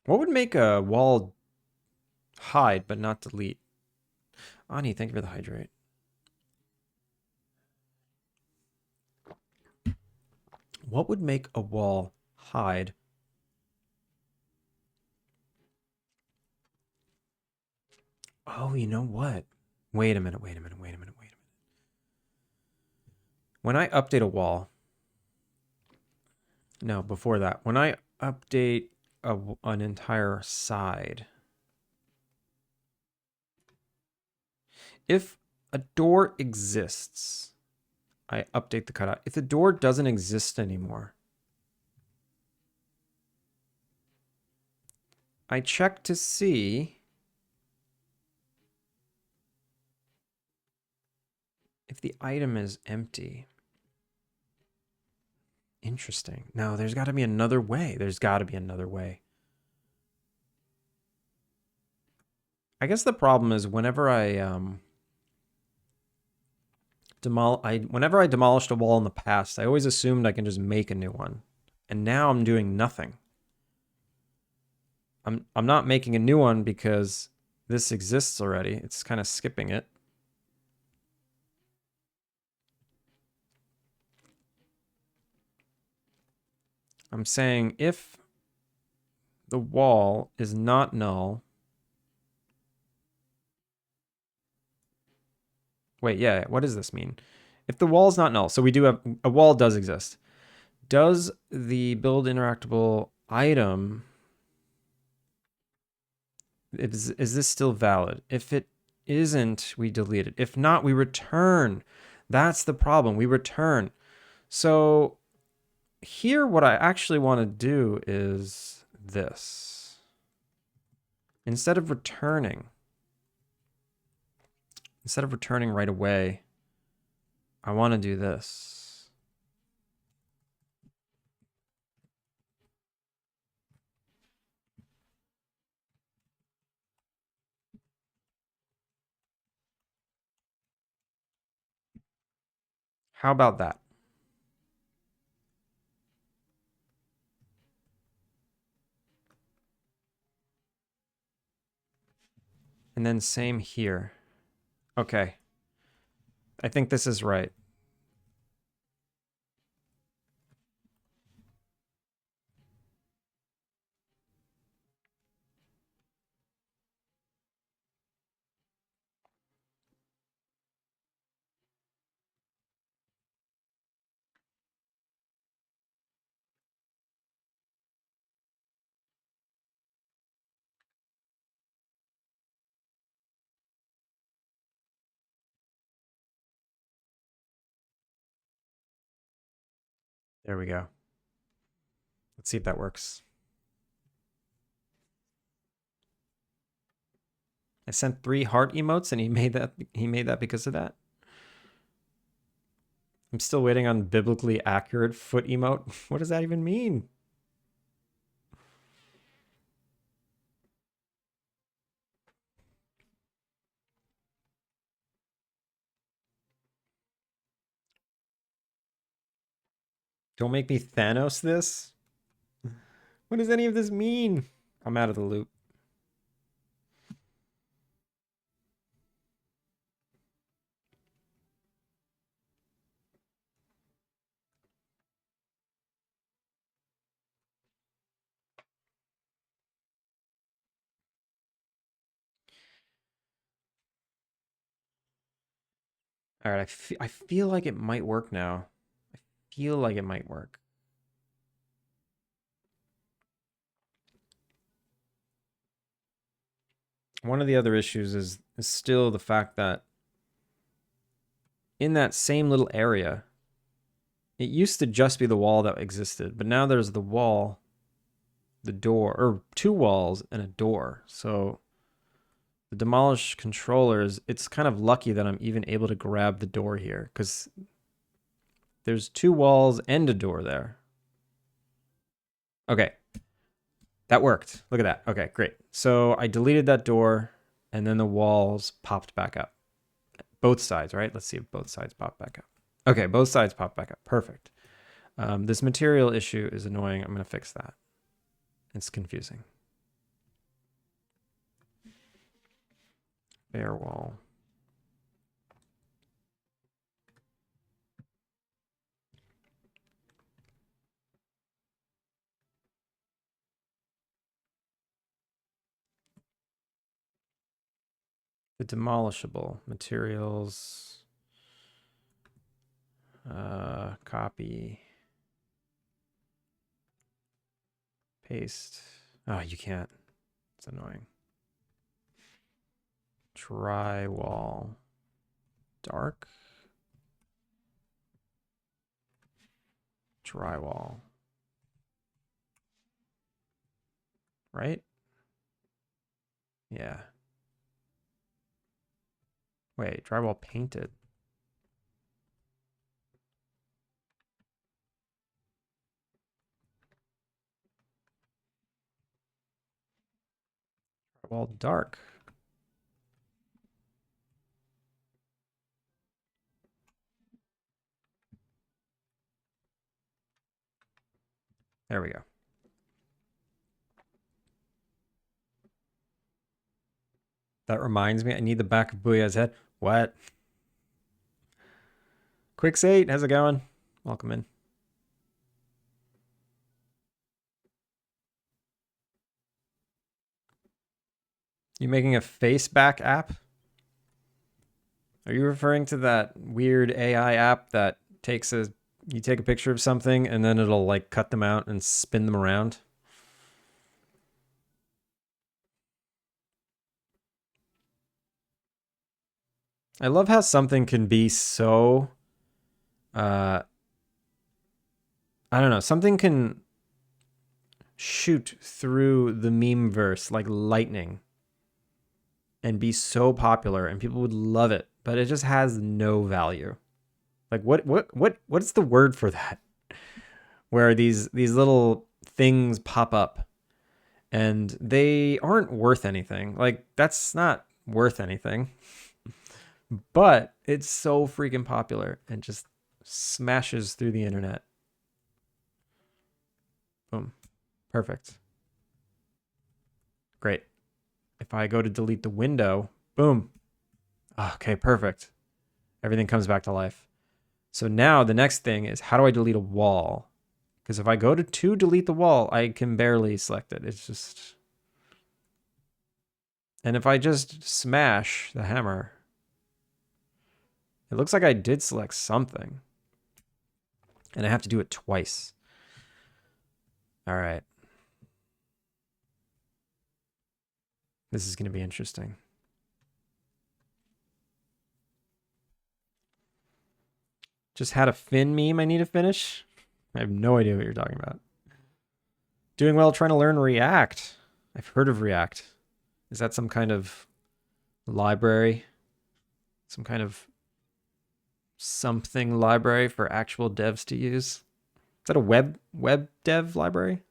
What would make a wall hide but not delete? Ani, thank you for the hydrate. What would make a wall hide? Oh, you know what? Wait a minute. When I update a wall... No, before that. When I update an entire side... If a door exists I update the cutout. If the door doesn't exist anymore, I check to see if the item is empty. Interesting. No, there's got to be another way. There's got to be another way. I guess the problem is whenever I whenever I demolished a wall in the past, I always assumed I can just make a new one. And now I'm doing nothing. I'm not making a new one because this exists already. It's kind of skipping it. I'm saying if the wall is not null. Wait, yeah, what does this mean? If the wall is not null, so we do have a wall does exist. Does the build interactable item is this still valid? If it isn't, we delete it. If not, we return. That's the problem. We return. So here, what I actually want to do is this. Instead of returning right away, I want to do this. How about that? And then same here. Okay. I think this is right. There we go. Let's see if that works. I sent 3 heart emotes and he made that because of that. I'm still waiting on biblically accurate foot emote. What does that even mean? Don't make me Thanos this. What does any of this mean? I'm out of the loop. All right, I feel like it might work now. I feel like it might work. One of the other issues is still the fact that in that same little area, it used to just be the wall that existed, but now there's the wall, the door, or 2 walls and a door. So the demolished controllers, it's kind of lucky that I'm even able to grab the door here because there's 2 walls and a door there. Okay. That worked. Look at that. Okay, great. So I deleted that door and then the walls popped back up. Both sides, right? Let's see if both sides pop back up. Okay, both sides pop back up. Perfect. This material issue is annoying. I'm going to fix that. It's confusing. Bare wall. The demolishable materials. Copy. Paste. Oh, you can't. It's annoying. Drywall. Dark. drywall. Right? Yeah. Wait, drywall painted. Drywall dark. There we go. That reminds me, I need the back of Booyah's head. What? Quicks8, how's it going? Welcome in. You making a face back app? Are you referring to that weird AI app that you take a picture of something and then it'll like cut them out and spin them around? I love how something can be so I don't know, something can shoot through the meme verse like lightning and be so popular and people would love it, but it just has no value. Like what's the word for that? Where these little things pop up and they aren't worth anything. Like that's not worth anything. But it's so freaking popular and just smashes through the internet. Boom. Perfect. Great. If I go to delete the window, boom. Okay, perfect. Everything comes back to life. So now the next thing is, how do I delete a wall? Because if I go to delete the wall, I can barely select it. It's just... And if I just smash the hammer, it looks like I did select something. And I have to do it twice. All right. This is going to be interesting. Just had a Finn meme I need to finish. I have no idea what you're talking about. Doing well trying to learn React. I've heard of React. Is that some kind of library? Some kind of something library for actual devs to use? Is that a web dev library?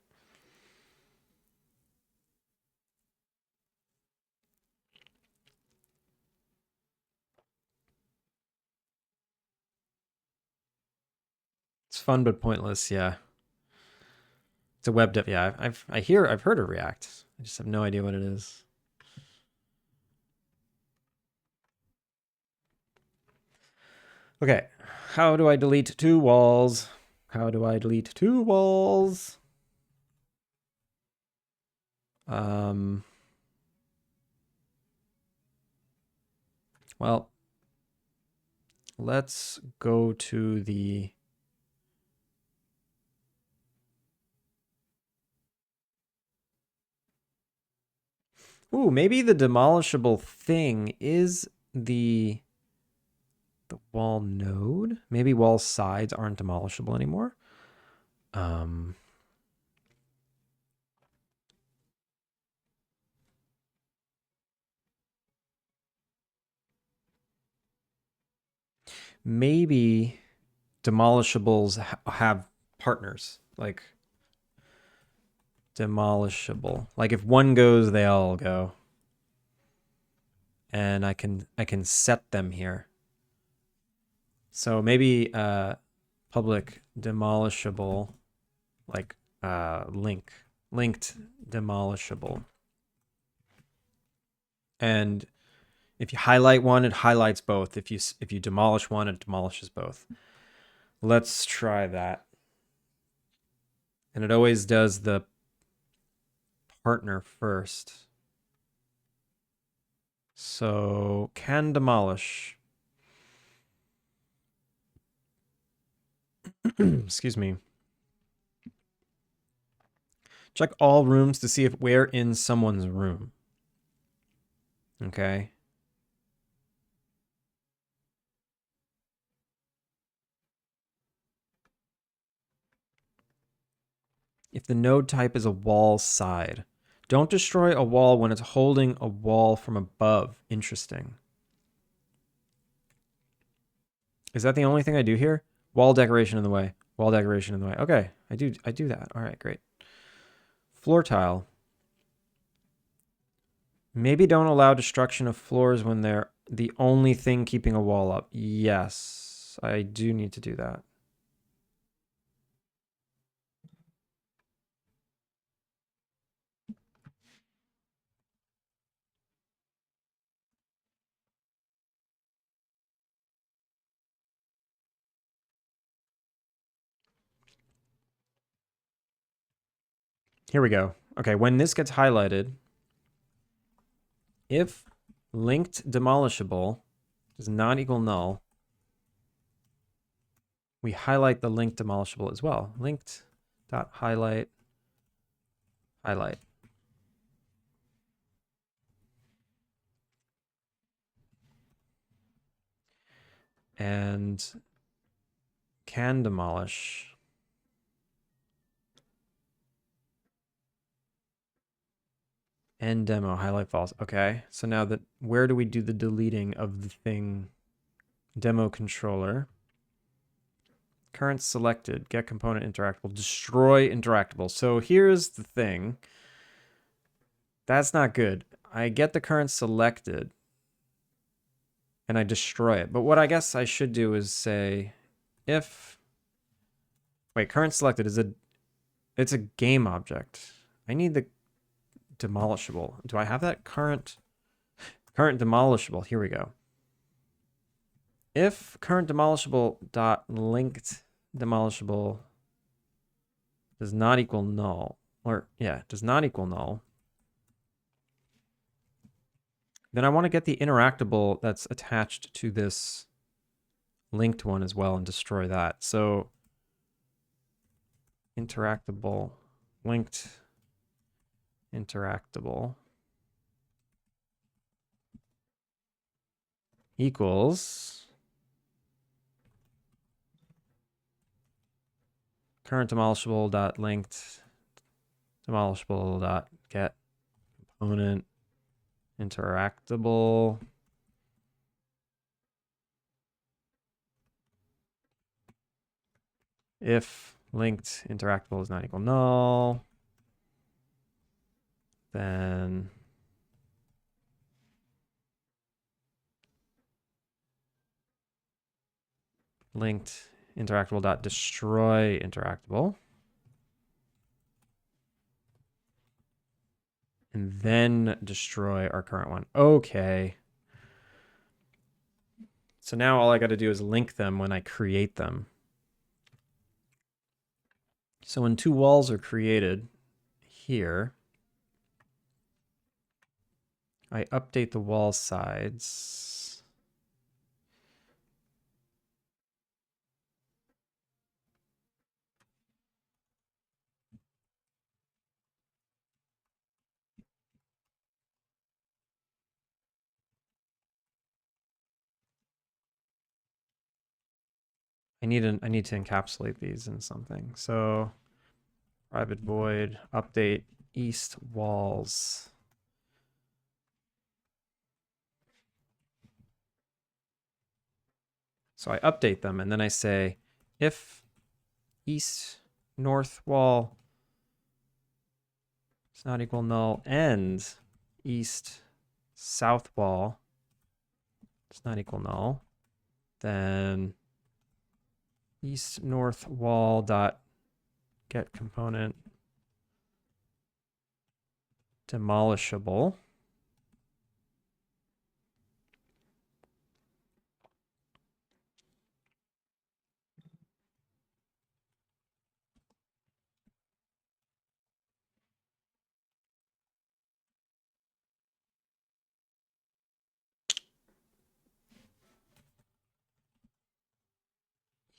It's fun but pointless, yeah. It's a web dev, yeah. I've heard of React. I just have no idea what it is. Okay, how do I delete two walls? How do I delete two walls? Well, let's go to the... Ooh, maybe the demolishable thing is the wall node. Maybe wall sides aren't demolishable anymore. Maybe demolishables have partners, like demolishable. Like if one goes, they all go. And I can set them here. So maybe public demolishable, like linked demolishable. And if you highlight one, it highlights both. If you demolish one, it demolishes both. Let's try that. And it always does the partner first. So can demolish. Excuse me. Check all rooms to see if we're in someone's room. Okay. if the node type is a wall side. Don't destroy a wall when it's holding a wall from above. Interesting. Is that the only thing I do here? Wall decoration in the way. Wall decoration in the way. Okay, I do that. All right, great. Floor tile. Maybe don't allow destruction of floors when they're the only thing keeping a wall up. Yes, I do need to do that. Here we go. Okay, when this gets highlighted, if linked demolishable does not equal null, we highlight the linked demolishable as well. Linked dot highlight highlight. And can demolish. End demo, highlight false. Okay, so now that where do we do the deleting of the thing? Demo controller. Current selected, get component interactable, destroy interactable. So here's the thing. That's not good. I get the current selected and I destroy it. But what I guess I should do is say if, wait, current selected is it's a game object. I need the demolishable. Do I have that current demolishable? Here we go. If current demolishable dot linked demolishable does not equal null, or yeah, does not equal null, then I want to get the interactable that's attached to this linked one as well and destroy that. So interactable, linked interactable equals current demolishable dot linked demolishable dot get component interactable if linked interactable is not equal null, then linked interactable dot destroy interactable, and then destroy our current one. Okay. So now all I got to do is link them when I create them. So when two walls are created here, I update the wall sides. I need to encapsulate these in something. So private void update east walls. So I update them and then I say if east north wall is not equal null and east south wall is not equal null, then east north wall dot get component demolishable.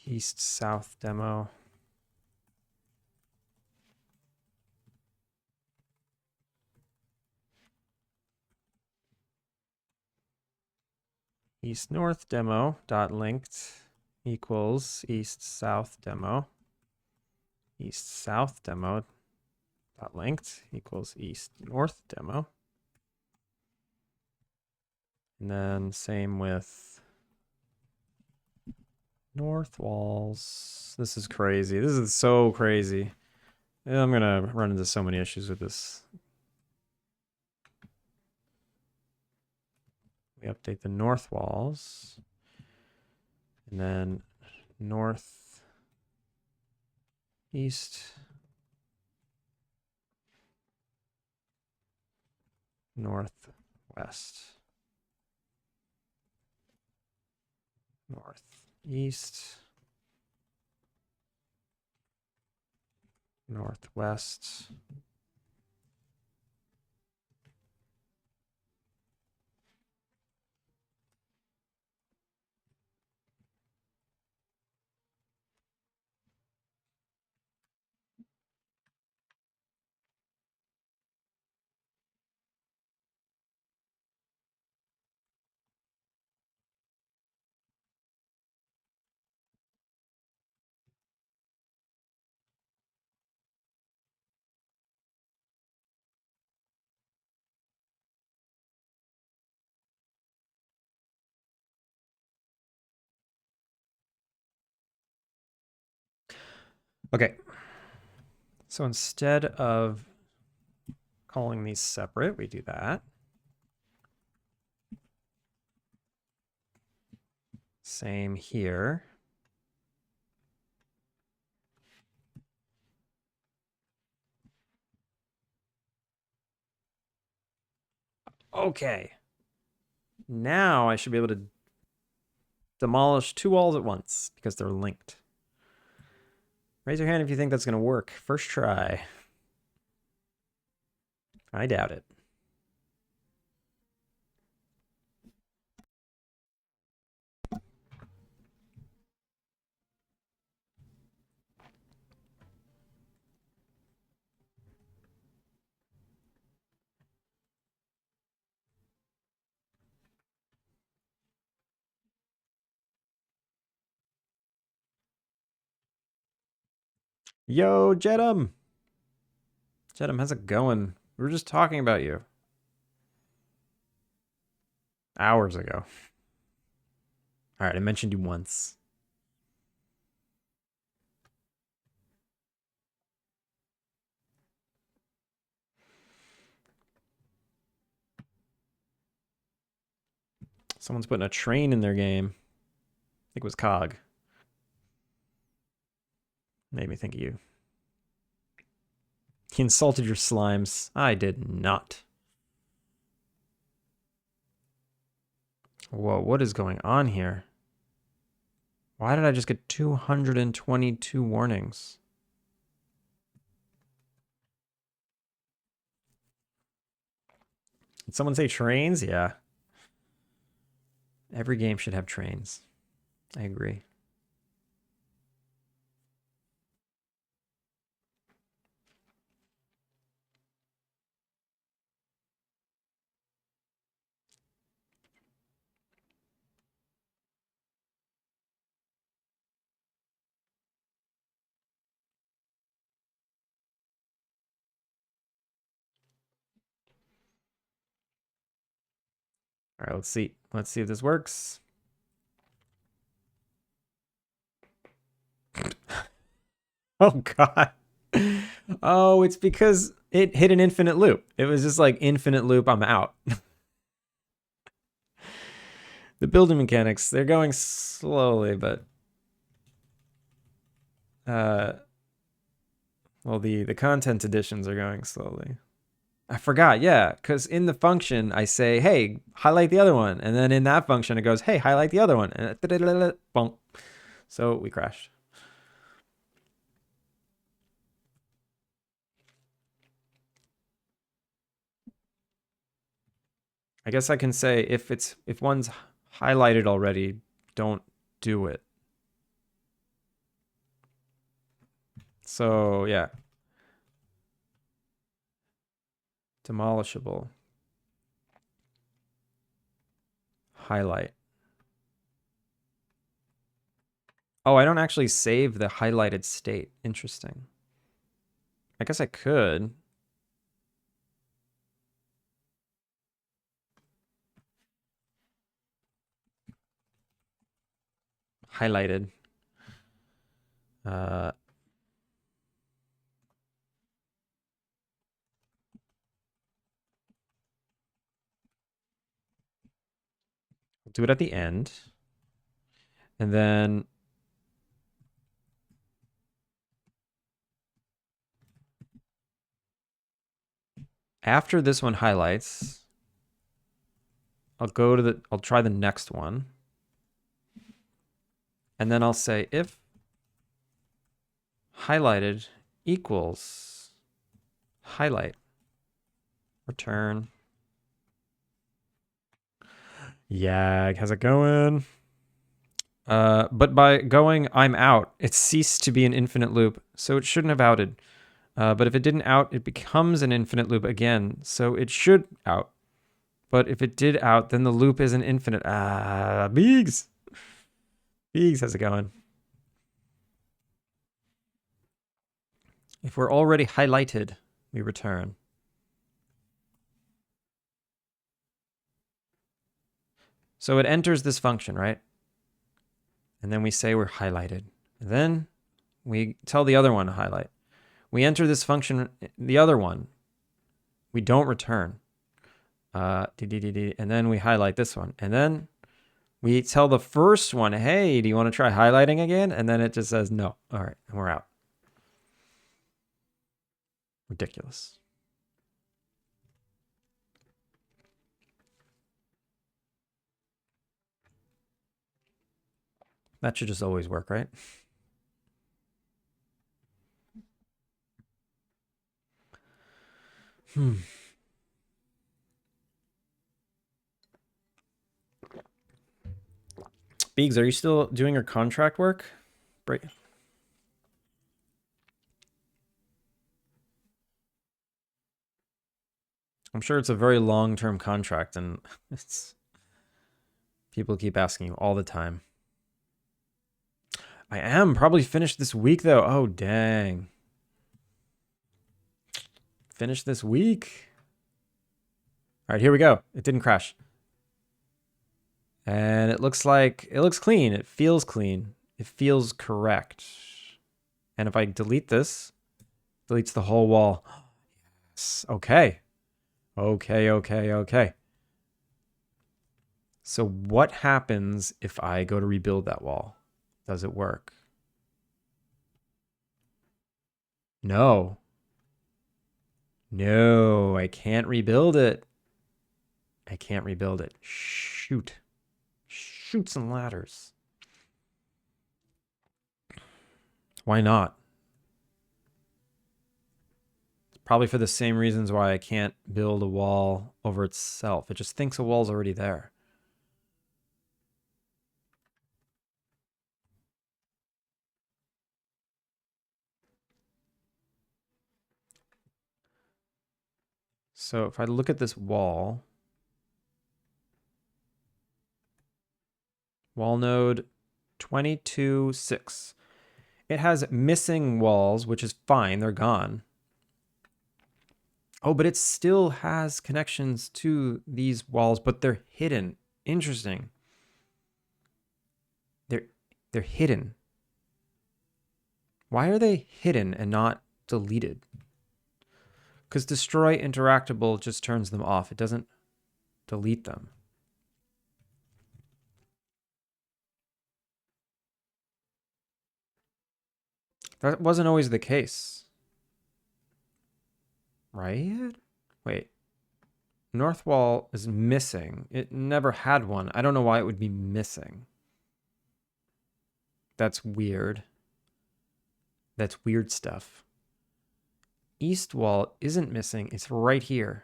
East south demo. East north demo dot linked equals east south demo. East south demo dot linked equals east north demo. And then same with north walls. This is crazy. This is so crazy. I'm gonna run into so many issues with this. We update the north walls. And then north, east, north, west. North, east, northwest. Okay. So instead of calling these separate, we do that. Same here. Okay. Now I should be able to demolish 2 walls at once because they're linked. Raise your hand if you think that's going to work. First try. I doubt it. Yo, Jedum! Jedum, how's it going? We were just talking about you. Hours ago. Alright, I mentioned you once. Someone's putting a train in their game. I think it was Cog. Made me think of you. He insulted your slimes. I did not. Whoa, what is going on here? Why did I just get 222 warnings? Did someone say trains? Yeah. Every game should have trains. I agree. All right, let's see. Let's see if this works. Oh, God. Oh, it's because it hit an infinite loop. It was just like infinite loop, I'm out. The building mechanics, they're going slowly, but well, the content additions are going slowly. I forgot, yeah, because in the function I say, hey, highlight the other one, and then in that function it goes, hey, highlight the other one, and bonk. So we crashed. I guess I can say if one's highlighted already, don't do it. So yeah, demolishable. Highlight. Oh, I don't actually save the highlighted state. Interesting. I guess I could. highlighted. Uh, we'll do it at the end. And then after this one highlights, I'll try the next one. And then I'll say if highlighted equals highlight, return. Yeah, how's it going? But by going I'm out, it ceased to be an infinite loop, so it shouldn't have outed. But if it didn't out, it becomes an infinite loop again, so it should out. But if it did out, then the loop is an infinite. Beegs! Beegs, how's it going? If we're already highlighted, we return. So it enters this function, right? And then we say we're highlighted. And then we tell the other one to highlight. We enter this function, the other one. We don't return. And then we highlight this one. And then we tell the first one, hey, do you want to try highlighting again? And then it just says no. All right, and we're out. Ridiculous. That should just always work, right? Beegs, are you still doing your contract work? Break. I'm sure it's a very long-term contract, and it's people keep asking you all the time. I am probably finished this week, though. Oh, dang. Finished this week. All right, here we go. It didn't crash. And it looks clean. It feels clean. It feels correct. And if I delete this, deletes the whole wall. Yes. Okay. Okay. So what happens if I go to rebuild that wall? Does it work? No. No, I can't rebuild it. I can't rebuild it. Shoot. Shoots and ladders. Why not? It's probably for the same reasons why I can't build a wall over itself. It just thinks a wall's already there. So if I look at this wall node 22.6. It has missing walls, which is fine. They're gone. Oh, but it still has connections to these walls, but they're hidden. Interesting. They're hidden. Why are they hidden and not deleted? Because destroy interactable just turns them off. It doesn't delete them. That wasn't always the case. Right? Wait. North wall is missing. It never had one. I don't know why it would be missing. That's weird. That's weird stuff. East wall isn't missing. It's right here.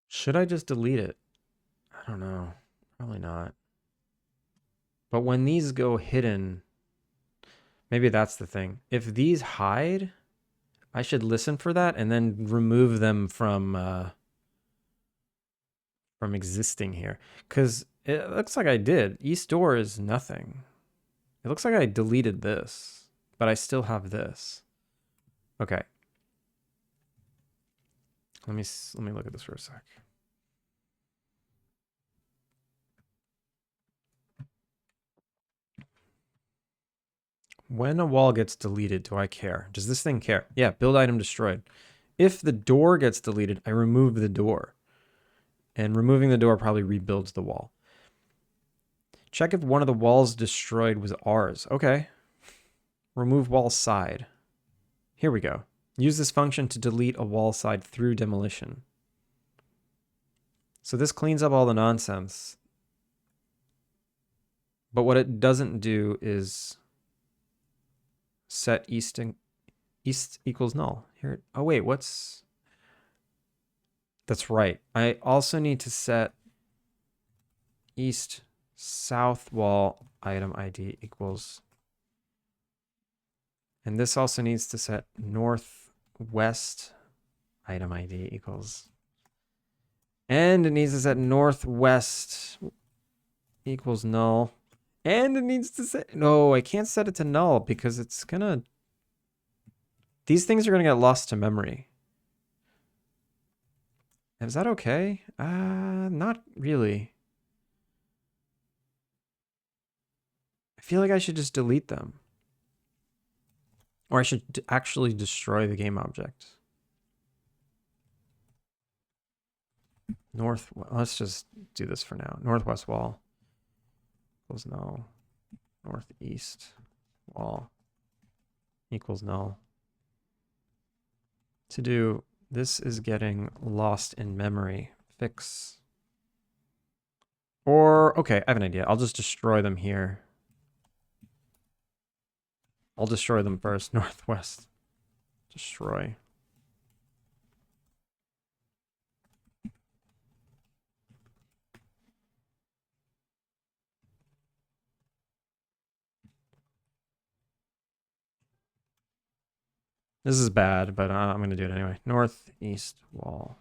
Should I just delete it? I don't know. Probably not. But when these go hidden, maybe that's the thing. If these hide, I should listen for that and then remove them from existing here. Because it looks like I did. East door is nothing. It looks like I deleted this, but I still have this. Okay. Let me look at this for a sec. When a wall gets deleted, do I care? Does this thing care? Yeah, build item destroyed. If the door gets deleted, I remove the door. And removing the door probably rebuilds the wall. Check if one of the walls destroyed was ours. Okay. Remove wall side. Here we go. Use this function to delete a wall side through demolition. So this cleans up all the nonsense. But what it doesn't do is set east equals null. Here. Oh wait, what's... That's right. I also need to set east south wall item ID equals... And this also needs to set northwest item ID equals... And it needs to set northwest equals null. And it needs to set... No, I can't set it to null because it's gonna... These things are gonna get lost to memory. Is that okay? Not really. I feel like I should just delete them. Or I should actually destroy the game object. Let's just do this for now. Northwest wall equals null. Northeast wall equals null. To do, this is getting lost in memory. Fix. Or, okay, I have an idea. I'll just destroy them here. I'll destroy them first. Northwest. Destroy. This is bad, but I'm going to do it anyway. Northeast wall.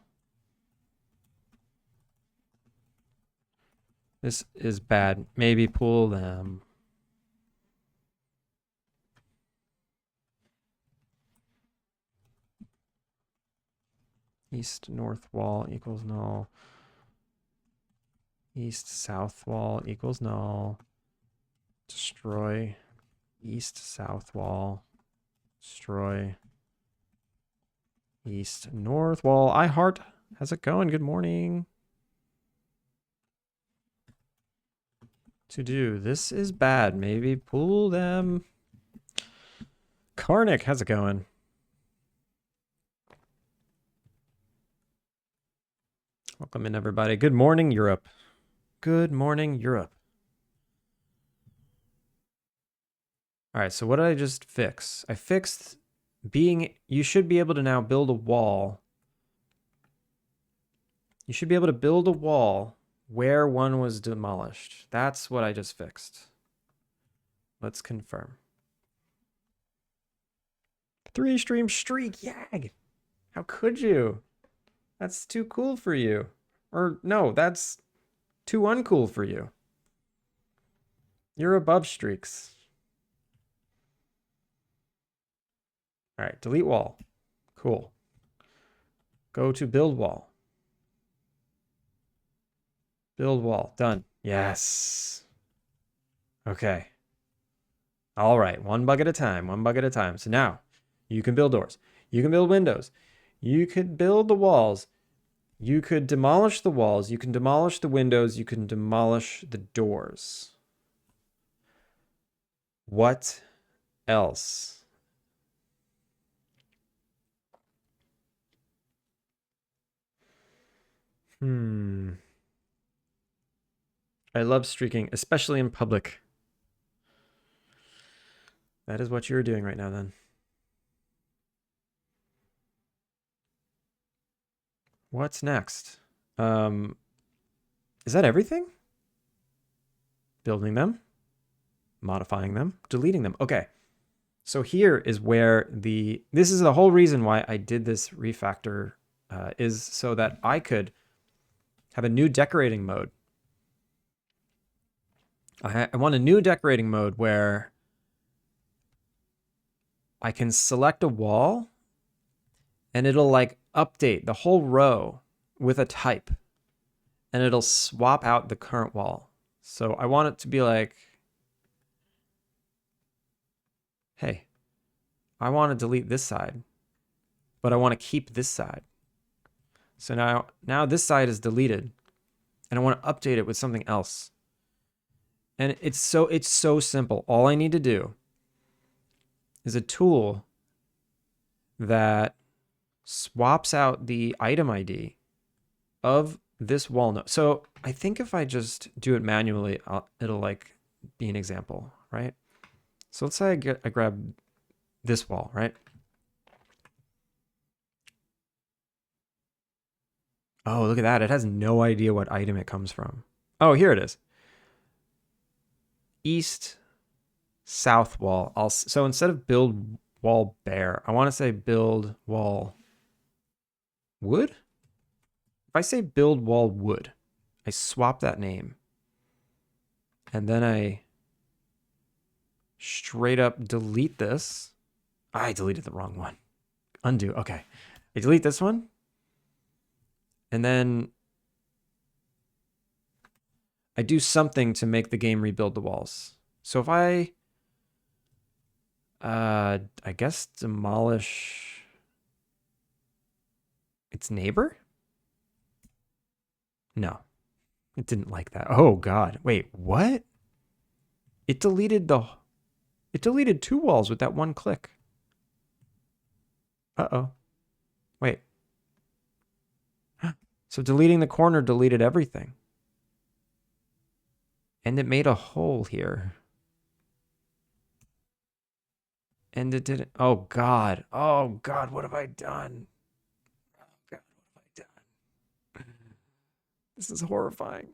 This is bad. Maybe pull them. East north wall equals null. East south wall equals null. Destroy. East south wall. Destroy. East north wall. I heart. How's it going? Good morning. To do. This is bad. Maybe pull them. Karnik, how's it going? Welcome in, everybody. Good morning, Europe. Good morning, Europe. All right, so what did I just fix? I fixed being... You should be able to now build a wall. You should be able to build a wall where one was demolished. That's what I just fixed. Let's confirm. 3-stream streak, yag! How could you? That's too cool for you. Or no, that's too uncool for you. You're above streaks. All right, delete wall. Cool. Go to build wall. Build wall. Done. Yes. Okay. All right. One bug at a time. One bug at a time. So now you can build doors. You can build windows. You could build the walls. You could demolish the walls. You can demolish the windows. You can demolish the doors. What else? I love streaking, especially in public. That is what you're doing right now, then. What's next? Is that everything? Building them, modifying them, deleting them. Okay. So here is where this is the whole reason why I did this refactor, is so that I could have a new decorating mode. I want a new decorating mode where I can select a wall and it'll like update the whole row with a type and it'll swap out the current wall. So I want it to be like, hey, I want to delete this side, but I want to keep this side. So now this side is deleted and I want to update it with something else. And it's so simple. All I need to do is a tool that swaps out the item ID of this wall node. So I think if I just do it manually, it'll like be an example, right? So let's say I grab this wall, right? Oh, look at that. It has no idea what item it comes from. Oh, here it is. East, south wall. So instead of build wall bare, I want to say build wall wood. If I say build wall wood, I swap that name. And then I straight up delete this. I deleted the wrong one. Undo. Okay. I delete this one. And then I do something to make the game rebuild the walls. So if I guess demolish its neighbor? No. It didn't like that. Oh god. Wait, what? It deleted two walls with that one click. Uh-oh. Wait. So deleting the corner deleted everything. And it made a hole here. And it didn't. Oh god. Oh god, what have I done? Oh god, what have I done? This is horrifying.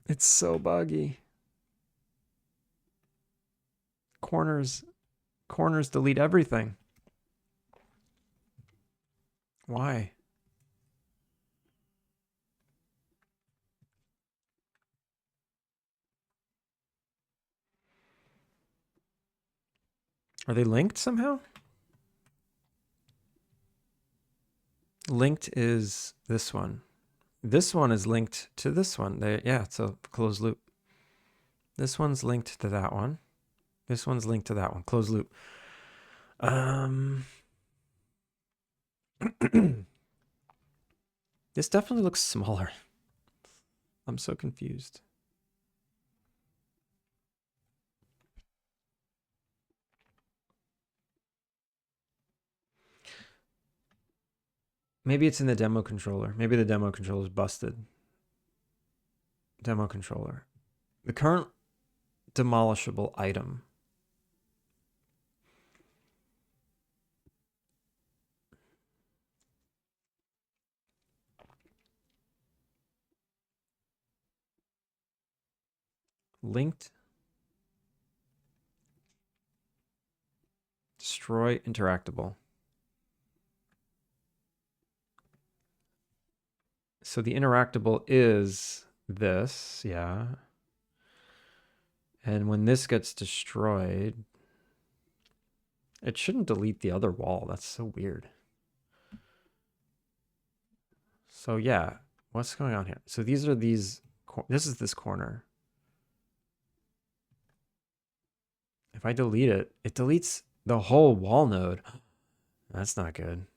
It's so buggy. Corners delete everything. Why? Are they linked somehow? Linked is this one. This one is linked to this one. Yeah, it's a closed loop. This one's linked to that one. This one's linked to that one. Closed loop. This definitely looks smaller. I'm so confused. Maybe it's in the demo controller. Maybe the demo controller is busted. Demo controller. The current demolishable item. Linked. Destroy interactable. So the interactable is this, yeah. And when this gets destroyed, it shouldn't delete the other wall. That's so weird. So yeah, what's going on here? So this is this corner. If I delete it, it deletes the whole wall node. That's not good.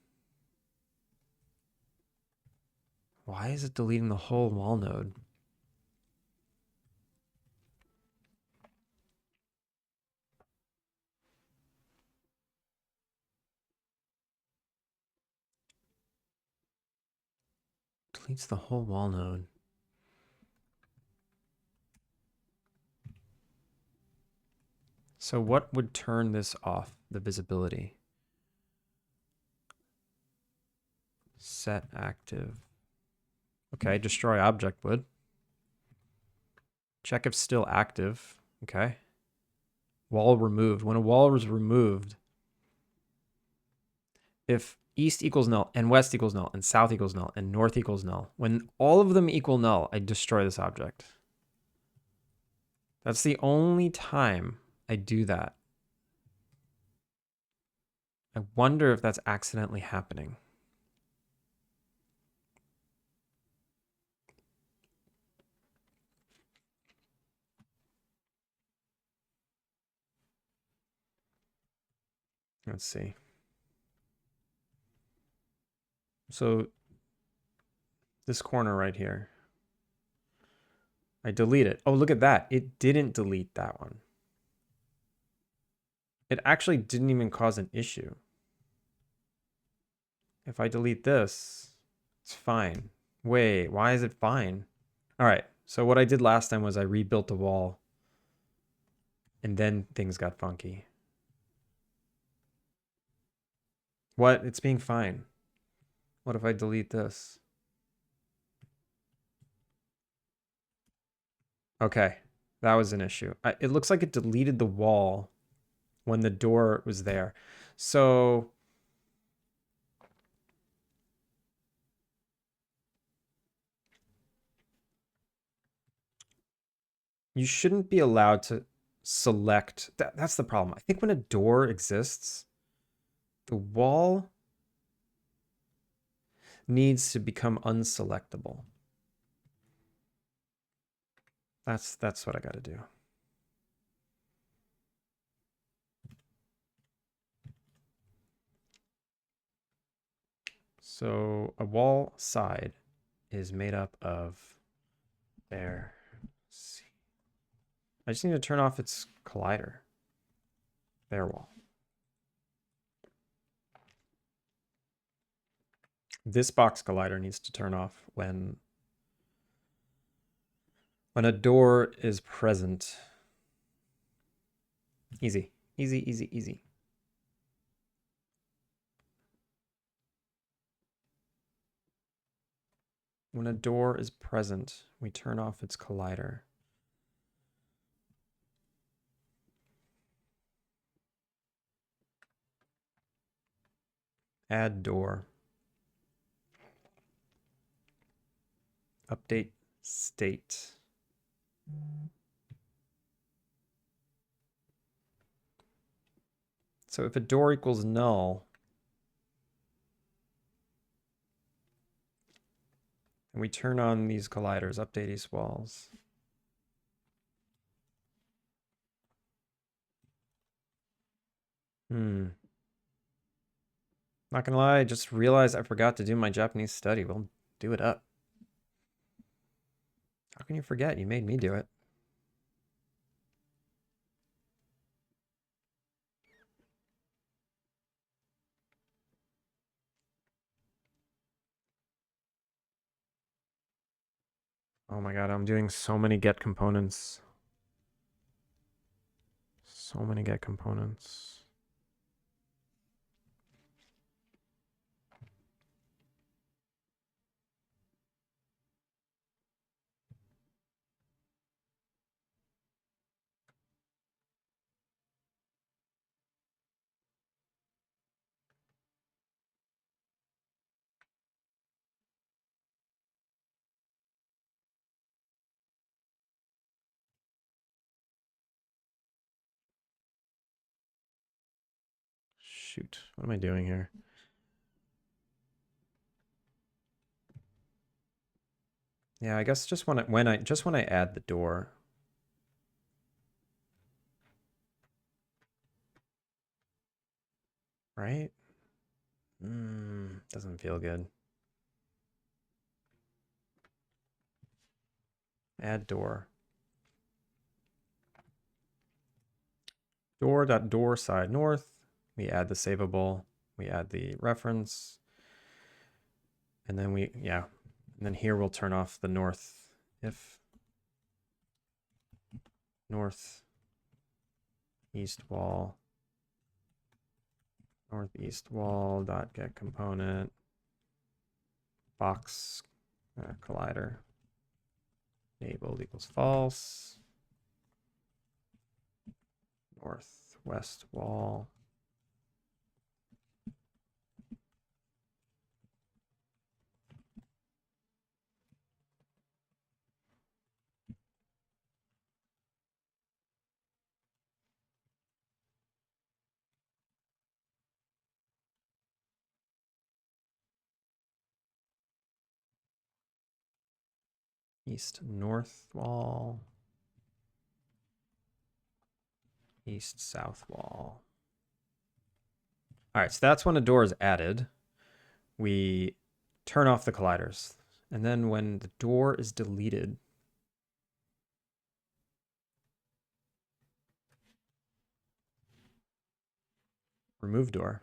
Why is it deleting the whole wall node? Deletes the whole wall node. So what would turn this off, the visibility? Set active. Okay, destroy object would. Check if still active. Okay. Wall removed. When a wall is removed, if east equals null and west equals null and south equals null and north equals null, when all of them equal null, I destroy this object. That's the only time I do that. I wonder if that's accidentally happening. Let's see. So this corner right here, I delete it. Oh, look at that. It didn't delete that one. It actually didn't even cause an issue. If I delete this, it's fine. Wait, why is it fine? All right, so what I did last time was I rebuilt the wall and then things got funky. What? It's being fine. What if I delete this? Okay, that was an issue. It looks like it deleted the wall when the door was there. So you shouldn't be allowed to select. That's the problem. I think when a door exists, the wall needs to become unselectable. That's what I got to do. So a wall side is made up of there. Let's see. I just need to turn off its collider. There wall. This box collider needs to turn off when a door is present. Easy, easy, easy, easy. When a door is present, we turn off its collider. Add door. Update state. So if a door equals null, and we turn on these colliders, update these walls. Not gonna lie, I just realized I forgot to do my Japanese study. We'll do it up. How can you forget? You made me do it. Oh my god, I'm doing so many get components. So many get components. Shoot, what am I doing here? Yeah, I guess just when I add the door. Right? Doesn't feel good. Add door. Door.door side north. We add the savable. We add the reference. And then and then here we'll turn off the north if north east wall northeast wall dot get component box collider enabled equals false. Northwest wall. East north wall. East south wall. All right, so that's when a door is added. We turn off the colliders. And then when the door is deleted, remove door.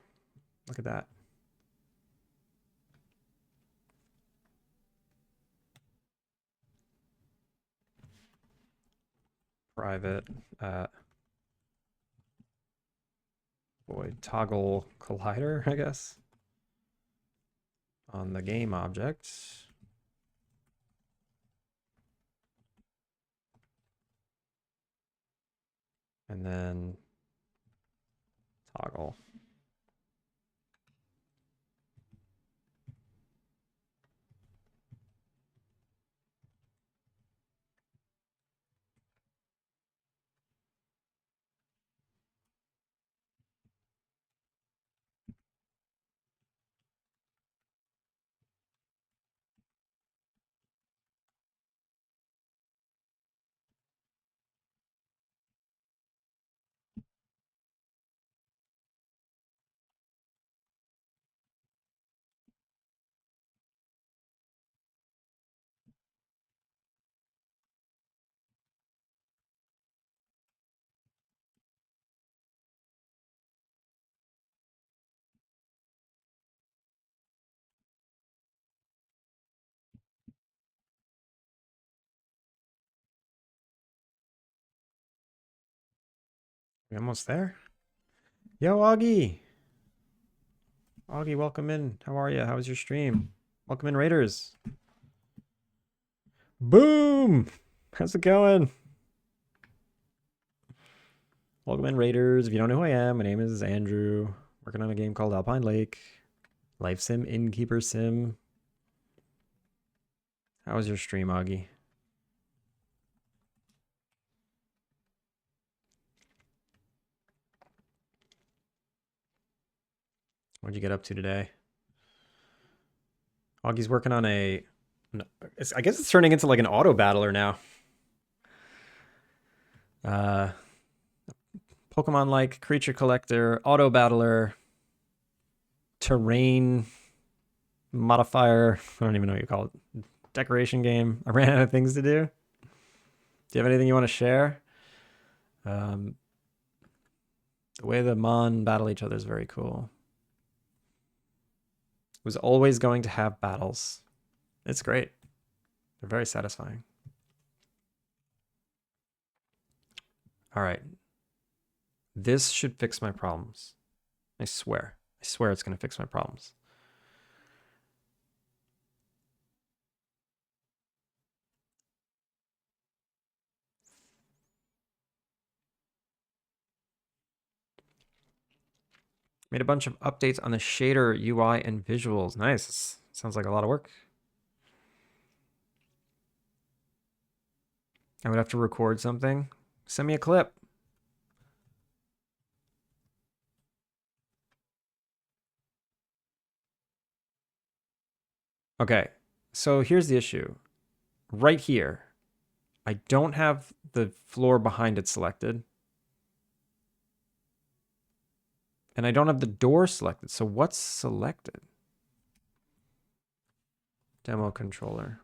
Look at that. Private void toggle collider, I guess, on the game object. And then toggle. We almost there? Yo, Augie. Augie, welcome in. How are you? How was your stream? Welcome in, Raiders. Boom! How's it going? Welcome in, Raiders. If you don't know who I am, my name is Andrew. Working on a game called Alpine Lake. Life sim, Innkeeper-Sim. How was your stream, Augie? What'd you get up to today? Augie's working on a... I guess it's turning into like an auto battler now. Pokemon-like creature collector, auto battler, terrain modifier. I don't even know what you call it. Decoration game. I ran out of things to do. Do you have anything you want to share? The way the Mon battle each other is very cool. It was always going to have battles. It's great. They're very satisfying. All right. This should fix my problems. I swear. I swear it's going to fix my problems. Made a bunch of updates on the shader, UI, and visuals. Nice. Sounds like a lot of work. I would have to record something. Send me a clip. Okay, so here's the issue. Right here, I don't have the floor behind it selected. And I don't have the door selected. So what's selected? Demo controller.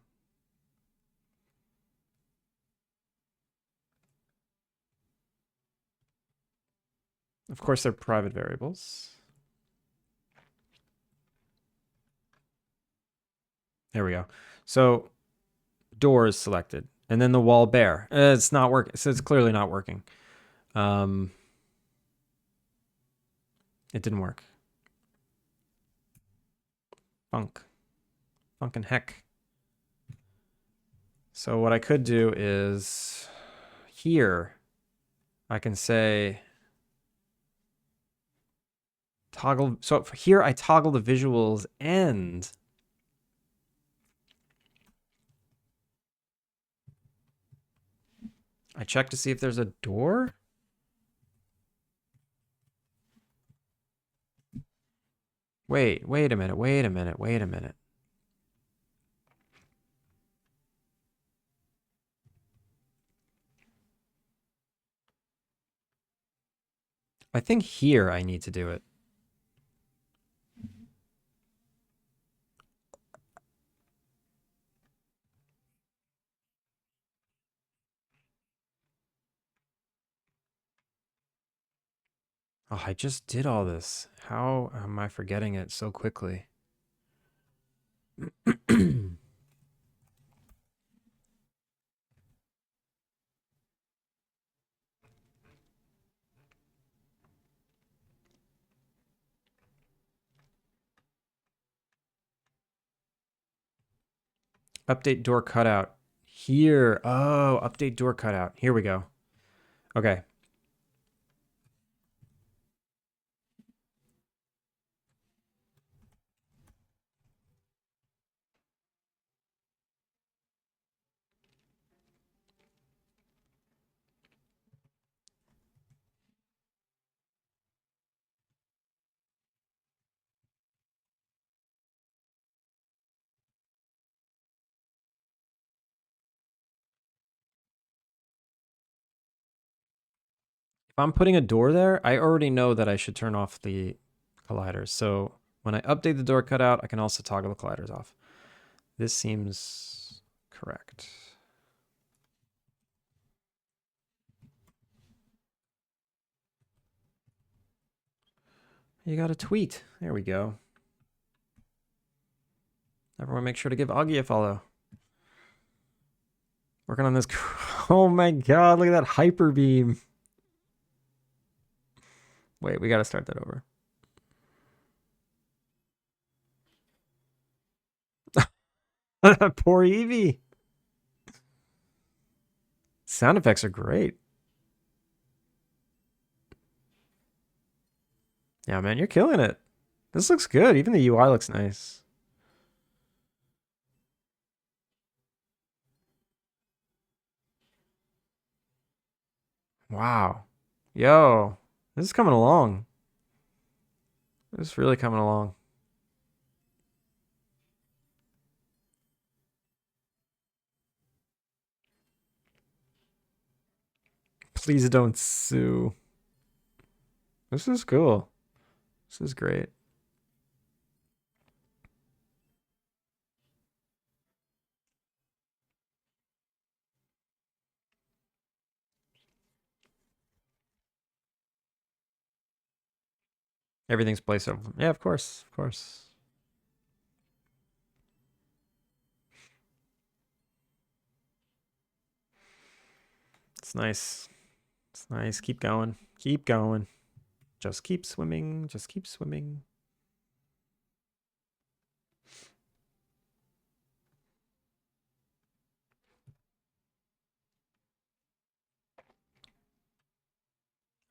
Of course, they're private variables. There we go. So door is selected. And then the wall bare. It's not working. So it's clearly not working. It didn't work. Funkin' heck. So what I could do is here, I can say Toggle. So here I toggle the visuals and I check to see if there's a door. Wait a minute. I think here I need to do it. Oh, I just did all this. How am I forgetting it so quickly? Update door cutout. Here. Oh, update door cutout. Here we go. Okay. If I'm putting a door there, I already know that I should turn off the colliders. So when I update the door cutout, I can also toggle the colliders off. This seems correct. You got a tweet. There we go. Everyone make sure to give Augie a follow. Working on this. Oh my god, look at that hyper beam. Wait, we got to start that over. Poor Eevee. Sound effects are great. Yeah, man, you're killing it. This looks good. Even the UI looks nice. Wow. Yo, this is coming along. This is really coming along. Please don't sue. This is cool. This is great. Everything's placeable. Yeah, of course. Of course. It's nice. It's nice. Keep going. Keep going. Just keep swimming. Just keep swimming.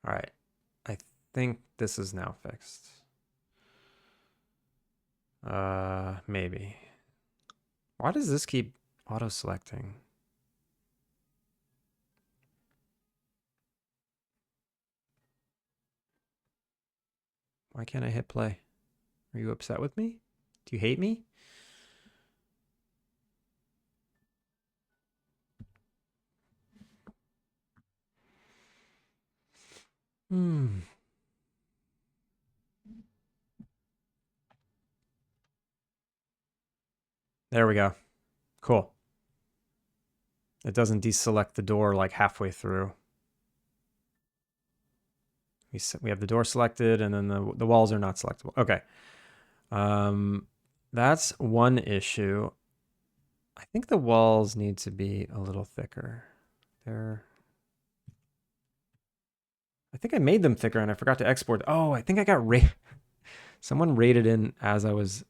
All right. I think this is now fixed. Maybe. Why does this keep auto-selecting? Why can't I hit play? Are you upset with me? Do you hate me? Hmm. There we go. Cool. It doesn't deselect the door like halfway through. We have the door selected and then the walls are not selectable. Okay. That's one issue. I think the walls need to be a little thicker. I think I made them thicker and I forgot to export. Oh, I think I got someone rated in as I was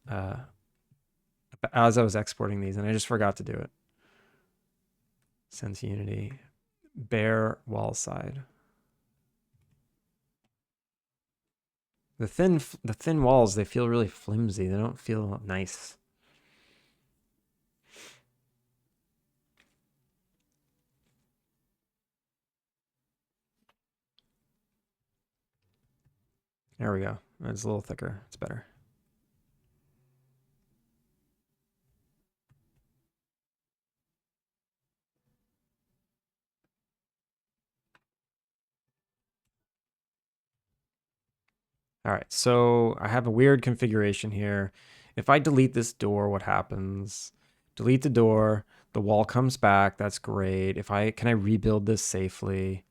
exporting these and I just forgot to do it. Sense Unity, bare wall side. The thin walls, they feel really flimsy. They don't feel nice. There we go. It's a little thicker. It's better. All right, so I have a weird configuration here. If I delete this door, what happens? Delete the door, the wall comes back. That's great. Can I rebuild this safely?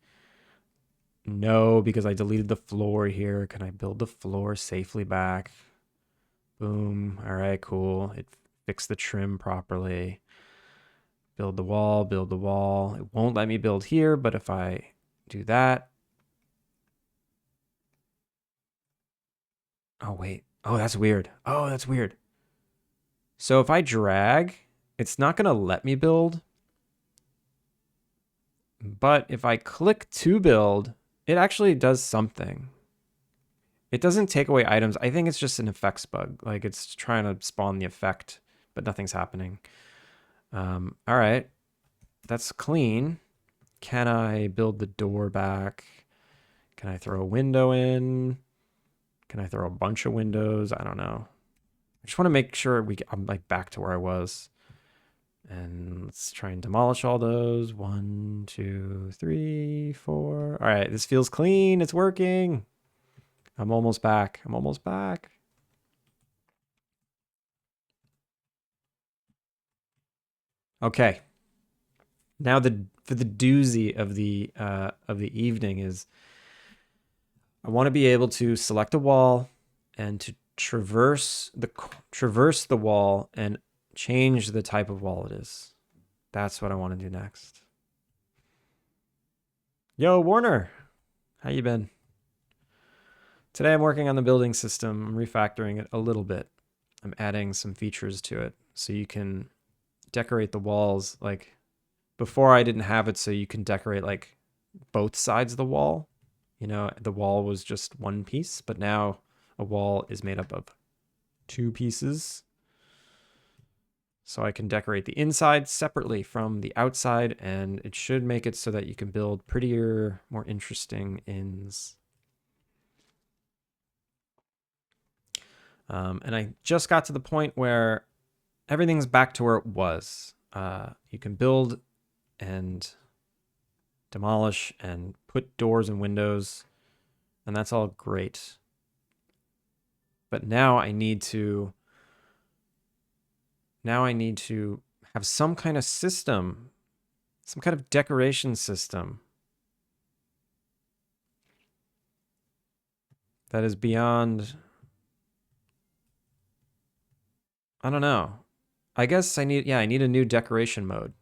No, because I deleted the floor here. Can I build the floor safely back? Boom. All right, cool. It fixed the trim properly. Build the wall, build the wall. It won't let me build here, but if I do that. Oh, wait. Oh, that's weird. Oh, that's weird. So if I drag, it's not going to let me build. But if I click to build, it actually does something. It doesn't take away items. I think it's just an effects bug. Like it's trying to spawn the effect, but nothing's happening. All right. That's clean. Can I build the door back? Can I throw a window in? Can I throw a bunch of windows? I don't know. I just want to make sure I'm like back to where I was. And let's try and demolish all those. 1, 2, 3, 4. All right, this feels clean. It's working. I'm almost back. I'm almost back. Okay. Now for the doozy of the evening is I want to be able to select a wall and to traverse the wall and change the type of wall it is. That's what I want to do next. Yo, Warner, how you been? Today I'm working on the building system. I'm refactoring it a little bit. I'm adding some features to it so you can decorate the walls. Like before I didn't have it so you can decorate like both sides of the wall. You know, the wall was just one piece, but now a wall is made up of 2 pieces. So I can decorate the inside separately from the outside, and it should make it so that you can build prettier, more interesting inns. And I just got to the point where everything's back to where it was. You can build and demolish and put doors and windows, and that's all great. But now I need to have some kind of system, some kind of decoration system that is beyond, I don't know. I guess I need a new decoration mode.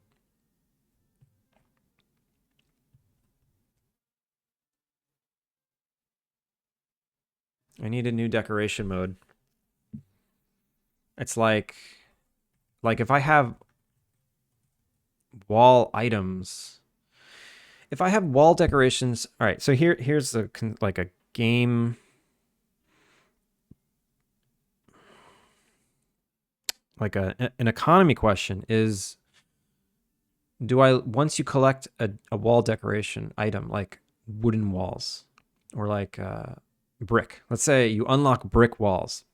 I need a new decoration mode. It's like if I have wall items, if I have wall decorations, all right, so here's like a game, like an economy question is, once you collect a wall decoration item, like wooden walls or like brick, let's say you unlock brick walls,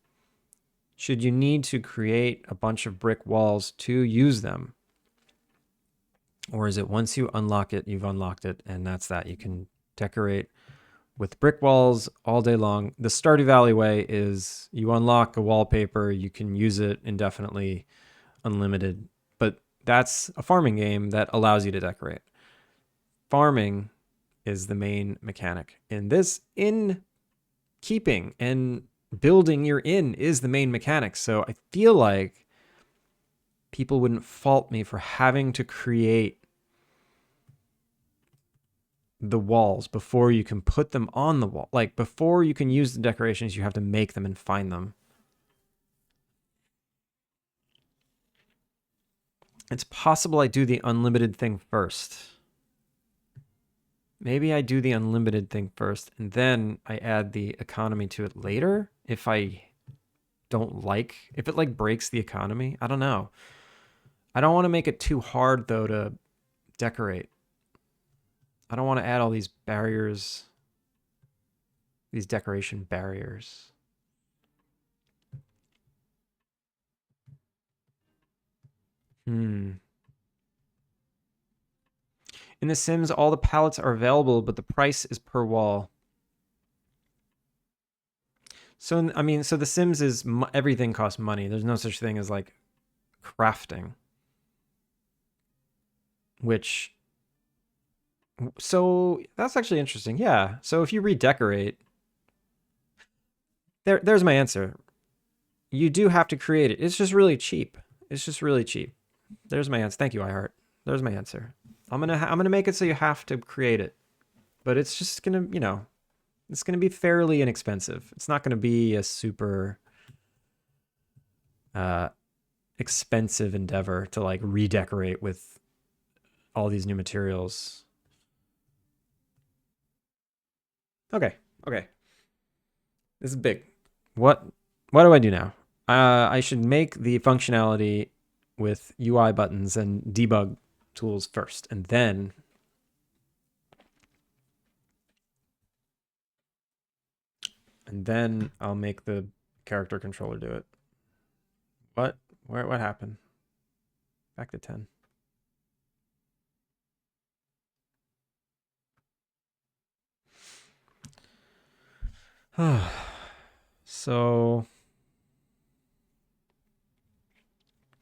should you need to create a bunch of brick walls to use them? Or is it once you unlock it, you've unlocked it, and that's that? You can decorate with brick walls all day long. The Stardew Valley way is you unlock a wallpaper, you can use it indefinitely, unlimited. But that's a farming game that allows you to decorate. Farming is the main mechanic. And this inn keeping and building your inn is the main mechanic. So I feel like people wouldn't fault me for having to create the walls before you can put them on the wall. Like before you can use the decorations, you have to make them and find them. It's possible I do the unlimited thing first. Maybe I do the unlimited thing first, and then I add the economy to it later if I don't like, if it like breaks the economy. I don't know. I don't want to make it too hard though to decorate. I don't want to add all these barriers, these decoration barriers. In The Sims, all the palettes are available, but the price is per wall. So, I mean, so The Sims is everything costs money. There's no such thing as like crafting, which, so that's actually interesting. Yeah. So if you redecorate, there's my answer. You do have to create it. It's just really cheap. It's just really cheap. There's my answer. Thank you, iHeart. There's my answer. I'm gonna make it so you have to create it, but it's just gonna, it's gonna be fairly inexpensive. It's not gonna be a super expensive endeavor to like redecorate with all these new materials. Okay, okay. This is big. What do I do now? I should make the functionality with UI buttons and debug tools first, and then I'll make the character controller do it. What? What happened? Back to 10. So,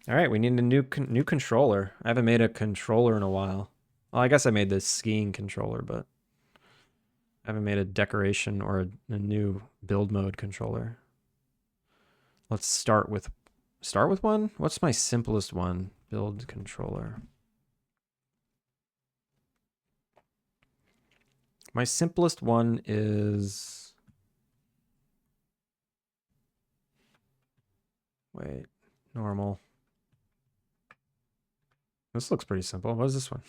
all right, we need a new controller. I haven't made a controller in a while. Well, I guess I made the skiing controller, but I haven't made a decoration or a new build mode controller. Let's start with one. What's my simplest one? Build controller. My simplest one is, wait, normal. This looks pretty simple. What is this one?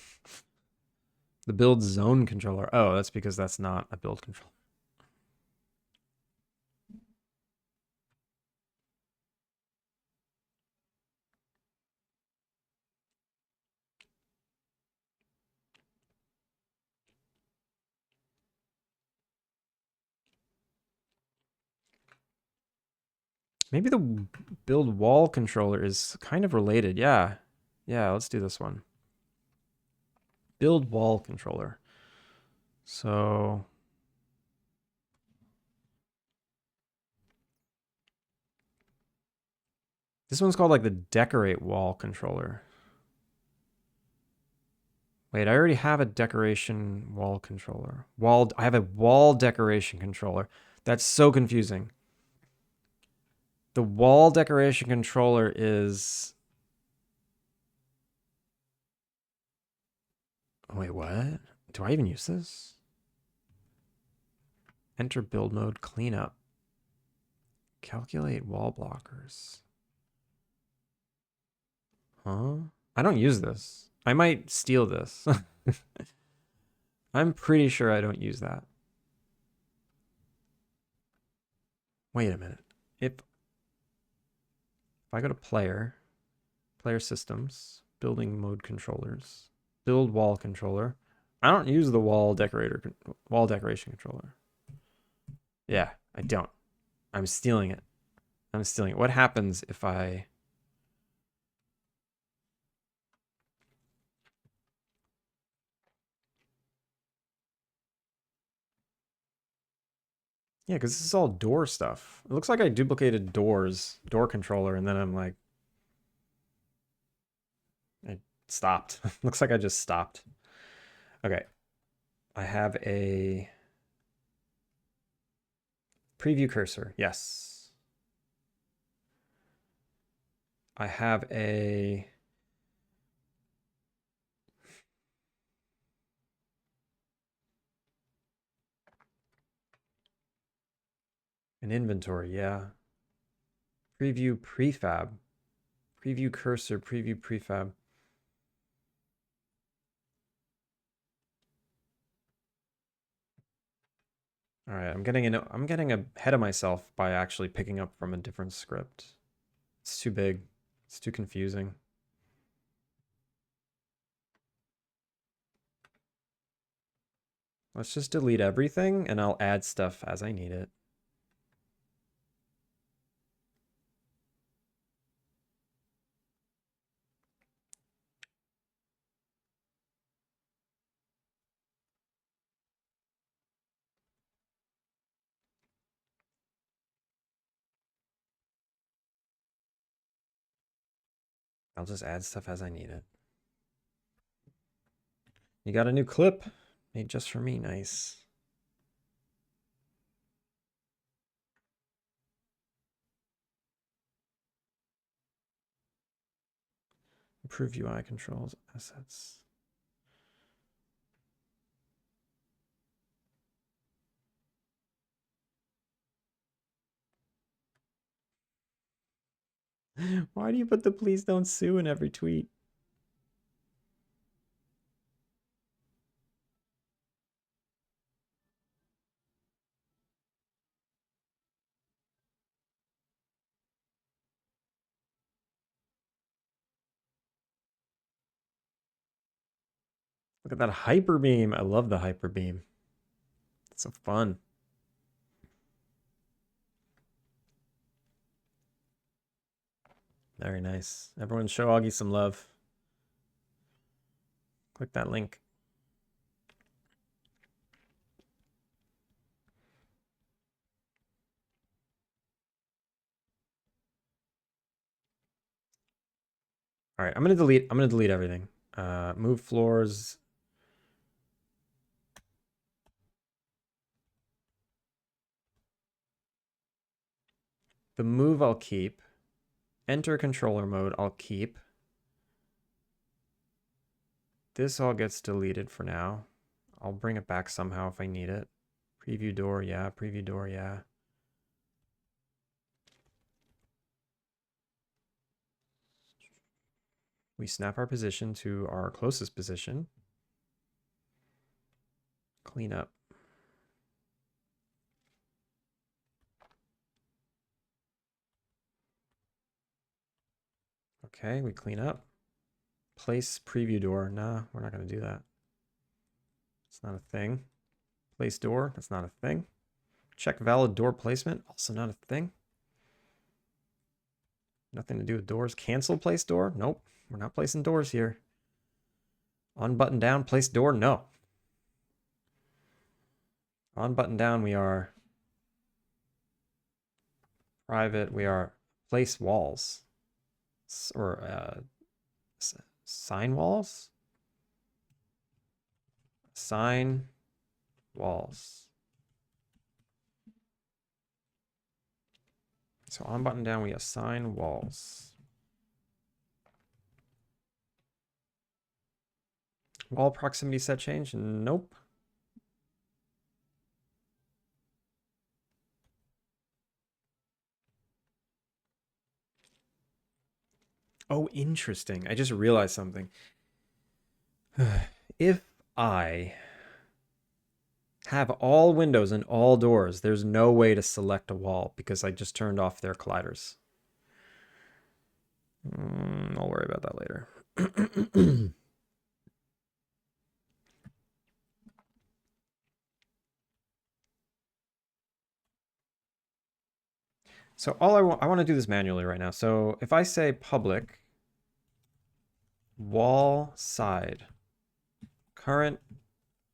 The build zone controller. Oh, that's because that's not a build controller. Maybe the build wall controller is kind of related. Yeah. Yeah, let's do this one. Build wall controller. So this one's called like the decorate wall controller. Wait, I already have a decoration wall controller. I have a wall decoration controller. That's so confusing. The wall decoration controller is... Oh, wait, what? Do I even use this? Enter build mode, cleanup. Calculate wall blockers. Huh? I don't use this. I might steal this. I'm pretty sure I don't use that. Wait a minute. If I go to player systems, building mode controllers, build wall controller, I don't use the wall decoration controller. Yeah, I don't. I'm stealing it. What happens if I... Yeah, because this is all door stuff. It looks like I duplicated door controller, and then I'm like, I stopped. Looks like I just stopped. Okay. I have a preview cursor. Yes. I have an inventory. Yeah. Preview prefab. Preview cursor, preview prefab. All right, I'm getting ahead of myself by actually picking up from a different script. It's too big. It's too confusing. Let's just delete everything and I'll add stuff as I need it. I'll just add stuff as I need it. You got a new clip made just for me. Nice. Improve UI controls, assets. Why do you put the please don't sue in every tweet? Look at that hyper beam. I love the hyper beam. It's so fun. Very nice. Everyone show Augie some love. Click that link. All right, I'm gonna delete everything. Move floors. The move I'll keep. Enter controller mode I'll keep. This all gets deleted for now. I'll bring it back somehow if I need it. Preview door, yeah. Preview door, yeah. We snap our position to our closest position. Clean up. Okay, we clean up. Place preview door. Nah, we're not going to do that. It's not a thing. Place door. That's not a thing. Check valid door placement. Also not a thing. Nothing to do with doors. Cancel place door. Nope. We're not placing doors here. On button down. Place door. No. On button down we are private. We are place walls. Or sign walls? Sign walls. So on button down, we assign walls. Wall proximity set change? Nope. Oh, interesting. I just realized something. If I have all windows and all doors, there's no way to select a wall because I just turned off their colliders. I'll worry about that later. So all I want to do this manually right now. So if I say public wall side, current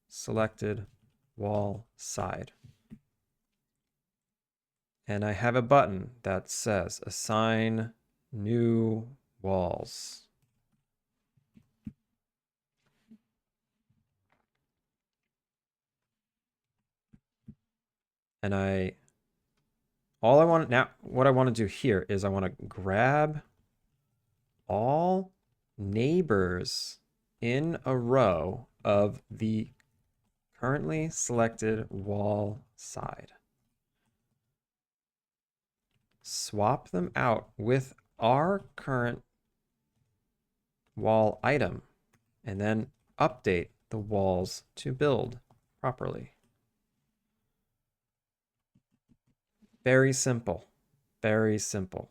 selected wall side, and I have a button that says assign new walls. And what I want to do here is I want to grab all neighbors in a row of the currently selected wall side. Swap them out with our current wall item, and then update the walls to build properly. Very simple. Very simple.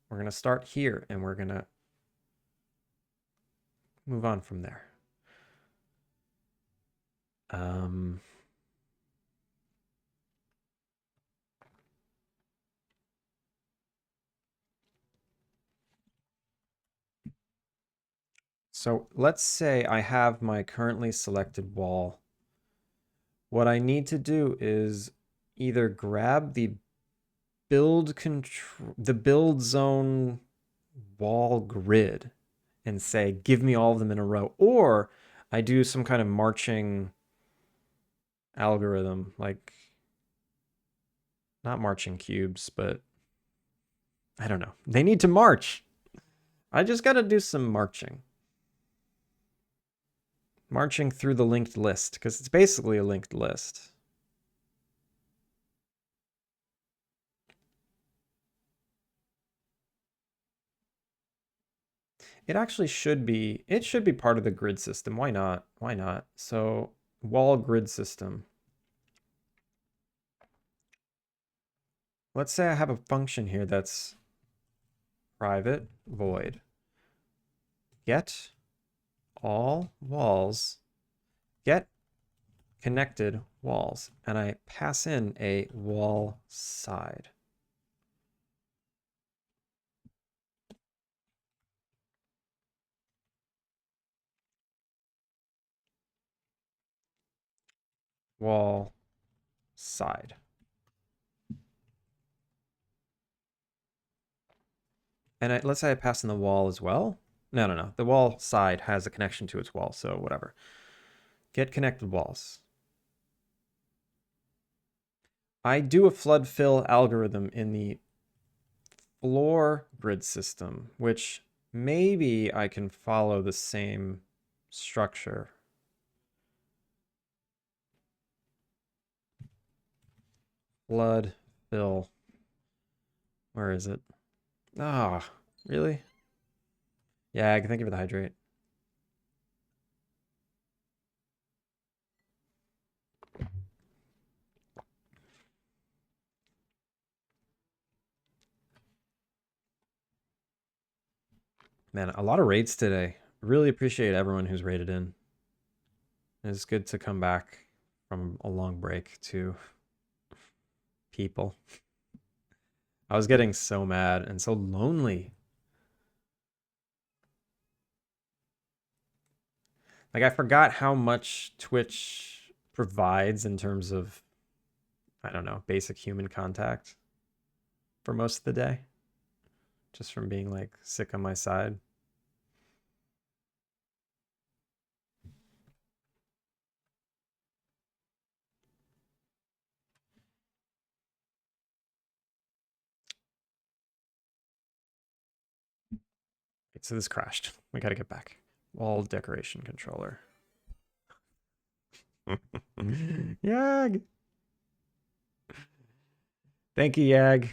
We're going to start here and we're going to move on from there. So let's say I have my currently selected wall. What I need to do is either grab the build zone wall grid and say, give me all of them in a row, or I do some kind of marching algorithm, like not marching cubes, but I don't know. They need to march. I just got to do some marching. Marching through the linked list, because it's basically a linked list. It actually should be, it should be part of the grid system. Why not? Why not? So wall grid system. Let's say I have a function here that's private void. Get all walls, get connected walls, and I pass in a wall side. Wall side. And let's say I pass in the wall as well. No. The wall side has a connection to its wall, so whatever. Get connected walls. I do a flood fill algorithm in the floor grid system, which maybe I can follow the same structure. Flood fill. Where is it? Ah, really? Yeah, thank you for the hydrate. Man, a lot of raids today. Really appreciate everyone who's raided in. It's good to come back from a long break to people. I was getting so mad and so lonely. Like, I forgot how much Twitch provides in terms of, I don't know, basic human contact for most of the day. Just from being like sick on my side. Okay, so this crashed. We gotta get back. Wall decoration controller. Yag! Thank you, Yag.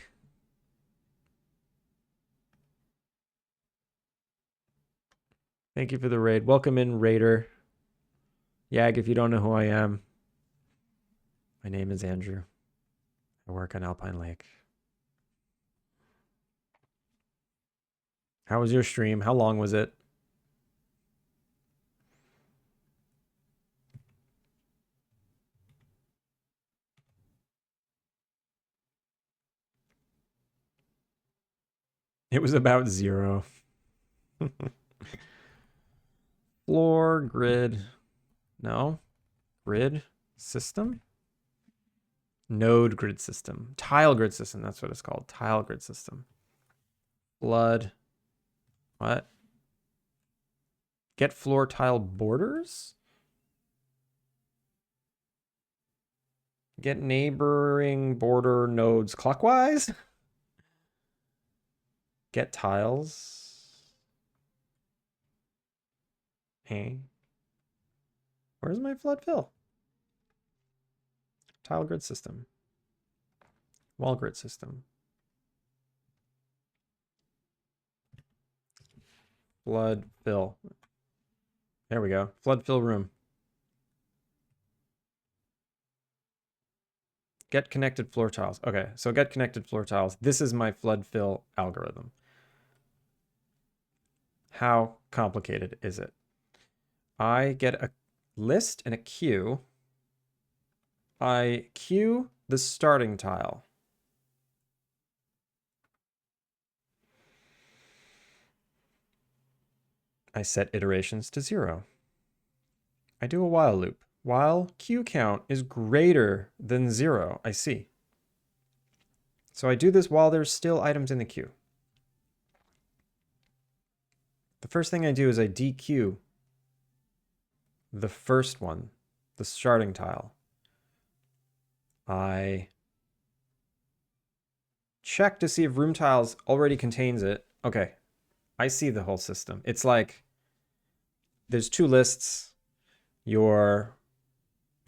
Thank you for the raid. Welcome in, Raider. Yag, if you don't know who I am, my name is Andrew. I work on Alpine Lake. How was your stream? How long was it? It was about 0. Floor grid. No. Grid system? Node grid system. Tile grid system. That's what it's called. Tile grid system. Flood. What? Get floor tile borders? Get neighboring border nodes clockwise? Get tiles. Hey. Where's my flood fill? Tile grid system. Wall grid system. Flood fill. There we go. Flood fill room. Get connected floor tiles. Okay, so get connected floor tiles. This is my flood fill algorithm. How complicated is it? I get a list and a queue. I queue the starting tile. I set iterations to 0. I do a while loop. While queue count is greater than 0, I see. So I do this while there's still items in the queue. The first thing I do is I dequeue the first one, the starting tile. I check to see if room tiles already contains it. Okay, I see the whole system. It's like there's 2 lists. You're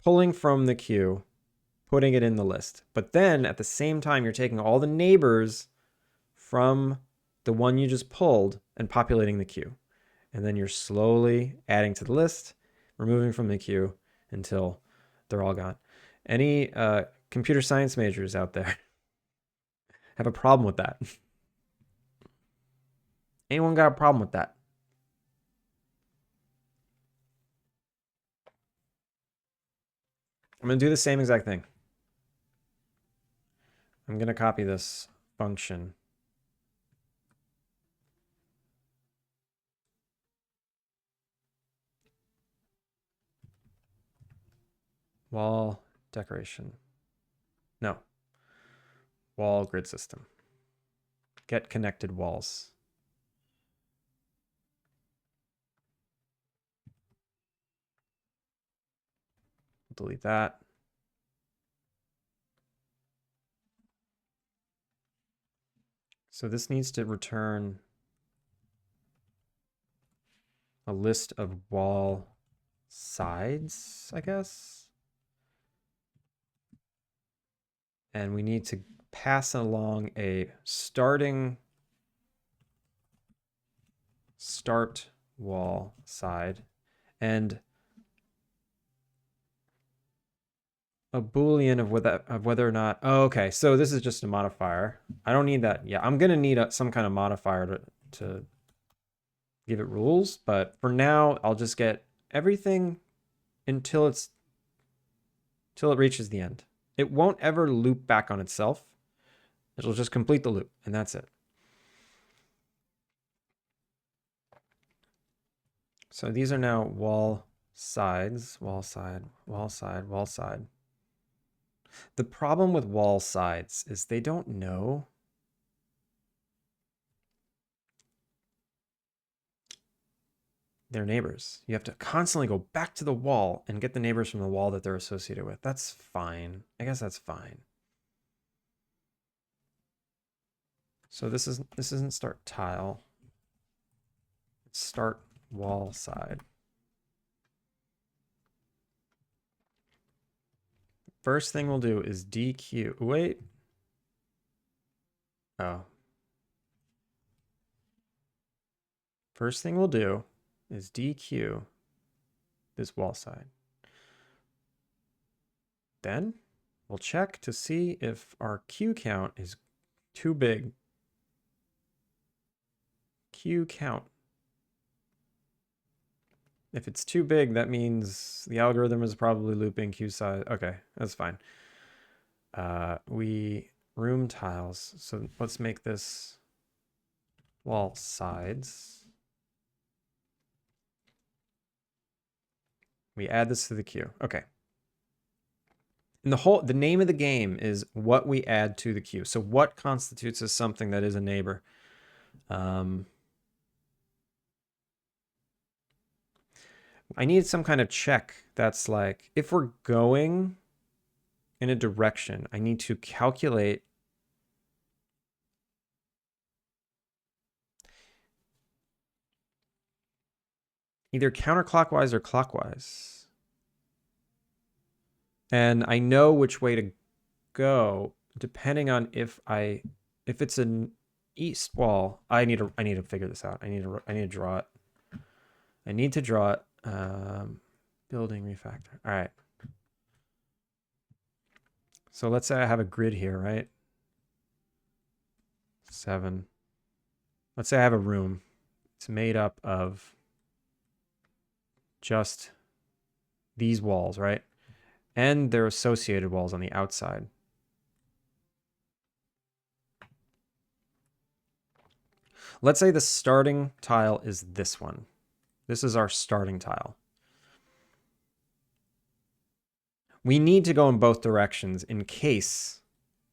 pulling from the queue, putting it in the list. But then at the same time, you're taking all the neighbors from the one you just pulled and populating the queue. And then you're slowly adding to the list, removing from the queue until they're all gone. Any computer science majors out there have a problem with that? Anyone got a problem with that? I'm going to do the same exact thing. I'm going to copy this function. Wall decoration. No. Wall grid system. Get connected walls. Delete that. So this needs to return a list of wall sides, I guess. And we need to pass along a start wall side and a Boolean of whether or not. Oh, okay. So this is just a modifier. I don't need that. Yeah, I'm gonna need some kind of modifier to give it rules, but for now, I'll just get everything until it reaches the end. It won't ever loop back on itself. It'll just complete the loop, and that's it. So these are now wall sides, wall side, wall side, wall side. The problem with wall sides is they don't know their neighbors. You have to constantly go back to the wall and get the neighbors from the wall that they're associated with. That's fine. I guess that's fine. So this isn't start tile. It's start wall side. First thing we'll do is dequeue. Wait. Oh. First thing we'll do is dequeue this wall side. Then we'll check to see if our queue count is too big. Queue count. If it's too big, that means the algorithm is probably looping queue size. Okay, that's fine. We room tiles. So let's make this wall sides. We add this to the queue. Okay. And the name of the game is what we add to the queue. So what constitutes as something that is a neighbor? I need some kind of check that's like, if we're going in a direction, I need to calculate either counterclockwise or clockwise. And I know which way to go depending on if it's an east wall. I need to figure this out. I need to draw it. I need to draw it. Building refactor. All right. So let's say I have a grid here, right? 7. Let's say I have a room. It's made up of just these walls, right? And their associated walls on the outside. Let's say the starting tile is this one. This is our starting tile. We need to go in both directions in case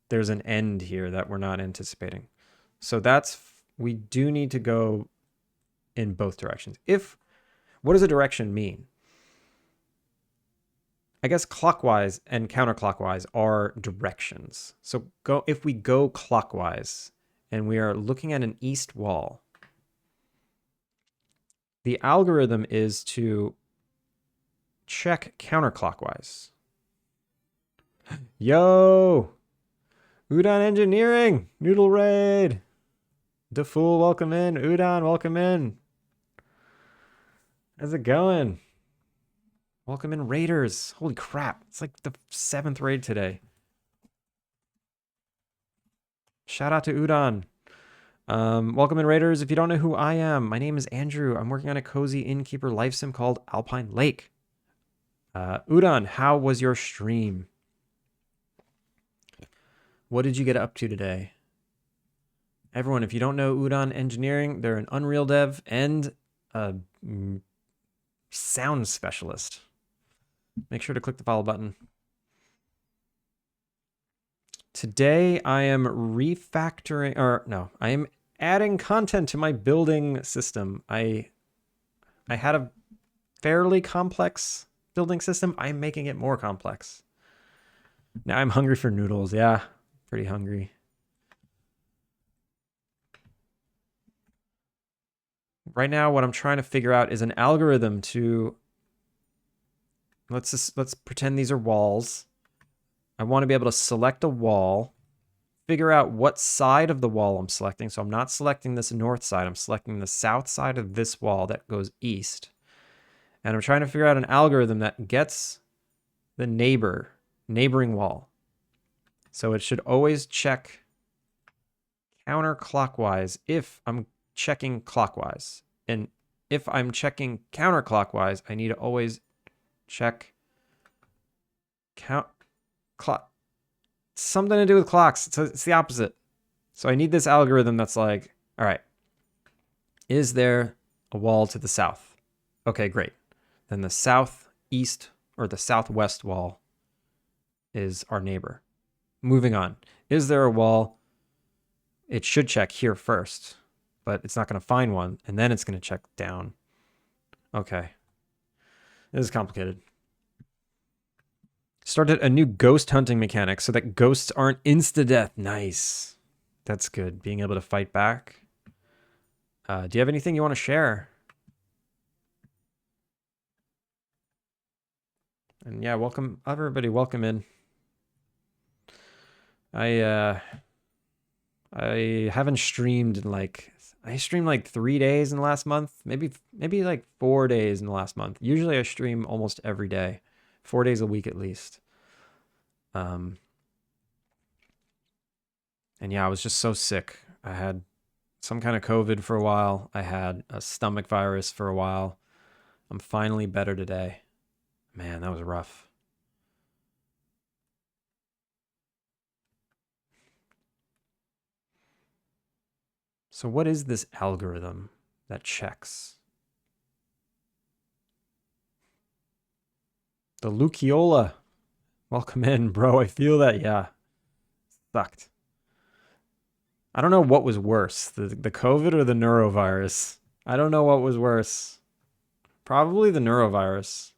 there's an end here that we're not anticipating. So we do need to go in both directions. What does a direction mean? I guess clockwise and counterclockwise are directions. So if we go clockwise and we are looking at an east wall, the algorithm is to check counterclockwise. Yo! Udon Engineering! Noodle Raid! DeFool, welcome in. Udon, welcome in. How's it going? Welcome in, Raiders. Holy crap. It's like the 7th raid today. Shout out to Udon. Welcome in, Raiders. If you don't know who I am, my name is Andrew. I'm working on a cozy innkeeper life sim called Alpine Lake. Udon, how was your stream? What did you get up to today? Everyone, if you don't know Udon Engineering, they're an Unreal dev and a sound specialist. Make sure to click the follow button. Today I am I am adding content to my building system. I had a fairly complex building system. I'm making it more complex. Now I'm hungry for noodles. Yeah, pretty hungry. Right now, what I'm trying to figure out is an algorithm to... Let's pretend these are walls. I want to be able to select a wall, figure out what side of the wall I'm selecting. So I'm not selecting this north side. I'm selecting the south side of this wall that goes east. And I'm trying to figure out an algorithm that gets the neighboring wall. So it should always check counterclockwise if I'm checking clockwise. And if I'm checking counterclockwise, I need to always check something to do with clocks. So it's the opposite. So I need this algorithm that's like, all right, is there a wall to the south? Okay, great. Then the southeast or the southwest wall is our neighbor. Moving on. Is there a wall? It should check here first, but it's not going to find one, and then it's going to check down. Okay. This is complicated. Started a new ghost hunting mechanic so that ghosts aren't insta-death. Nice. That's good. Being able to fight back. Do you have anything you want to share? And yeah, welcome everybody. Welcome in. I haven't streamed in I streamed like 3 days in the last month, maybe like 4 days in the last month. Usually I stream almost every day, 4 days a week at least. And yeah, I was just so sick. I had some kind of COVID for a while. I had a stomach virus for a while. I'm finally better today. Man, that was rough. So what is this algorithm that checks? The Luciola. Welcome in, bro. I feel that, yeah. Sucked. I don't know what was worse, the COVID or the neurovirus. I don't know what was worse. Probably the neurovirus.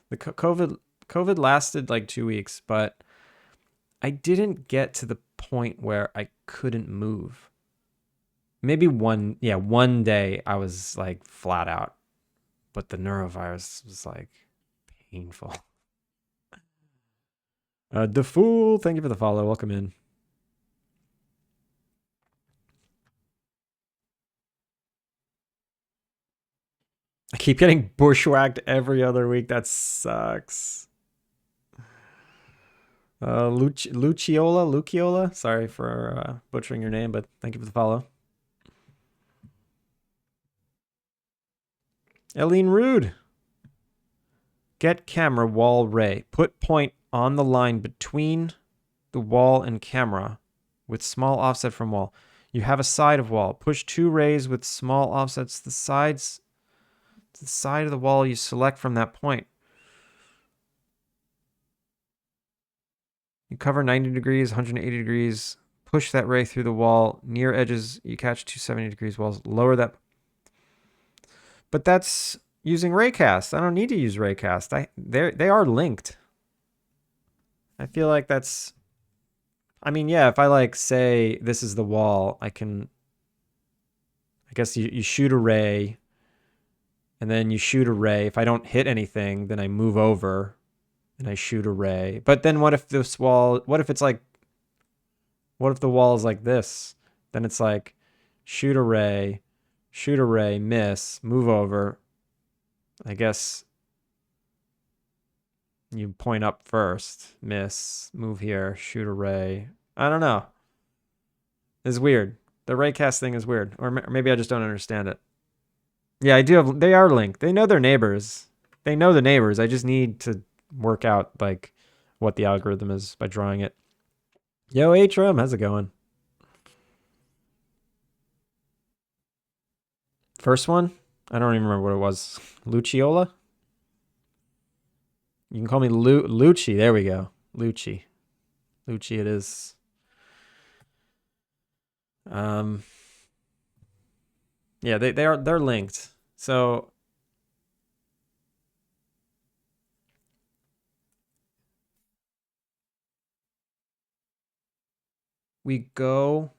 The COVID lasted like 2 weeks, but I didn't get to the point where I couldn't move. Maybe one day I was like flat out, but the neurovirus was like painful. The Fool, thank you for the follow. Welcome in. I keep getting bushwhacked every other week. That sucks. Luciola. Sorry for butchering your name, but thank you for the follow. Eileen Rude. Get camera wall ray. Put point on the line between the wall and camera with small offset from wall. You have a side of wall. Push 2 rays with small offsets to the sides. To the side of the wall you select from that point. You cover 90 degrees, 180 degrees. Push that ray through the wall. Near edges, you catch 270 degrees walls. Lower that. But that's using raycast. I don't need to use raycast. They are linked. I feel like that's... I mean, yeah, if I like say this is the wall, I can... I guess you shoot a ray, and then you shoot a ray. If I don't hit anything, then I move over, and I shoot a ray. But then what if this wall... What if it's like... What if the wall is like this? Then it's like shoot a ray, miss, move over. I guess you point up first, miss, move here, shoot a ray. I don't know. It's weird. The raycast thing is weird. Or maybe I just don't understand it. Yeah, I do have... They are linked. They know their neighbors. They know the neighbors. I just need to work out like what the algorithm is by drawing it. Yo, Atrum, how's it going? First one? I don't even remember what it was. Luciola? You can call me Lucci. There we go. Lucci. Lucci it is. Yeah, they're linked. So we go...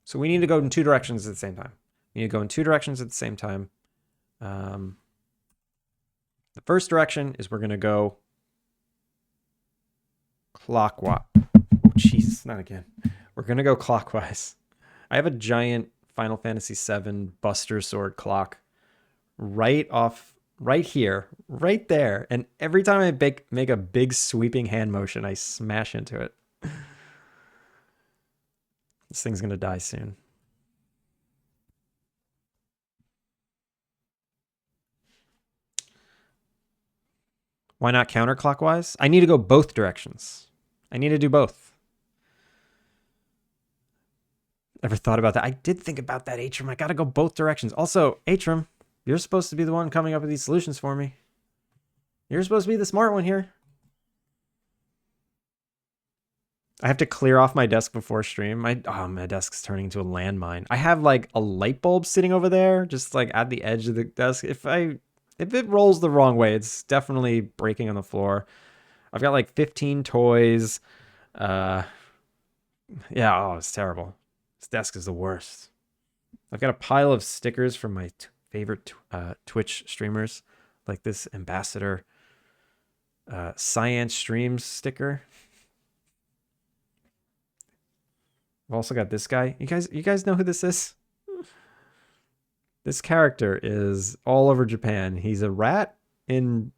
So we need to go in 2 directions at the same time. We need to go in 2 directions at the same time. The first direction is we're going to go clockwise. Oh, Jesus, not again. We're going to go clockwise. I have a giant Final Fantasy VII Buster Sword clock right here, right there. And every time I make a big sweeping hand motion, I smash into it. This thing's going to die soon. Why not counterclockwise? I need to go both directions. I need to do both. Ever thought about that? I did think about that, Atrum. I got to go both directions. Also, Atrum, you're supposed to be the one coming up with these solutions for me. You're supposed to be the smart one here. I have to clear off my desk before stream. My desk's turning into a landmine. I have like a light bulb sitting over there, just like at the edge of the desk. If it rolls the wrong way, it's definitely breaking on the floor. I've got like 15 toys. Yeah, it's terrible. This desk is the worst. I've got a pile of stickers from my favorite Twitch streamers, like this ambassador Science Streams sticker. I've also got this guy. You guys know who this is? This character is all over Japan. He's a rat in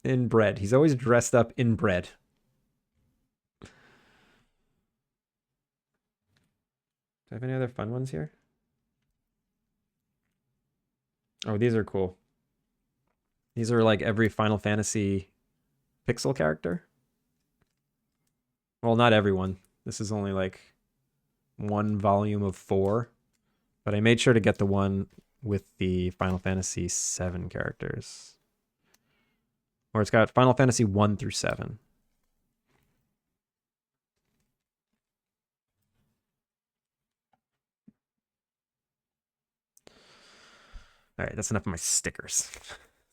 bread. He's always dressed up in bread. Do I have any other fun ones here? Oh, these are cool. These are like every Final Fantasy pixel character. Well, not everyone. This is only like 1 volume of 4. But I made sure to get the one with the Final Fantasy 7 characters. Or it's got Final Fantasy 1 through 7. All right, that's enough of my stickers.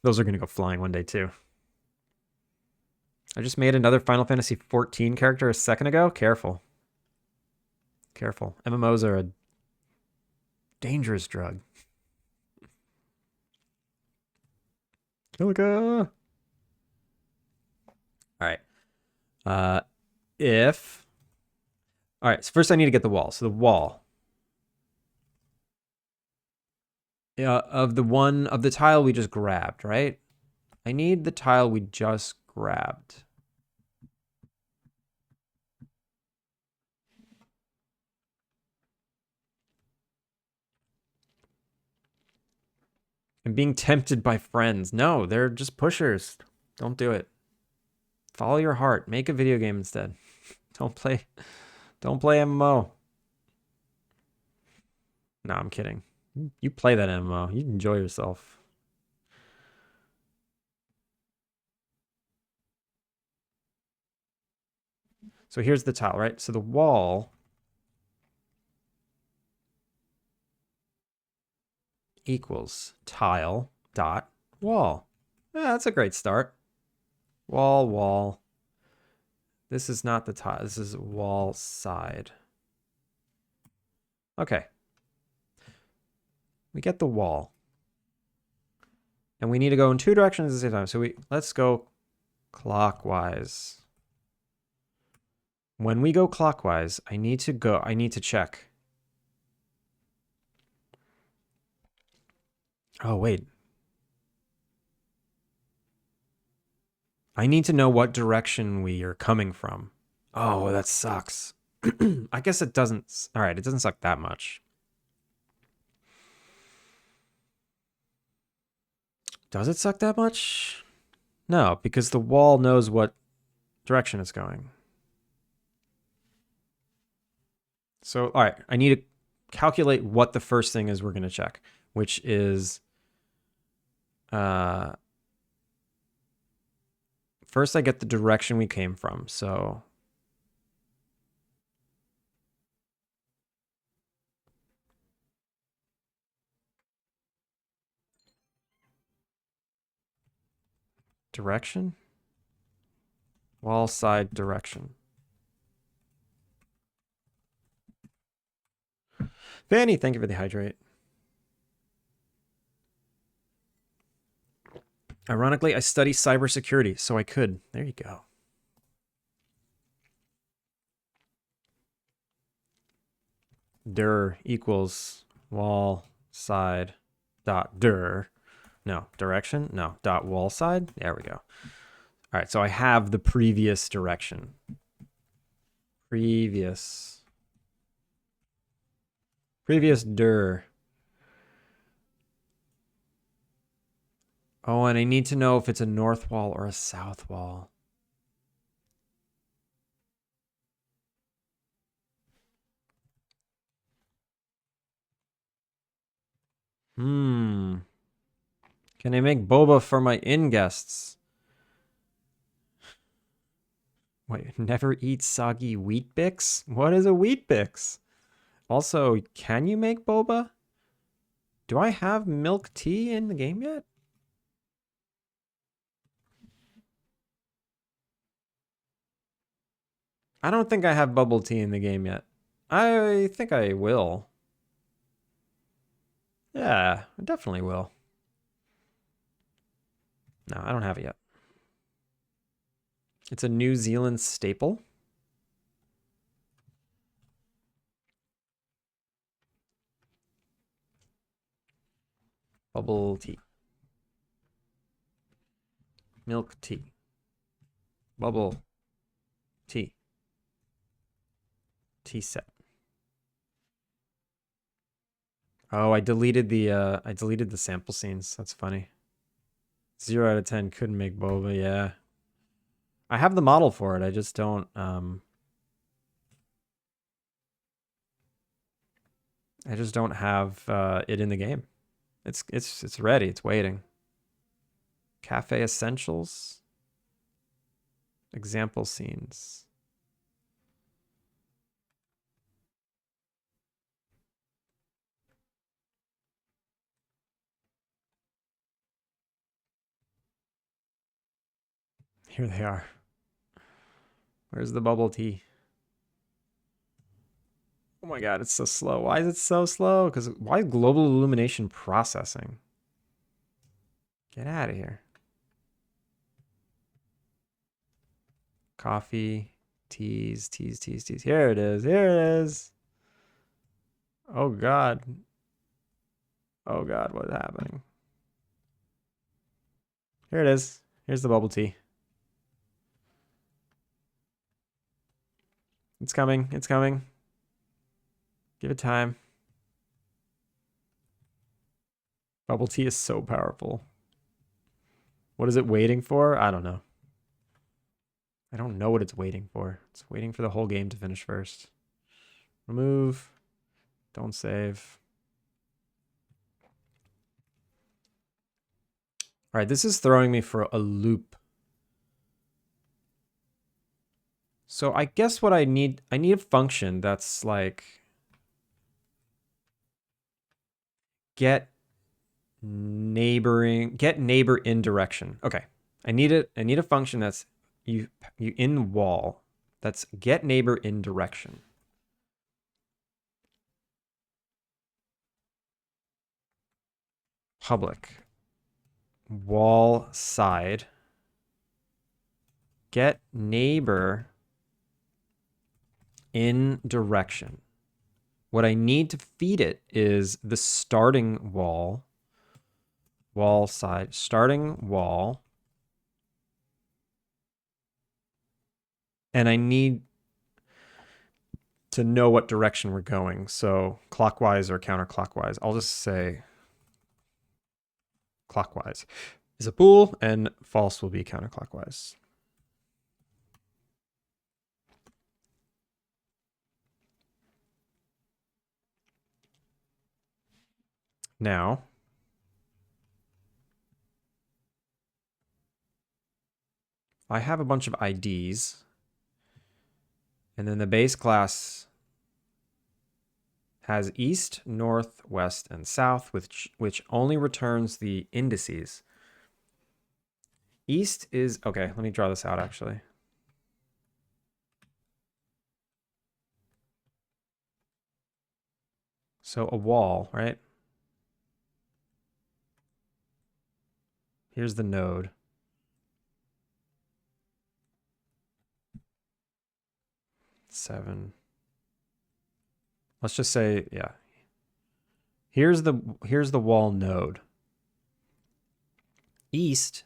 Those are going to go flying one day too. I just made another Final Fantasy 14 character a second ago. Careful. Careful. MMOs are a dangerous drug. Kilika. All right. All right, so first I need to get the wall. So the wall. Of the tile we just grabbed, right? I need the tile we just grabbed. And being tempted by friends. No, they're just pushers. Don't do it. Follow your heart. Make a video game instead. Don't play MMO. No, I'm kidding. You play that MMO. You enjoy yourself. So here's the tile, right? So the wall equals tile dot wall. Yeah, that's a great start. Wall. This is not the tile. This is wall side. Okay. We get the wall. And we need to go in two directions at the same time. So let's go clockwise. When we go clockwise, I need to check. Oh, wait. I need to know what direction we are coming from. Oh, that sucks. I guess it doesn't. All right, it doesn't suck that much. Does it suck that much? No, because the wall knows what direction it's going. So, all right, I need to calculate what the first thing is we're going to check, which is first I get the direction we came from. So direction, wall side direction. Fanny, thank you for the hydrate. Ironically, I study cybersecurity, so I could. There you go. Dir equals wall side dot dir. No, direction? No, dot wall side. There we go. All right, so I have the previous direction. Previous dir. Oh, and I need to know if it's a north wall or a south wall. Can I make boba for my inn guests? Wait, never eat soggy wheat bix? What is a wheat bix? Also, can you make boba? Do I have milk tea in the game yet? I don't think I have bubble tea in the game yet. I think I will. Yeah, I definitely will. No, I don't have it yet. It's a New Zealand staple. Bubble tea. Milk tea. Bubble tea. Tea set. Oh, I deleted the sample scenes. That's funny. 0 out of 10 couldn't make boba, yeah. I have the model for it. I just don't have it in the game. It's ready. It's waiting. Cafe essentials. Example scenes. Here they are. Where's the bubble tea? Oh my god, it's so slow. Why is it so slow? Because why global illumination processing? Get out of here. Coffee, teas. Here it is. Here it is. Oh god. Oh god, what's happening? Here it is. Here's the bubble tea. It's coming. It's coming. Give it time. Bubble tea is so powerful. What is it waiting for? I don't know. I don't know what it's waiting for. It's waiting for the whole game to finish first. Remove. Don't save. All right, this is throwing me for a loop. So I guess what I need a function that's like get neighbor in direction. Okay. I need a function that's you in wall. That's get neighbor in direction. Public. Wall side. Get neighbor in direction. What I need to feed it is the starting wall. Wall side. Starting wall. And I need to know what direction we're going. So clockwise or counterclockwise. I'll just say clockwise is a bool and false will be counterclockwise. Now, I have a bunch of IDs, and then the base class has east, north, west, and south, which only returns the indices. East is, okay, let me draw this out actually. So a wall, right? Here's the node. Seven. Let's just say, yeah. Here's the wall node. East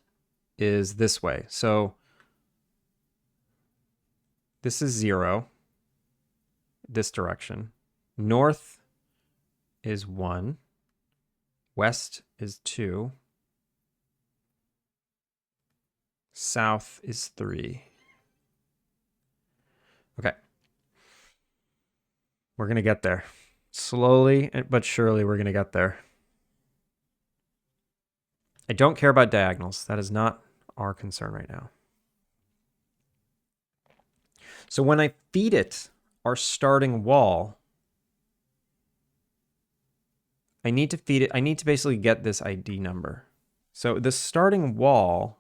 is this way. So this is 0, this direction. North is 1. West is 2. South is 3. Okay. We're going to get there. Slowly but surely we're going to get there. I don't care about diagonals. That is not our concern right now. So when I feed it our starting wall, I need to feed it. I need to basically get this ID number. So the starting wall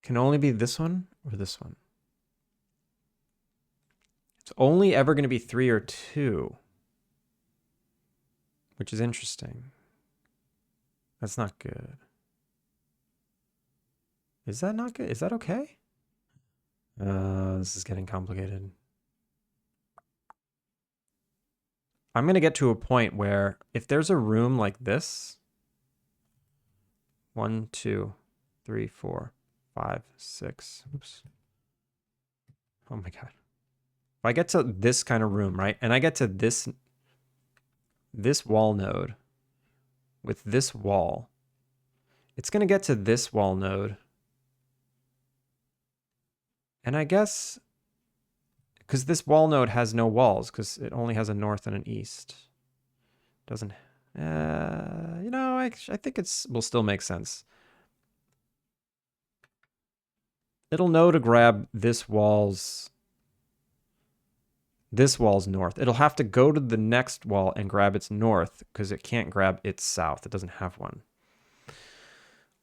can only be this one or this one. It's only ever going to be 3 or 2, which is interesting. That's not good. Is that not good? Is that okay? This is getting complicated. I'm going to get to a point where if there's a room like this, 1, 2, 3, 4, 5, 6. Oops. Oh my God. If I get to this kind of room, right? And I get to this wall node with this wall, it's going to get to this wall node. And I guess because this wall node has no walls because it only has a north and an east. Doesn't, you know, I think will still make sense. It'll know to grab this wall's north. It'll have to go to the next wall and grab its north because it can't grab its south. It doesn't have one.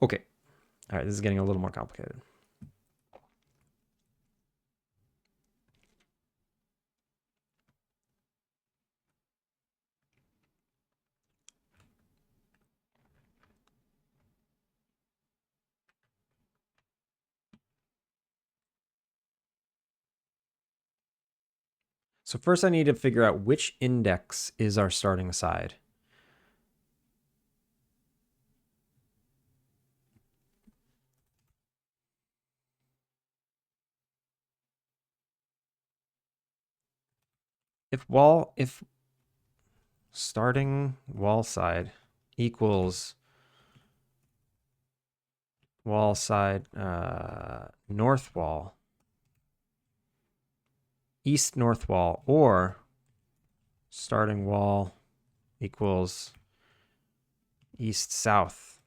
Okay. All right, this is getting a little more complicated. So first I need to figure out which index is our starting side. if starting wall side equals wall side north wall, east north wall, or starting wall equals east south,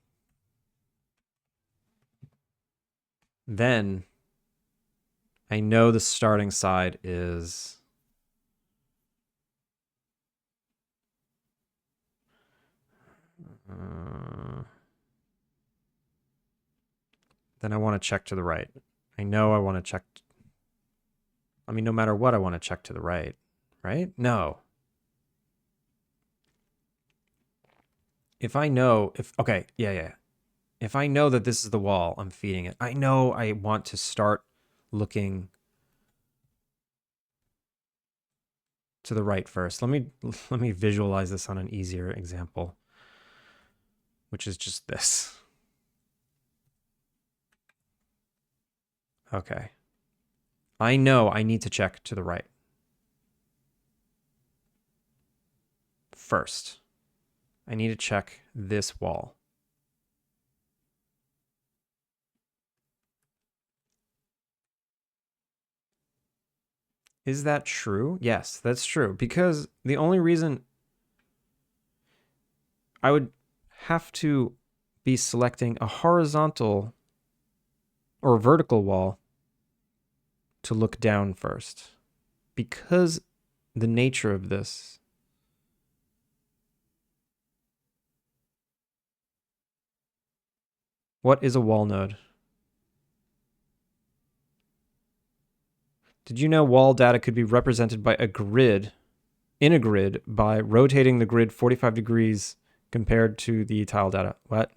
then I know the starting side is then I want to check to the right. I know I want to check. I mean, no matter what, I want to check to the right, right? No. If I know, okay, yeah. If I know that this is the wall I'm feeding it, I know I want to start looking to the right first. Let me visualize this on an easier example, which is just this. Okay. I know I need to check to the right first. I need to check this wall. Is that true? Yes, that's true. Because the only reason I would have to be selecting a horizontal or vertical wall to look down first. Because the nature of this. What is a wall node? Did you know wall data could be represented by a grid, in a grid, by rotating the grid 45 degrees compared to the tile data? What?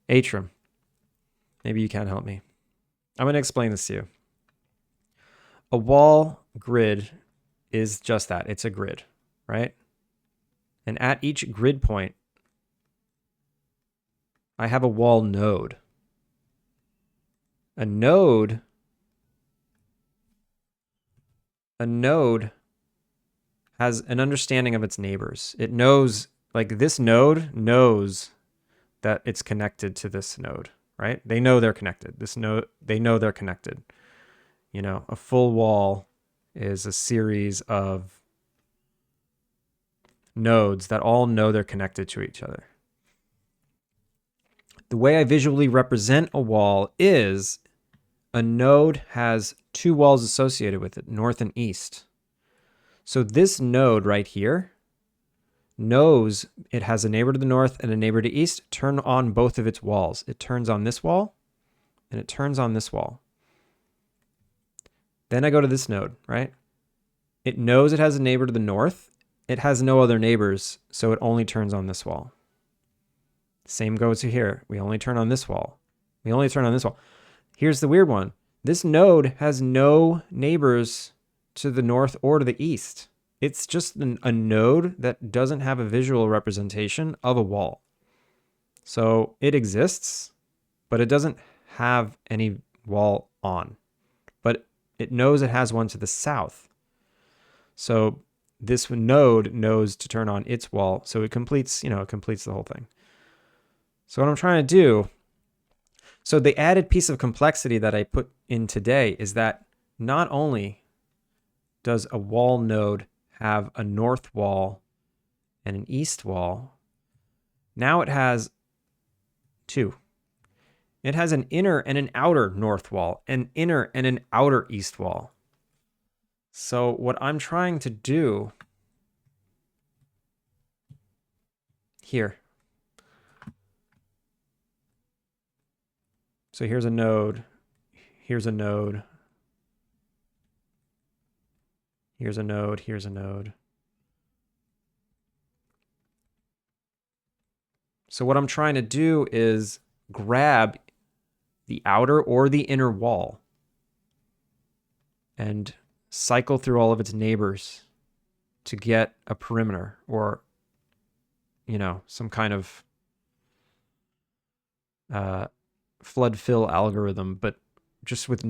Atrim. Maybe you can help me. I'm going to explain this to you. A wall grid is just that. It's a grid, right? And at each grid point, I have a wall node. A node has an understanding of its neighbors. It knows, like this node knows that it's connected to this node, right? They know they're connected. They know they're connected. You know, a full wall is a series of nodes that all know they're connected to each other. The way I visually represent a wall is a node has two walls associated with it, north and east. So this node right here knows it has a neighbor to the north and a neighbor to east. Turn on both of its walls. It turns on this wall and it turns on this wall. Then I go to this node, right? It knows it has a neighbor to the north. It has no other neighbors, so it only turns on this wall. Same goes to here. We only turn on this wall. We only turn on this wall. Here's the weird one. This node has no neighbors to the north or to the east. It's just a node that doesn't have a visual representation of a wall. So it exists, but it doesn't have any wall on. But it knows it has one to the south. So this node knows to turn on its wall. So it completes, it completes the whole thing. So what I'm trying to do, so the added piece of complexity that I put in today is that not only does a wall node have a north wall and an east wall, now it has two. It has an inner and an outer north wall, an inner and an outer east wall. So what I'm trying to do here. So here's a node. Here's a node. Here's a node. Here's a node. So what I'm trying to do is grab the outer or the inner wall and cycle through all of its neighbors to get a perimeter or, some kind of flood fill algorithm, but just with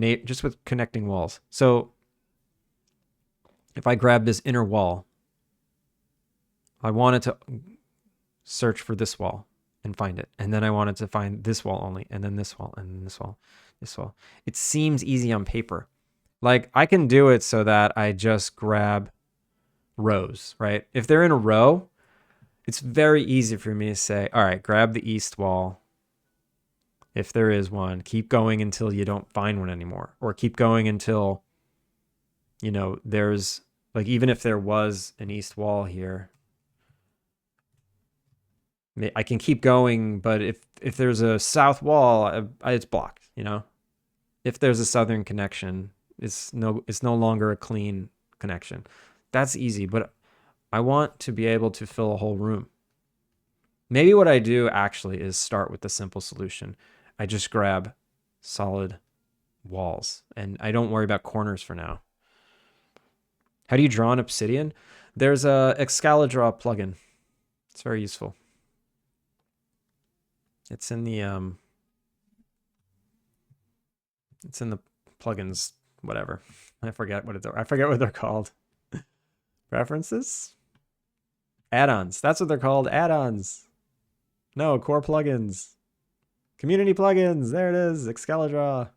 connecting walls. So if I grab this inner wall, I wanted to search for this wall and find it. And then I wanted to find this wall only, and then this wall, and then this wall, this wall. It seems easy on paper. Like, I can do it so that I just grab rows, right? If they're in a row, it's very easy for me to say, all right, grab the east wall. If there is one, keep going until you don't find one anymore. Or keep going until, you know, there's, like, even if there was an east wall here, I can keep going, but if there's a south wall, it's blocked, you know? If there's a southern connection, it's no longer a clean connection. That's easy, but I want to be able to fill a whole room. Maybe what I do actually is start with the simple solution. I just grab solid walls, and I don't worry about corners for now. How do you draw an obsidian? There's a Excalidraw plugin. It's very useful. It's in the plugins, whatever. I forget what they're called. Preferences? Add-ons. That's what they're called. Add-ons. No, core plugins. Community plugins. There it is. Excalidraw.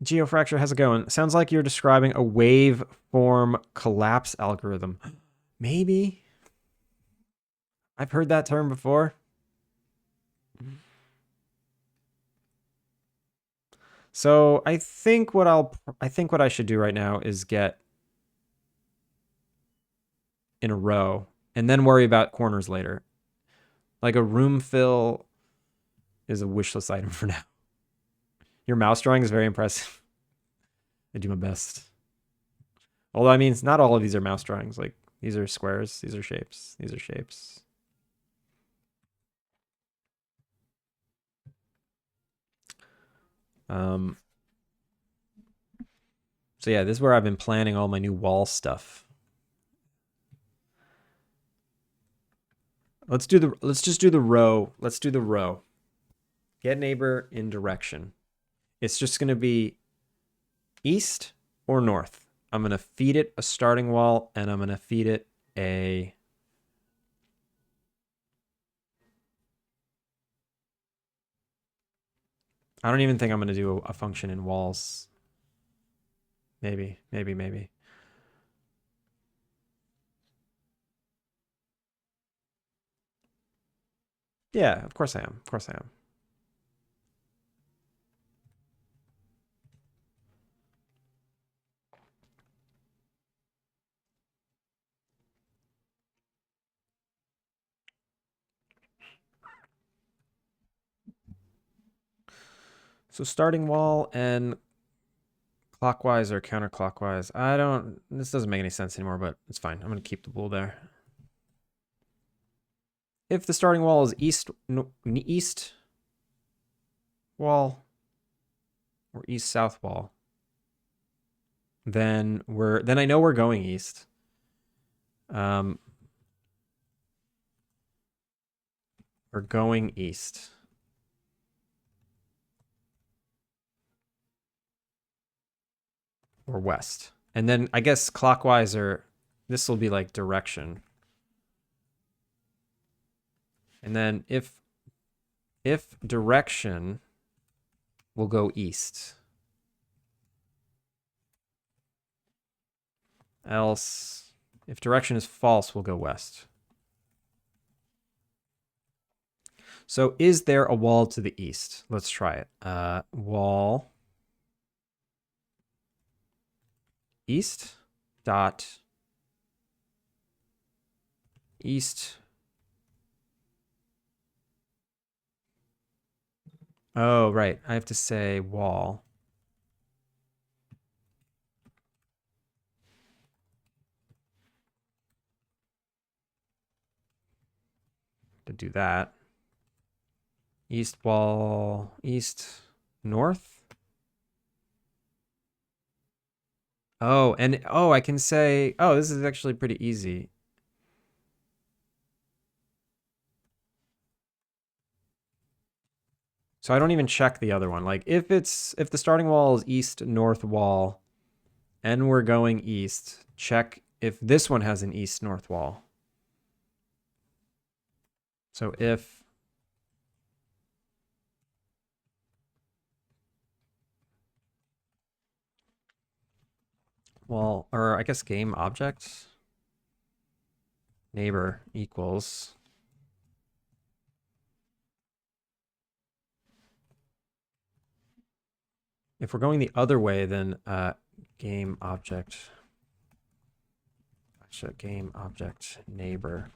Geofracture, how's it going? Sounds like you're describing a waveform collapse algorithm. Maybe. I've heard that term before. So I think what I should do right now is get in a row and then worry about corners later. Like a room fill is a wish list item for now. Your mouse drawing is very impressive. I do my best. Although, I mean, not all of these are mouse drawings. Like, these are squares, these are shapes, these are shapes. So yeah, this is where I've been planning all my new wall stuff. Let's just do the row. Let's do the row. Get neighbor in direction. It's just going to be east or north. I'm going to feed it a starting wall, and I'm going to feed it a... I don't even think I'm going to do a function in walls. Maybe. Yeah, of course I am. So starting wall and clockwise or counterclockwise. This doesn't make any sense anymore, but it's fine. I'm going to keep the bool there. If the starting wall is east wall or east-south wall, then I know we're going east. We're going east. Or west. And then I guess clockwise this will be like direction. And then if direction, we'll go east. Else, if direction is false, we'll go west. So is there a wall to the east? Let's try it. Wall east dot east. Oh, right. I have to say wall. To do that. East wall, east, north. Oh, and I can say, this is actually pretty easy. So I don't even check the other one. Like if the starting wall is east north wall and we're going east, check if this one has an east north wall. So if wall, or I guess game object neighbor equals if we're going the other way, then game object neighbor.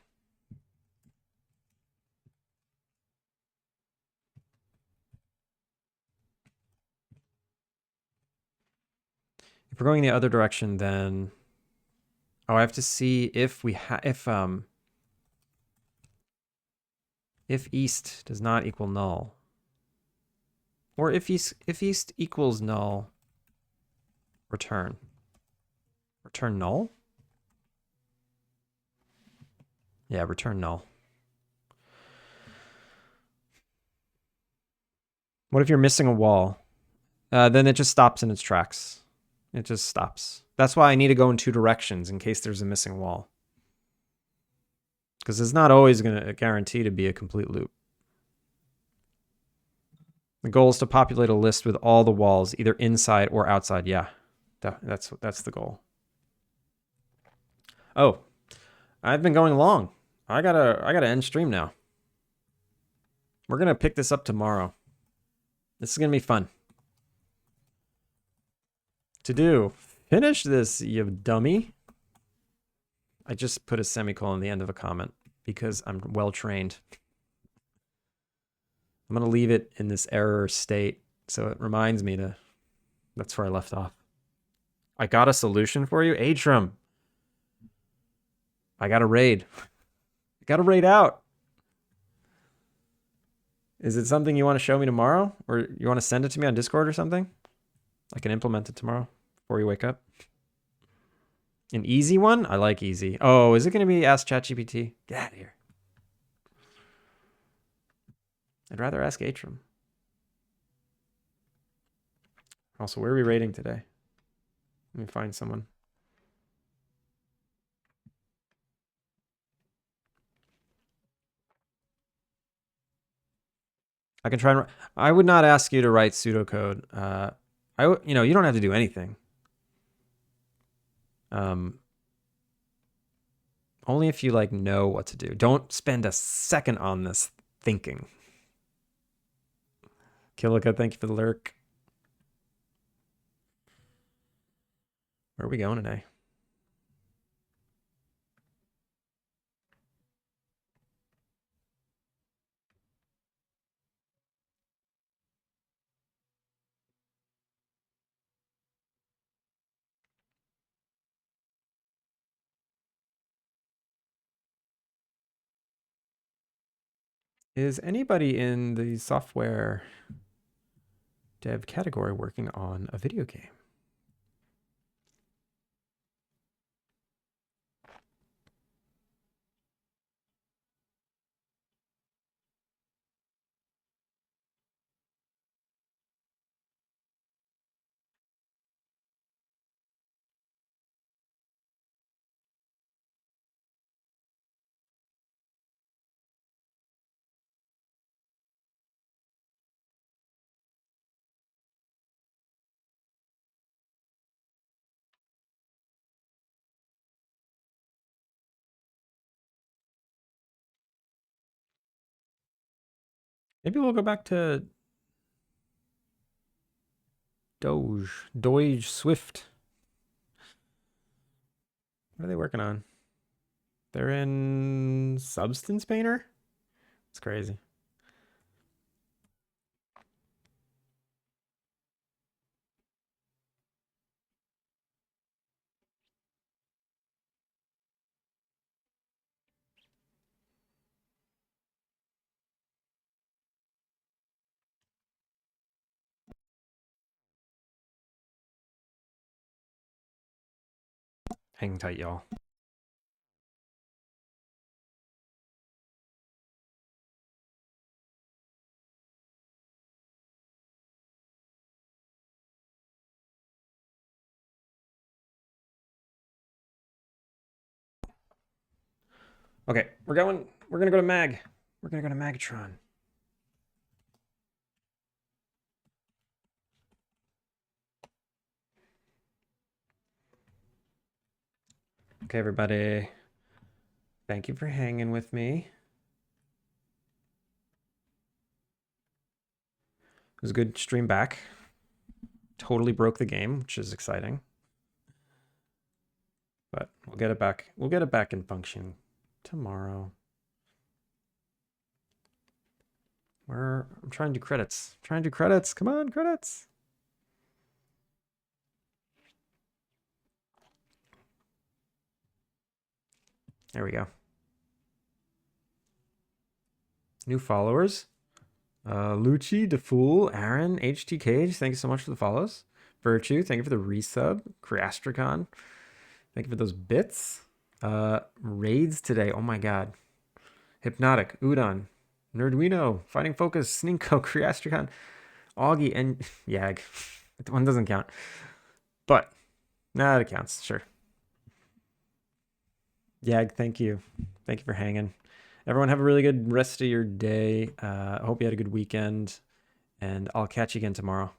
If we're going the other direction, then I have to see if we if east does not equal null, or if east equals null, return null. Yeah, return null. What if you're missing a wall? Then it just stops in its tracks. It just stops. That's why I need to go in two directions in case there's a missing wall. Because it's not always going to guarantee to be a complete loop. The goal is to populate a list with all the walls, either inside or outside. Yeah, that's the goal. Oh, I've been going long. I gotta end stream now. We're gonna pick this up tomorrow. This is gonna be fun to do. Finish this, you dummy. I just put a semicolon at the end of a comment because I'm well trained. I'm gonna leave it in this error state so it reminds me to. That's where I left off. I got a solution for you, Atrum. I got a raid. I got a raid out. Is it something you want to show me tomorrow? Or you want to send it to me on Discord or something? I can implement it tomorrow before you wake up. An easy one? I like easy. Oh, is it going to be Ask ChatGPT? Get out of here. I'd rather ask Atrum. Also, where are we rating today? Let me find someone. I can try and. I would not ask you to write pseudocode. You don't have to do anything. Only if you know what to do. Don't spend a second on this thinking. Killica, thank you for the lurk. Where are we going today? Is anybody in the software dev category working on a video game? Maybe we'll go back to Doge Swift. What are they working on? They're in Substance Painter? It's crazy. Hang tight, y'all. Okay, we're gonna go to Mag. We're gonna go to Magatron. Okay, everybody. Thank you for hanging with me. It was a good stream back. Totally broke the game, which is exciting. But we'll get it back. We'll get it back in function tomorrow. I'm trying to do credits. I'm trying to do credits. Come on, credits. There we go. New followers. Lucci, DeFool, Aaron, HT Cage, thank you so much for the follows. Virtue, thank you for the resub. Creastricon, thank you for those bits. Raids today, oh my god. Hypnotic, Udon, Nerdwino, Fighting Focus, Sninko, Creastricon, Augie, and Yag. That one doesn't count. But, nah, it counts, sure. Yag, thank you. Thank you for hanging. Everyone have a really good rest of your day. I hope you had a good weekend, and I'll catch you again tomorrow.